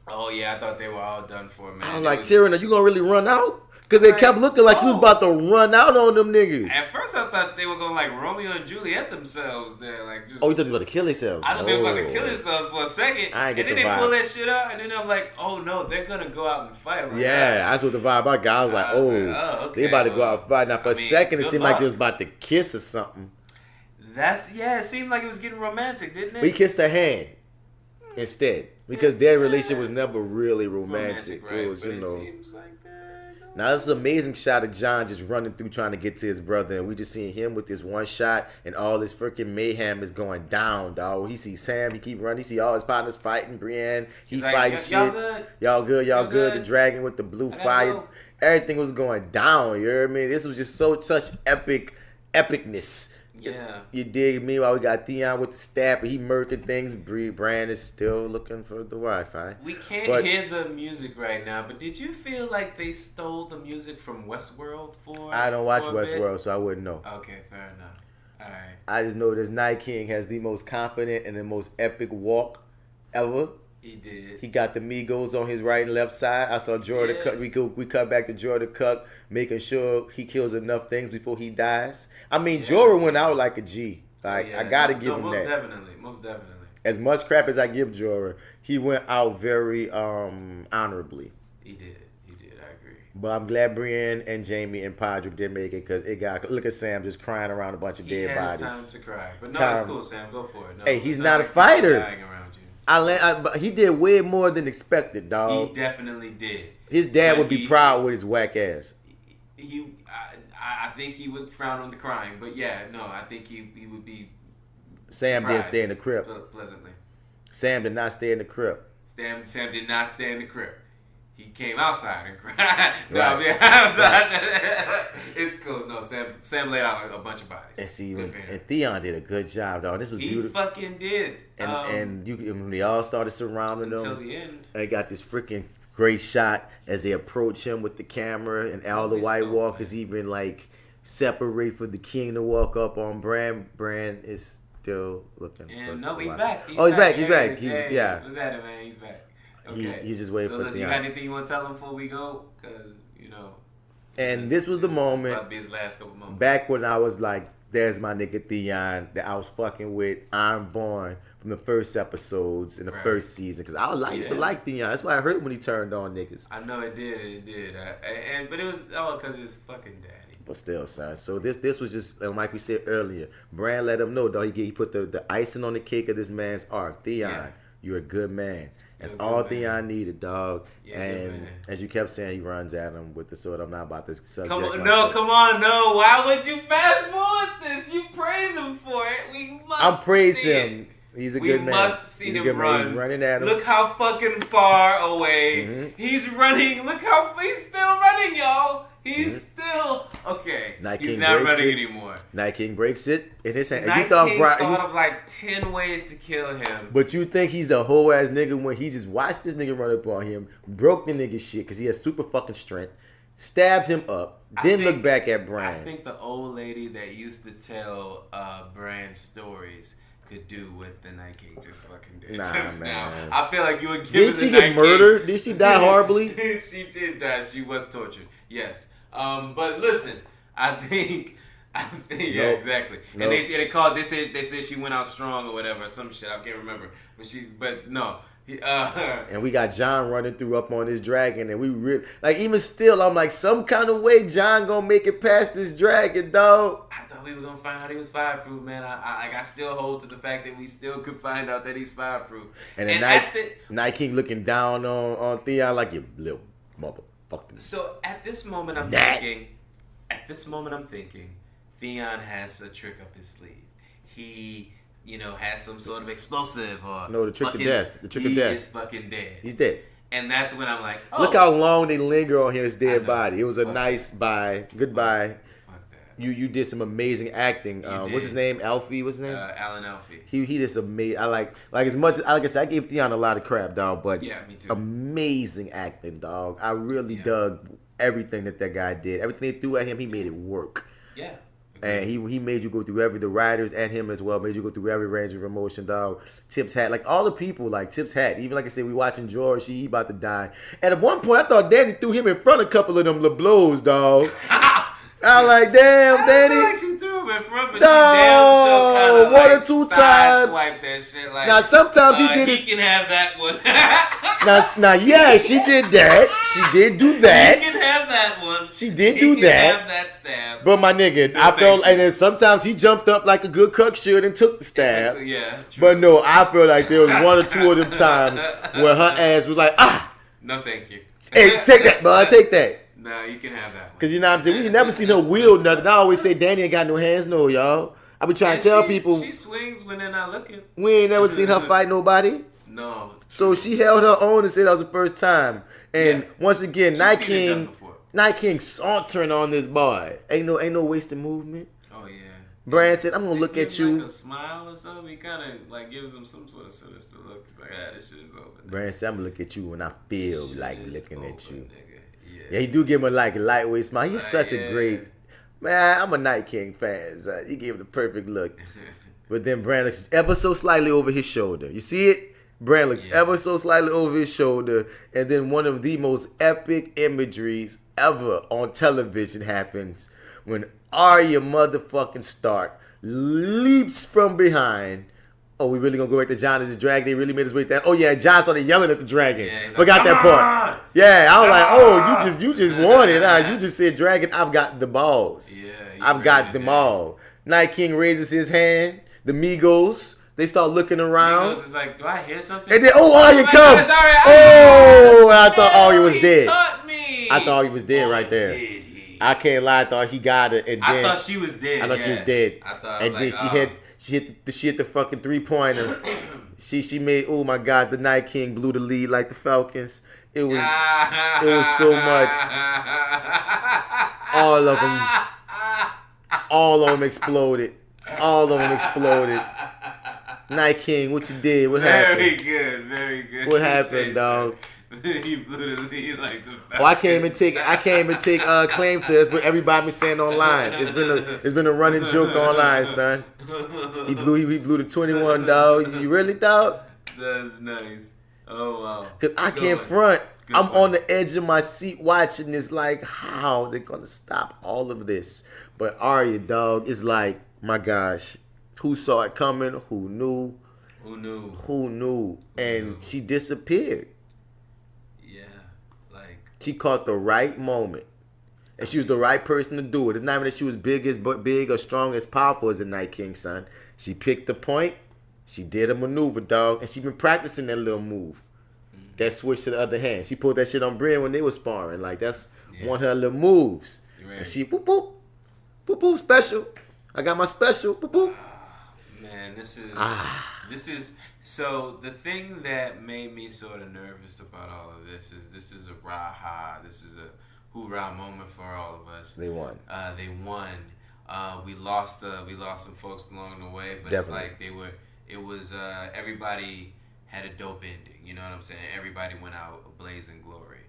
Oh yeah, I thought they were all done for, man. I was like, Tyrion, are you gonna really run out? Because they kept looking like he was about to run out on them niggas. At first, I thought they were going like Romeo and Juliet themselves there. Like just, oh, you thought they were about to kill themselves? I thought they were about to kill themselves for a second. I ain't get and the then vibe. they pull that shit out, and then I'm like, oh no, they're going to go out and fight. Like, yeah, that's what the vibe I got. I was like, okay, they about to go out and fight. Now, for a second, it seemed like they was about to kiss or something. It seemed like it was getting romantic, didn't it? But he kissed her hand instead. Because their relationship was never really romantic. Right? It was, but you know. It seems like that. Now, this is an amazing shot of John just running through trying to get to his brother. And we just seeing him with this one shot. And all this freaking mayhem is going down, dog. He sees Sam. He keep running. He see all his partners fighting. Brienne. He like, fighting y'all shit. good? Y'all good. The dragon with the blue fire. Go. Everything was going down. You know what I mean? This was just such epicness. Yeah. You dig me? Meanwhile, we got Theon with the staff, and he murking things. Bran is still looking for the Wi-Fi. We can't hear the music right now, but did you feel like they stole the music from Westworld for? I don't watch Westworld, so I wouldn't know. Okay, fair enough. All right. I just know this Night King has the most confident and the most epic walk ever. He did. He got the Migos on his right and left side. I saw Jordan cut. We cut back to Jordan Cook, making sure he kills enough things before he dies. I mean, Jorah went out like a G. Like I gotta give him that. Most definitely. As much crap as I give Jorah, he went out very honorably. He did. I agree. But I'm glad Brienne and Jamie and Podrick did make it because it got. Look at Sam just crying around a bunch of dead bodies. He has time to cry, but no, it's cool, Sam. Go for it. No, hey, he's not a fighter. Dying around you. But he did way more than expected, dog. He definitely did. His dad would be proud with his whack ass. I think he would frown on the crying, but yeah, no, I think he would be. Sam didn't stay in the crib. Pleasantly. Sam did not stay in the crib. Sam did not stay in the crib. He came outside and cried. No, Right. It's cool. No, Sam laid out a bunch of bodies. And see, and Theon did a good job, dog. This was beautiful. He fucking did. And when they all started surrounding them until the end. They got this freaking great shot as they approach him with the camera, and all the White Walkers even like separate for the king to walk up on Bran. Bran is still looking. And no, he's back. He's back. He's back. Yeah. What's that, man? He's back. Okay. He's just waiting for So, Theon. you got anything you want to tell him before we go? Because, you know. And this was the moment. This be his last couple moments. Back when I was like, there's my nigga Theon that I was fucking with Ironborn from the first episodes in the first season. Because I used to like Theon. That's why I heard when he turned on niggas. I know it did. But it was all because his fucking daddy. But still, son. So this was just, like we said earlier, Bran let him know, dog. He put the icing on the cake of this man's arc. Theon, you're a good man. That's all Theon needed, dog. Yeah, and as you kept saying, he runs at him with the sword. I'm not about this subject. Come on, no. Why would you fast forward this? You praise him for it. I'm praising him. He's a good man. We must see him run. He's running at him. Look how fucking far away. Mm-hmm. He's running. Look how he's still running, y'all. He's still okay. He's not running anymore. Night King breaks it in his hand. Night King thought of like 10 ways to kill him. But you think he's a whole ass nigga when he just watched this nigga run up on him, broke the nigga shit because he has super fucking strength, stabbed him up, then looked back at Bran. I think the old lady that used to tell Bran stories could do what the Night King just fucking did just man. now. I feel like you would give Did she get murdered? Did she die horribly? She did die. She was tortured. Yes. But listen, I think yeah, exactly. Nope. And they called. They said she went out strong or whatever, some shit. I can't remember. But no. And we got Jon running through up on this dragon, and we really like. Even still, I'm like, some kind of way Jon gonna make it past this dragon, dog. I thought we were gonna find out he was fireproof, man. I still hold to the fact that we still could find out that he's fireproof. And Night King looking down on Theon like, you little motherfucker. So at this moment I'm thinking, Theon has a trick up his sleeve. he, has some sort of explosive or No, the trick of death. The trick of death. He is fucking dead. He's dead. And that's when I'm like, oh. Look how long they linger on his dead body. It was a Fuck nice bye. Goodbye. Fuck that. You did some amazing acting. What's his name? Alfie. What's his name? Alan Alfie. He just amazing. I like as much as like I said, I gave Theon a lot of crap, dog. But Yeah, me too. amazing acting, dog. I really dug everything that guy did. Everything they threw at him, he made it work. Yeah. And he made you go through the writers and him as well, made you go through every range of emotion, dog. Tips Hat, like all the people, like Tips Hat. Even like I said, we watching George, he about to die. And at one point, I thought Danny threw him in front of a couple of them blows, dog. I like, damn, Danny. I feel like she threw him in front, but she damn sure kind of one or two times. Swipe that shit. Like, Now, sometimes he did He can have that one. Now, yeah, she did that. She did do that. He can have that one. She did He do can that. have that stab. But my nigga, I felt, and then sometimes he jumped up like a good cuck should and took the stab. Yeah, true. But no, I feel like there was one or two of them times where her ass was like, No, thank you. hey, take that, bud, take that. No, you can have that one. Cause you know what I'm saying? We never seen her wield nothing. I always say Danny ain't got no hands, no, y'all. I be trying to tell people She swings when they're not looking. we ain't never seen her fight nobody. No. So she held her own and said that was the first time. And once again, She's Night seen it done King, before. Night King sauntering on this boy. Ain't no wasted movement. Oh yeah. Brand said, "I'm gonna look Give at him you." like a smile or something. He kind of like gives him some sort of sinister look. Like, this shit is over. Brand said, "I'm gonna look at you when I feel Shit like is looking at over, you." nigga. Yeah, he do give him a lightweight smile. He's such a yeah. great man. I'm a Night King fan. So he gave him the perfect look. But then Brand looks ever so slightly over his shoulder. You see it? Brand looks ever so slightly over his shoulder. And then one of the most epic imageries ever on television happens when Arya motherfucking Stark leaps from behind. Oh, we really gonna go back to Jon as his dragon? They really made his way down. Oh yeah, Jon started yelling at the dragon. Yeah, he's Forgot like, that "Come part. on!" Yeah, I was like, oh, you just won it. You just said dragon. I've got the balls. Yeah, I've got them all. Night King raises his hand. The Migos, they start looking around. Migos is like, do I hear something? And then, Arya my comes. God, it's Arya. Oh, I thought Arya was he dead. Caught me. I thought he was dead right there. Did he? I can't lie. I thought he got it. And I then thought she was dead. I thought she was yeah. dead. I thought. And then she hit the fucking 3-pointer. she made. Oh my God, the Night King blew the lead like the Falcons. It was so much. All of them exploded. Night King, what you did? What happened? Very good. What happened, dog? He blew the lead like the Falcons. Oh, I can't even take claim to this, but everybody been saying online. It's been a running joke online, son. He blew the 21, dog. You really, dog? That's nice. Oh wow. Cause I can't front. I'm on the edge of my seat watching this, like how they're gonna stop all of this. But Arya, dog, is like, my gosh, who saw it coming? Who knew? Who knew? And she disappeared. Yeah, like She caught the right moment. And she was the right person to do it. It's not even that she was big or strong, as powerful as the Night King, son. She picked the point. She did a maneuver, dog. And she been practicing that little move. That switch to the other hand. She pulled that shit on Brienne when they were sparring. Like, that's one of her little moves. Right. And she, boop, boop. Boop, boop, special. I got my special. Boop, boop. Man, this is so the thing that made me sort of nervous about all of this is a rah-ha. This is a hoorah moment for all of us. They won. They won. We lost some folks along the way, but Definitely. it's like everybody had a dope ending. You know what I'm saying? Everybody went out ablaze in glory.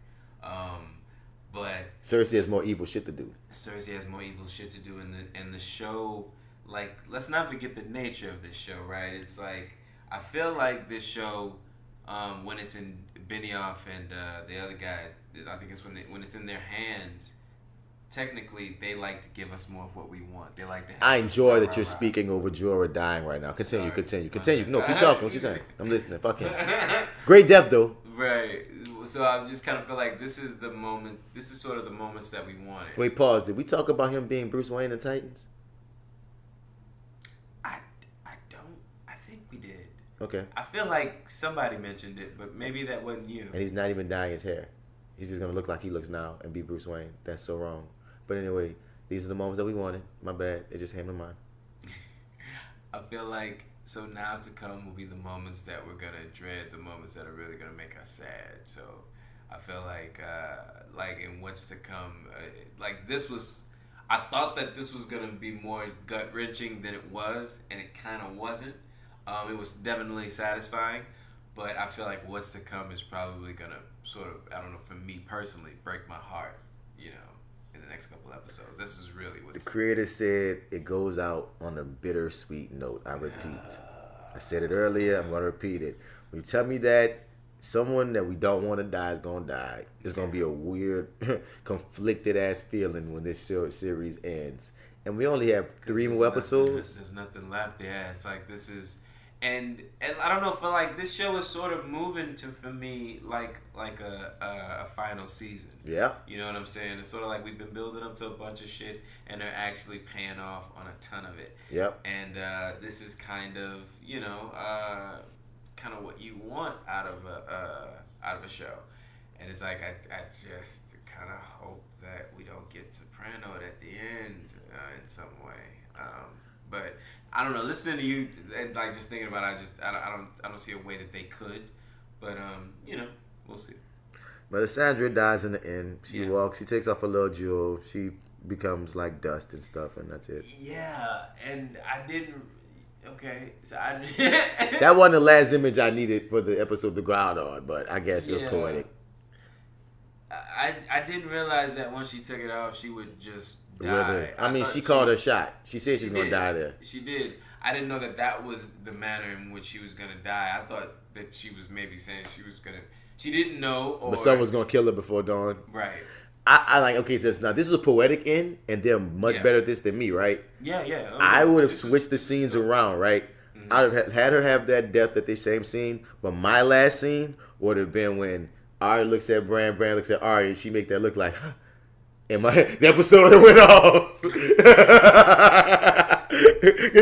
But Cersei has more evil shit to do. Cersei has more evil shit to do, and the show, like, let's not forget the nature of this show, right? It's like, I feel like this show, when it's in Benioff and the other guys, I think it's when it's in their hands, technically they like to give us more of what we want. They like to have I enjoy that you're our speaking over Jorah dying right now. Continue. Sorry. No, keep talking. What you saying? I'm listening. Fuck him. Great death, though. Right. So I just kind of feel like this is the moment. This is sort of the moments that we wanted. Wait, pause. Did we talk about him being Bruce Wayne in Titans? I don't. I think we did. Okay. I feel like somebody mentioned it, but maybe that wasn't you. And he's not even dyeing his hair. He's just gonna look like he looks now and be Bruce Wayne. That's so wrong. But anyway, these are the moments that we wanted. My bad. It just came to mind. I feel like so now to come will be the moments that we're gonna dread, the moments that are really gonna make us sad. So I feel like in what's to come, like this was. I thought that this was gonna be more gut wrenching than it was, and it kind of wasn't. It was definitely satisfying, but I feel like what's to come is probably gonna sort of, I don't know, for me personally, break my heart, you know, in the next couple episodes. This is really what's... The creator said it goes out on a bittersweet note. I repeat. I said it earlier, I'm gonna repeat it. When you tell me that someone that we don't want to die is gonna die, it's gonna be a weird, conflicted ass feeling when this series ends. And we only have 3 more episodes. There's nothing left. Yeah, it's like this is... And I don't know, feel like this show is sort of moving to, for me, like a final season. Yeah. You know what I'm saying? It's sort of like we've been building up to a bunch of shit, and they're actually paying off on a ton of it. Yep. And this is kind of, you know, kind of what you want out of a show. And it's like I just kind of hope that we don't get Soprano'd at the end in some way. But I don't know. Listening to you and like just thinking about it, I don't see a way that they could. But you know, we'll see. But Sandra dies in the end. She walks. She takes off her little jewel. She becomes like dust and stuff, and that's it. Yeah, and I didn't. Okay, so I. That wasn't the last image I needed for the episode to go out on, but I guess it was poetic. I didn't realize that once she took it off, she would just die. Whether, I mean, she called her shot. She said she's going to die there. She did. I didn't know that was the manner in which she was going to die. I thought that she was maybe saying she was going to... She didn't know. Or, but someone was going to kill her before dawn. Right. I like, okay, this is a poetic end, and they're much better at this than me, right? Yeah. Okay. I would have switched the scenes around, right? Mm-hmm. I would have had her have that death at the same scene, but my last scene would have been when Arya looks at Bran looks at Arya, and she make that look like, huh? And the episode went off. Because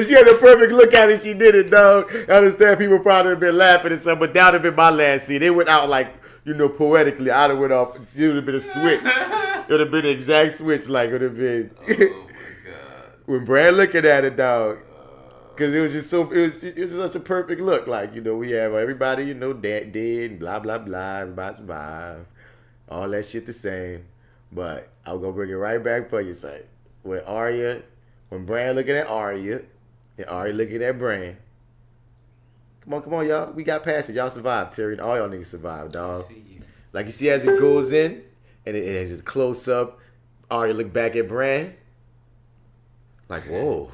she had the perfect look at it, she did it, dog. I understand people probably have been laughing and stuff, but that would have been my last scene. They went out like, you know, poetically. I'd have went off. It would have been a switch. It would have been the exact switch, like it would have been. Oh my god! When Brad looking at it, dog, because it was just so. It was such a perfect look. Like, you know, we have everybody, you know, dead, and blah blah blah. Everybody survived. All that shit the same. But I'm gonna bring it right back for you, say. When Bran looking at Arya, and Arya looking at Bran. Come on, y'all. We got past it. Y'all survived, Terry. All y'all niggas survived, dog. Like, you see as it goes in, and it has this close up. Arya look back at Bran. Like, whoa.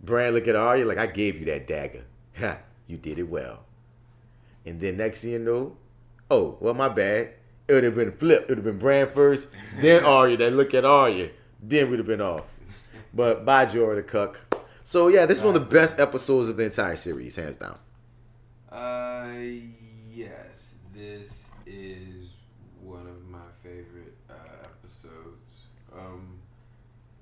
Bran look at Arya like, I gave you that dagger. Ha, you did it well. And then next thing you know, oh, well, my bad. It would have been flipped. It would have been Bran first, then Arya. Then look at Arya. Then we'd have been off. But bye, Jorah the Cuck. So, yeah, this is one of the best episodes of the entire series, hands down. Yes. This is one of my favorite episodes.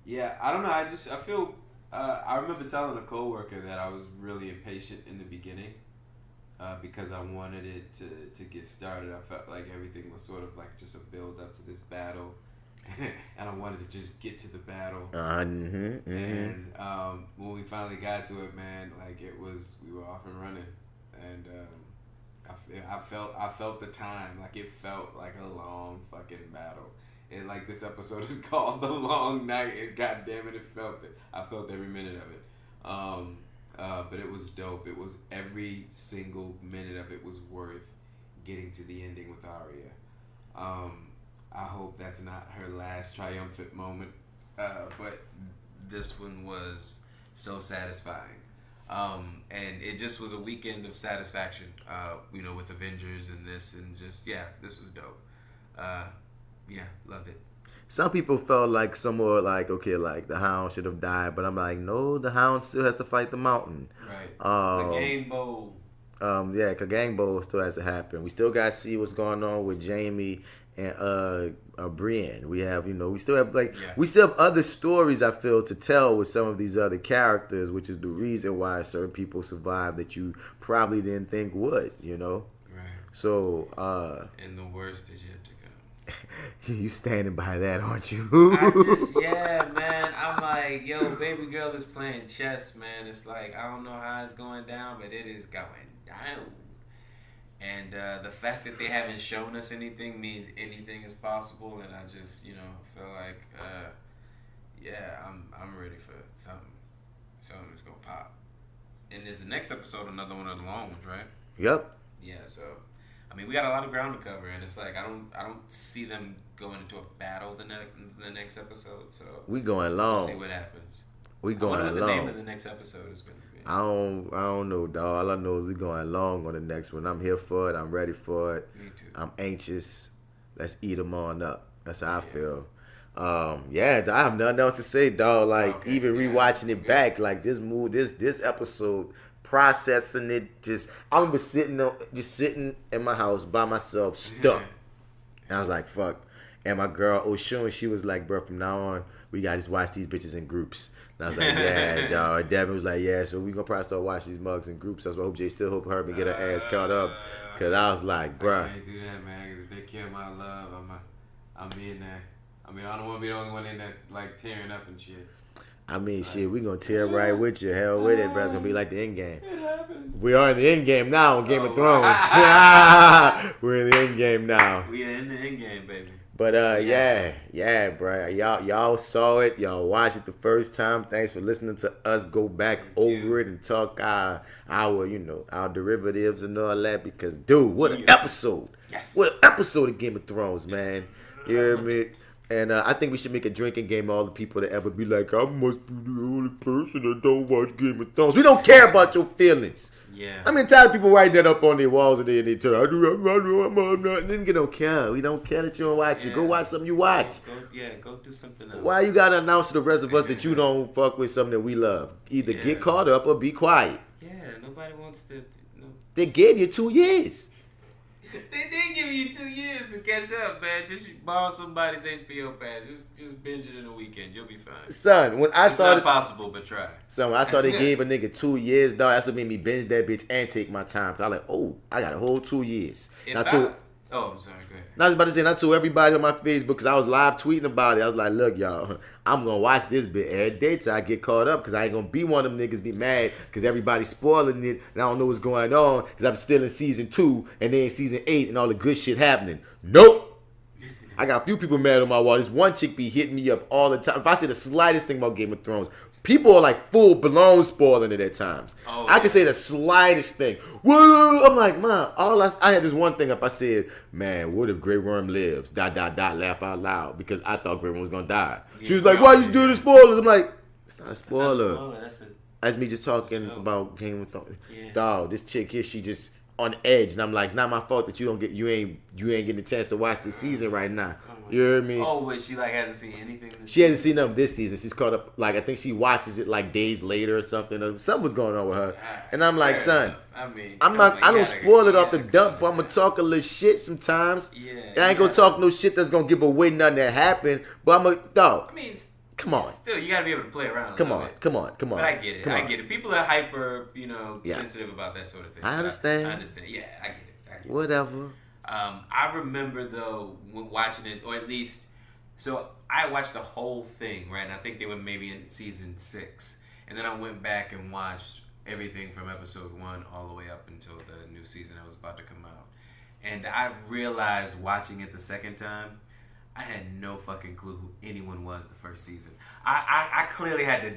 Yeah, I don't know. I feel... I remember telling a coworker that I was really impatient in the beginning because I wanted it to get started. I felt like everything was sort of like just a build up to this battle. And I wanted to just get to the battle. And when we finally got to it, man, like we were off and running. And I felt the time, like it felt like a long fucking battle. And like this episode is called The Long Night, and goddamn it, I felt every minute of it. But it was dope. It was every single minute of it was worth getting to the ending with Arya. I hope that's not her last triumphant moment, but this one was so satisfying. And it just was a weekend of satisfaction, you know, with Avengers and this, and just, yeah, this was dope. Yeah, loved it. Some people felt like somewhere like, okay, like the Hound should have died, but I'm like, no, the Hound still has to fight the Mountain. Right. Clegane Bowl. Yeah, Clegane Bowl still has to happen. We still got to see what's going on with Jaime and Brienne. We have, you know, we still have other stories, I feel, to tell with some of these other characters, which is the reason why certain people survived that you probably didn't think would, you know. Right. So and the worst is yet to come. You standing by that, aren't you? Yeah, man. I'm like, yo, baby girl is playing chess, man. It's like, I don't know how it's going down, but it is going down. And the fact that they haven't shown us anything means anything is possible. And I just, feel like, I'm ready for something. Something's gonna pop. And is the next episode another one of the long ones, right? Yep. Yeah, so I mean we got a lot of ground to cover, and it's like I don't see them going into a battle the next episode. So we going long. We'll see what happens. We going long. I wonder what the name of the next episode is gonna be. I don't know, dog. All I know is we going long on the next one. I'm here for it. I'm ready for it. Me too. I'm anxious. Let's eat them on up. That's how I feel. I have nothing else to say, dog. Like even rewatching it back, like this episode, processing it. I remember sitting in my house by myself, stuck. And I was like, fuck. And my girl Oshun, she was like, bro, from now on, we gotta just watch these bitches in groups. And I was like, yeah, dog. Devin was like, yeah, so we gonna probably start watching these mugs in groups. That's why I hope J.Steel hope her and get her ass caught up. Cause I was like, bruh. I can't do that, man. Cause if they kill my love, I'm being there. I mean, I don't want to be the only one in there, like, tearing up and shit. I mean, shit, we gonna tear right with you. Hell with it, bro. It's gonna be like the end game. It happened. We are in the end game now on Game of Thrones. We're in the end game now. We are in the end game, baby. But yeah, bro. Y'all saw it. Y'all watched it the first time. Thanks for listening to us go back over it and talk our derivatives and all that. Because, dude, what an episode! Yes. What an episode of Game of Thrones, man. You hear me? And I think we should make a drinking game of all the people that ever be like, I must be the only person that don't watch Game of Thrones. We don't care about your feelings. Yeah. I mean, tired of people writing that up on their walls and they tell I'm not. Nigga don't care. We don't care that you don't watch it. Go watch something you watch. Go do something else. Why you gotta announce to the rest of us that you don't fuck with something that we love? Either get caught up or be quiet. Yeah, nobody wants to. No. They gave you 2 years. They did give you 2 years to catch up, man. Just borrow somebody's HBO pass. Just binge it in a weekend. You'll be fine. Son, when I it's saw not possible, but try. Son, when I saw they gave a nigga 2 years, dog, that's what made me binge that bitch and take my time. Cause I was like, oh, I got a whole 2 years. I'm sorry. Go ahead. I was about to say, and I told everybody on my Facebook because I was live tweeting about it. I was like, look, y'all, I'm going to watch this bit every day till I get caught up because I ain't going to be one of them niggas be mad because everybody's spoiling it and I don't know what's going on because I'm still in season 2 and then season 8 and all the good shit happening. Nope. I got a few people mad on my wall. This one chick be hitting me up all the time. If I say the slightest thing about Game of Thrones, people are like full blown spoiling it at times. I can say the slightest thing. Woo! I'm like, man, I had this one thing up. I said, man, what if Grey Worm lives? ... Laugh out loud because I thought Grey Worm was gonna die. She was like, why you doing the spoilers? I'm like, it's not a spoiler. That's me just talking about Game of Thrones. Yeah. Dog, this chick here, she just on edge, and I'm like, it's not my fault that you ain't getting a chance to watch this season right now. You heard me? Oh, wait, she like hasn't seen anything. She hasn't seen them this season. She's caught up. Like I think she watches it like days later or something. Or something was going on with her. And I'm like, son, I don't spoil it off the dump, but I'm gonna talk a little shit sometimes. Yeah. And I ain't gonna talk no shit that's gonna give away nothing that happened. But I'm a dog. I mean, come on. Still, you gotta be able to play around. Come on. But I get it. I get it. People are hyper, sensitive about that sort of thing. I understand. I understand. Yeah, I get it. Whatever. I remember though watching it, or at least. So I watched the whole thing, right? And I think they were maybe in season 6. And then I went back and watched everything from episode 1 all the way up until the new season that was about to come out. And I realized watching it the second time, I had no fucking clue who anyone was the first season. I clearly had to,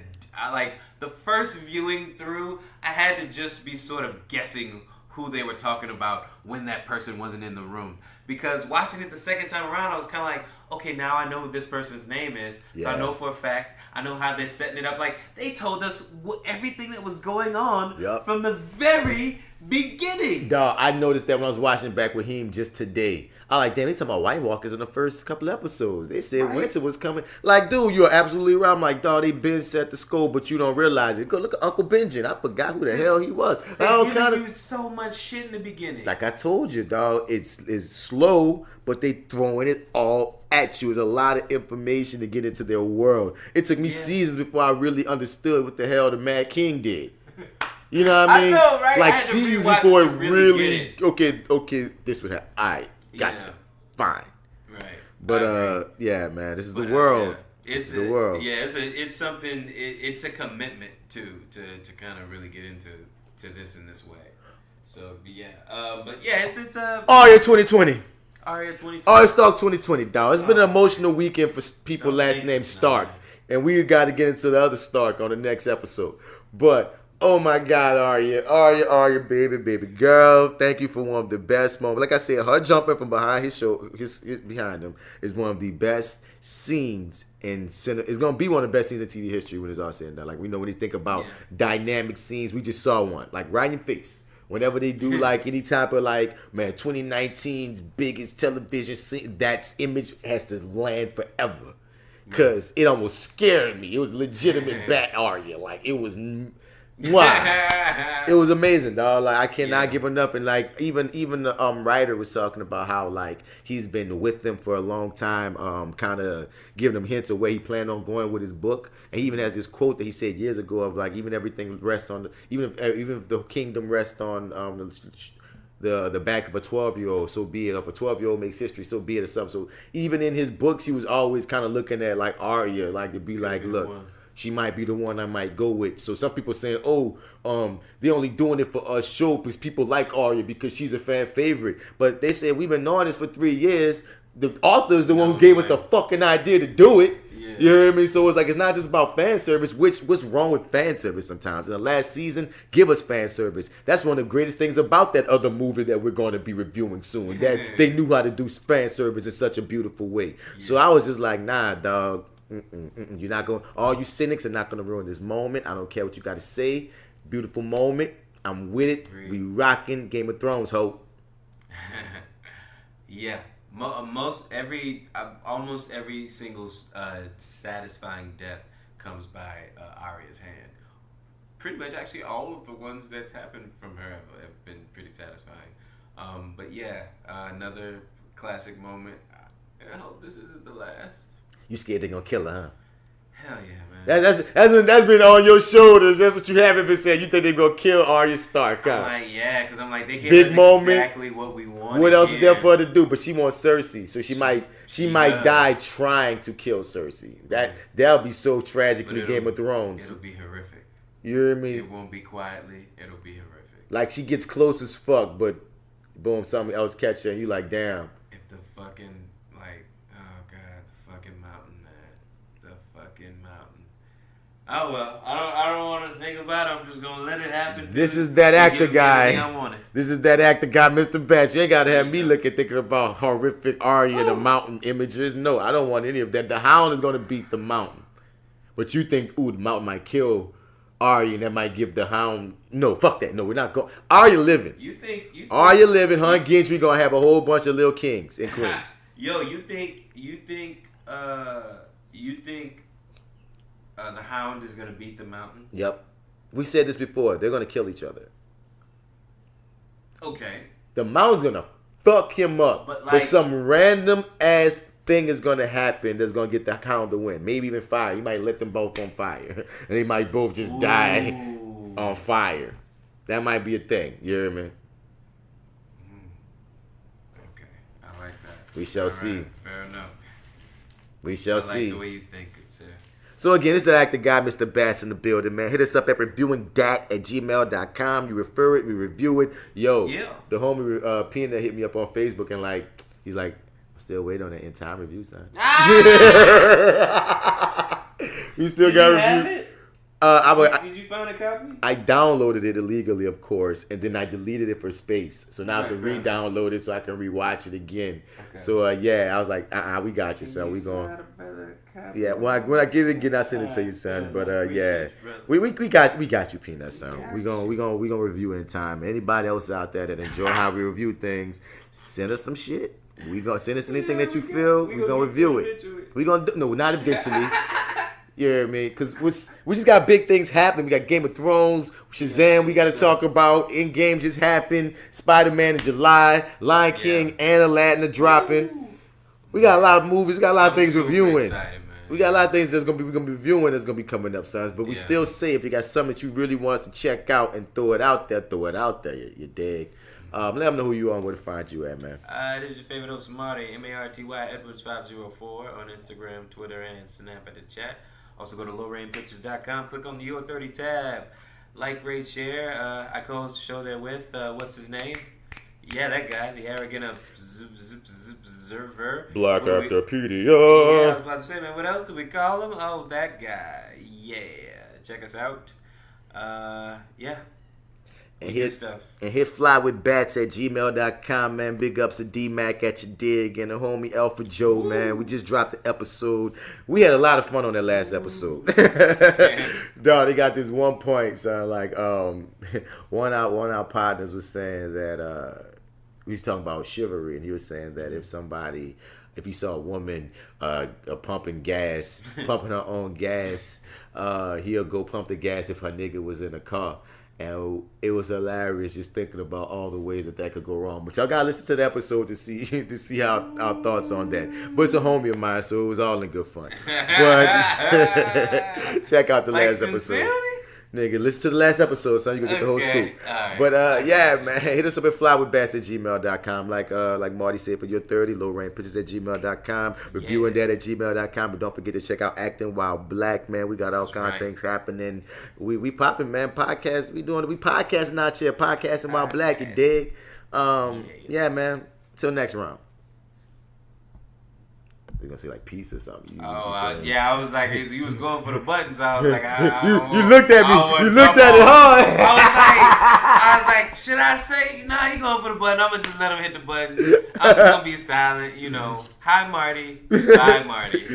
the first viewing through, I had to just be sort of guessing who they were talking about when that person wasn't in the room. Because watching it the second time around, I was kind of like, okay, now I know who this person's name is. Yeah. So I know for a fact. I know how they're setting it up. Like, they told us everything that was going on from the very beginning. Dog, I noticed that when I was watching back with him just today. I like, damn, they talking about White Walkers in the first couple episodes. They said winter was coming. Like, dude, you're absolutely right. I'm like, dog, they been set the scope, but you don't realize it. Go look at Uncle Benjamin. I forgot who the hell he was. They're giving you so much shit in the beginning. Like I told you, dog, it's slow, but they throwing it all at you. It's a lot of information to get into their world. It took me seasons before I really understood what the hell the Mad King did. You know what I mean? I know, right? Like seasons before it really okay, this would happen. All right, gotcha. Yeah. Fine. Right. But yeah, man, this is the world. It's the world. Yeah, it's something. It's a commitment to kind of really get into this in this way. So yeah, but yeah, it's Aria 2020. Aria 2020. Aria Stark 2020, dog. It's been an emotional weekend for people last name Stark, and we got to get into the other Stark on the next episode. But oh my God, Aria, baby girl, thank you for one of the best moments. Like I said, her jumping from behind his behind him is one of the best scenes in cinema. It's gonna be one of the best scenes in TV history when it's all said and done. Like we know when you think about dynamic scenes, we just saw one, like right in your face. Whenever they do like any type of like, man, 2019's biggest television scene, that image has to land forever. Cause it almost scared me. It was legitimate bat Aria. Like it was wow. It was amazing, dog. Like I cannot give enough. And like even the writer was talking about how like he's been with them for a long time, kind of giving them hints of where he planned on going with his book. And he even has this quote that he said years ago of like even everything rests on even if the kingdom rests on the back of a 12-year-old, so be it. If a 12-year-old makes history, so be it, or something. So even in his books, he was always kind of looking at like Arya, like to be like, look, she might be the one I might go with. So some people saying, they're only doing it for us show because people like Arya because she's a fan favorite. But they said we've been knowing this for 3 years. The author's the one who gave us the fucking idea to do it. Yeah. You know what I mean? So it's like it's not just about fan service. What's wrong with fan service sometimes? In the last season, give us fan service. That's one of the greatest things about that other movie that we're going to be reviewing soon. That they knew how to do fan service in such a beautiful way. Yeah. So I was just like, nah, dog. You're not going. All you cynics are not going to ruin this moment. I don't care what you got to say. Beautiful moment. I'm with it. We rocking Game of Thrones, ho. Yeah. Almost every single satisfying death comes by Arya's hand. Pretty much, actually, all of the ones that's happened from her have been pretty satisfying. But yeah, another classic moment. I hope this isn't the last. You scared they're gonna kill her, huh? Hell yeah, man. That's been on your shoulders. That's what you haven't been saying. You think they're gonna kill Arya Stark, huh? I'm like, yeah, because I'm like, they gave big us moment. Exactly what we want. What else is there for her to do? But she wants Cersei, so she might die trying to kill Cersei. That'll be so tragically Game of Thrones. It'll be horrific. You know what I mean? It won't be quietly. It'll be horrific. Like she gets close as fuck, but boom, something else catch her, and you like, damn. If the fucking oh well, I don't want to think about it. I'm just gonna let it happen. This is that actor guy. This is that actor guy, Mr. Bass. You ain't gotta have me thinking about horrific Arya the mountain images. No, I don't want any of that. The Hound is gonna beat the mountain, but you think, ooh, the mountain might kill Arya, and that might give the Hound. No, fuck that. No, we're not going. Arya living. You think Arya living? Her and Gendry gonna have a whole bunch of little kings and queens. Yo, you think the Hound is going to beat the mountain? Yep. We said this before. They're going to kill each other. Okay. The mountain's going to fuck him up. But some random ass thing is going to happen that's going to get the Hound to win. Maybe even fire. He might let them both on fire. And they might both just die on fire. That might be a thing. You hear me? Okay. I like that. We shall see. Right. Fair enough. We shall see. I like the way you think it, sir. So again, this is the actor guy, Mr. Bats in the building, man. Hit us up at reviewingdat@gmail.com. You refer it, we review it. Yo, the homie Pina hit me up on Facebook and he's like, I'm still waiting on that in-time review, son. We still got review. Did you find a copy? I downloaded it illegally, of course, and then I deleted it for space. So now I have to re-download it so I can rewatch it again. Okay. So I was like, we got you, son. We going. Yeah, when I get it again, I'll send it to you, son. But we got you, Peanut, son. We gonna review it in time. Anybody else out there that enjoy how we review things, send us some shit. We gonna send us anything that you feel. We gonna review it. We gonna no, not eventually. You know what I mean? Because we just got big things happening. We got Game of Thrones, Shazam we got to talk about. Endgame just happened. Spider-Man in July. Lion King and Aladdin are dropping. We got a lot of movies. We got a lot of things reviewing. Excited, we got a lot of things we're gonna be reviewing that's gonna be coming up, sons. But we still say if you got something that you really want us to check out and throw it out there, you dig. Let them know who you are and where to find you at, man. This is your favorite host, Marty, MartyEdwards 504 on Instagram, Twitter, and Snap at the chat. Also go to lowrainpictures.com, click on the Your30 tab. Like, rate, share. I co-host the show there with, what's his name? Yeah, that guy, the arrogant observer. Black Actor Pedia. Yeah, I was about to say, man, what else do we call him? Oh, that guy. Yeah. Check us out. Yeah. And hit FlyWithBats@gmail.com, man. Big ups to D-Mac at your dig and the homie Alpha Joe, man. We just dropped the episode. We had a lot of fun on that last episode. Dog, they got this one point, son. Like, one of our partners was saying that we was talking about chivalry, and he was saying that if you saw a woman pumping her own gas, he'll go pump the gas if her nigga was in a car. And it was hilarious just thinking about all the ways that could go wrong. But y'all gotta listen to the episode to see our thoughts on that. But it's a homie of mine, so it was all in good fun. But check out the last episode. Nigga, listen to the last episode, son. You can get the whole scoop. Right. But yeah, man, hit us up at flywithbats@gmail.com. Like Marty said, for your 30, lowrainpictures@gmail.com, reviewingdat@gmail.com. But don't forget to check out Acting While Black, man. We got all kind of things happening. We popping, man. Podcast. We podcasting out here, podcasting while black. You dig? Yeah, man. Till next round. You're gonna say like peace or something. I was like, you was going for the buttons. I was like, you looked at me. You looked at it hard. I was like, should I say? Nah, he going for the button. I'm gonna just let him hit the button. I'm just gonna be silent. You know. Hi, Marty. Bye, Marty.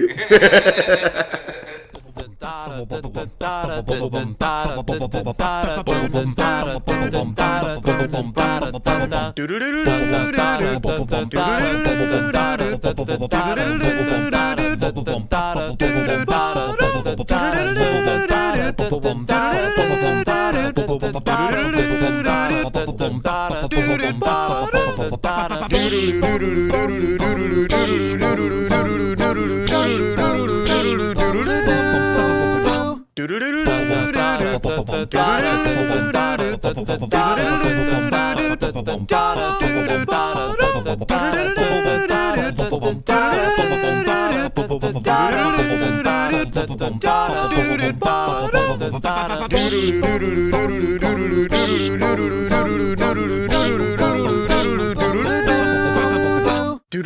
Do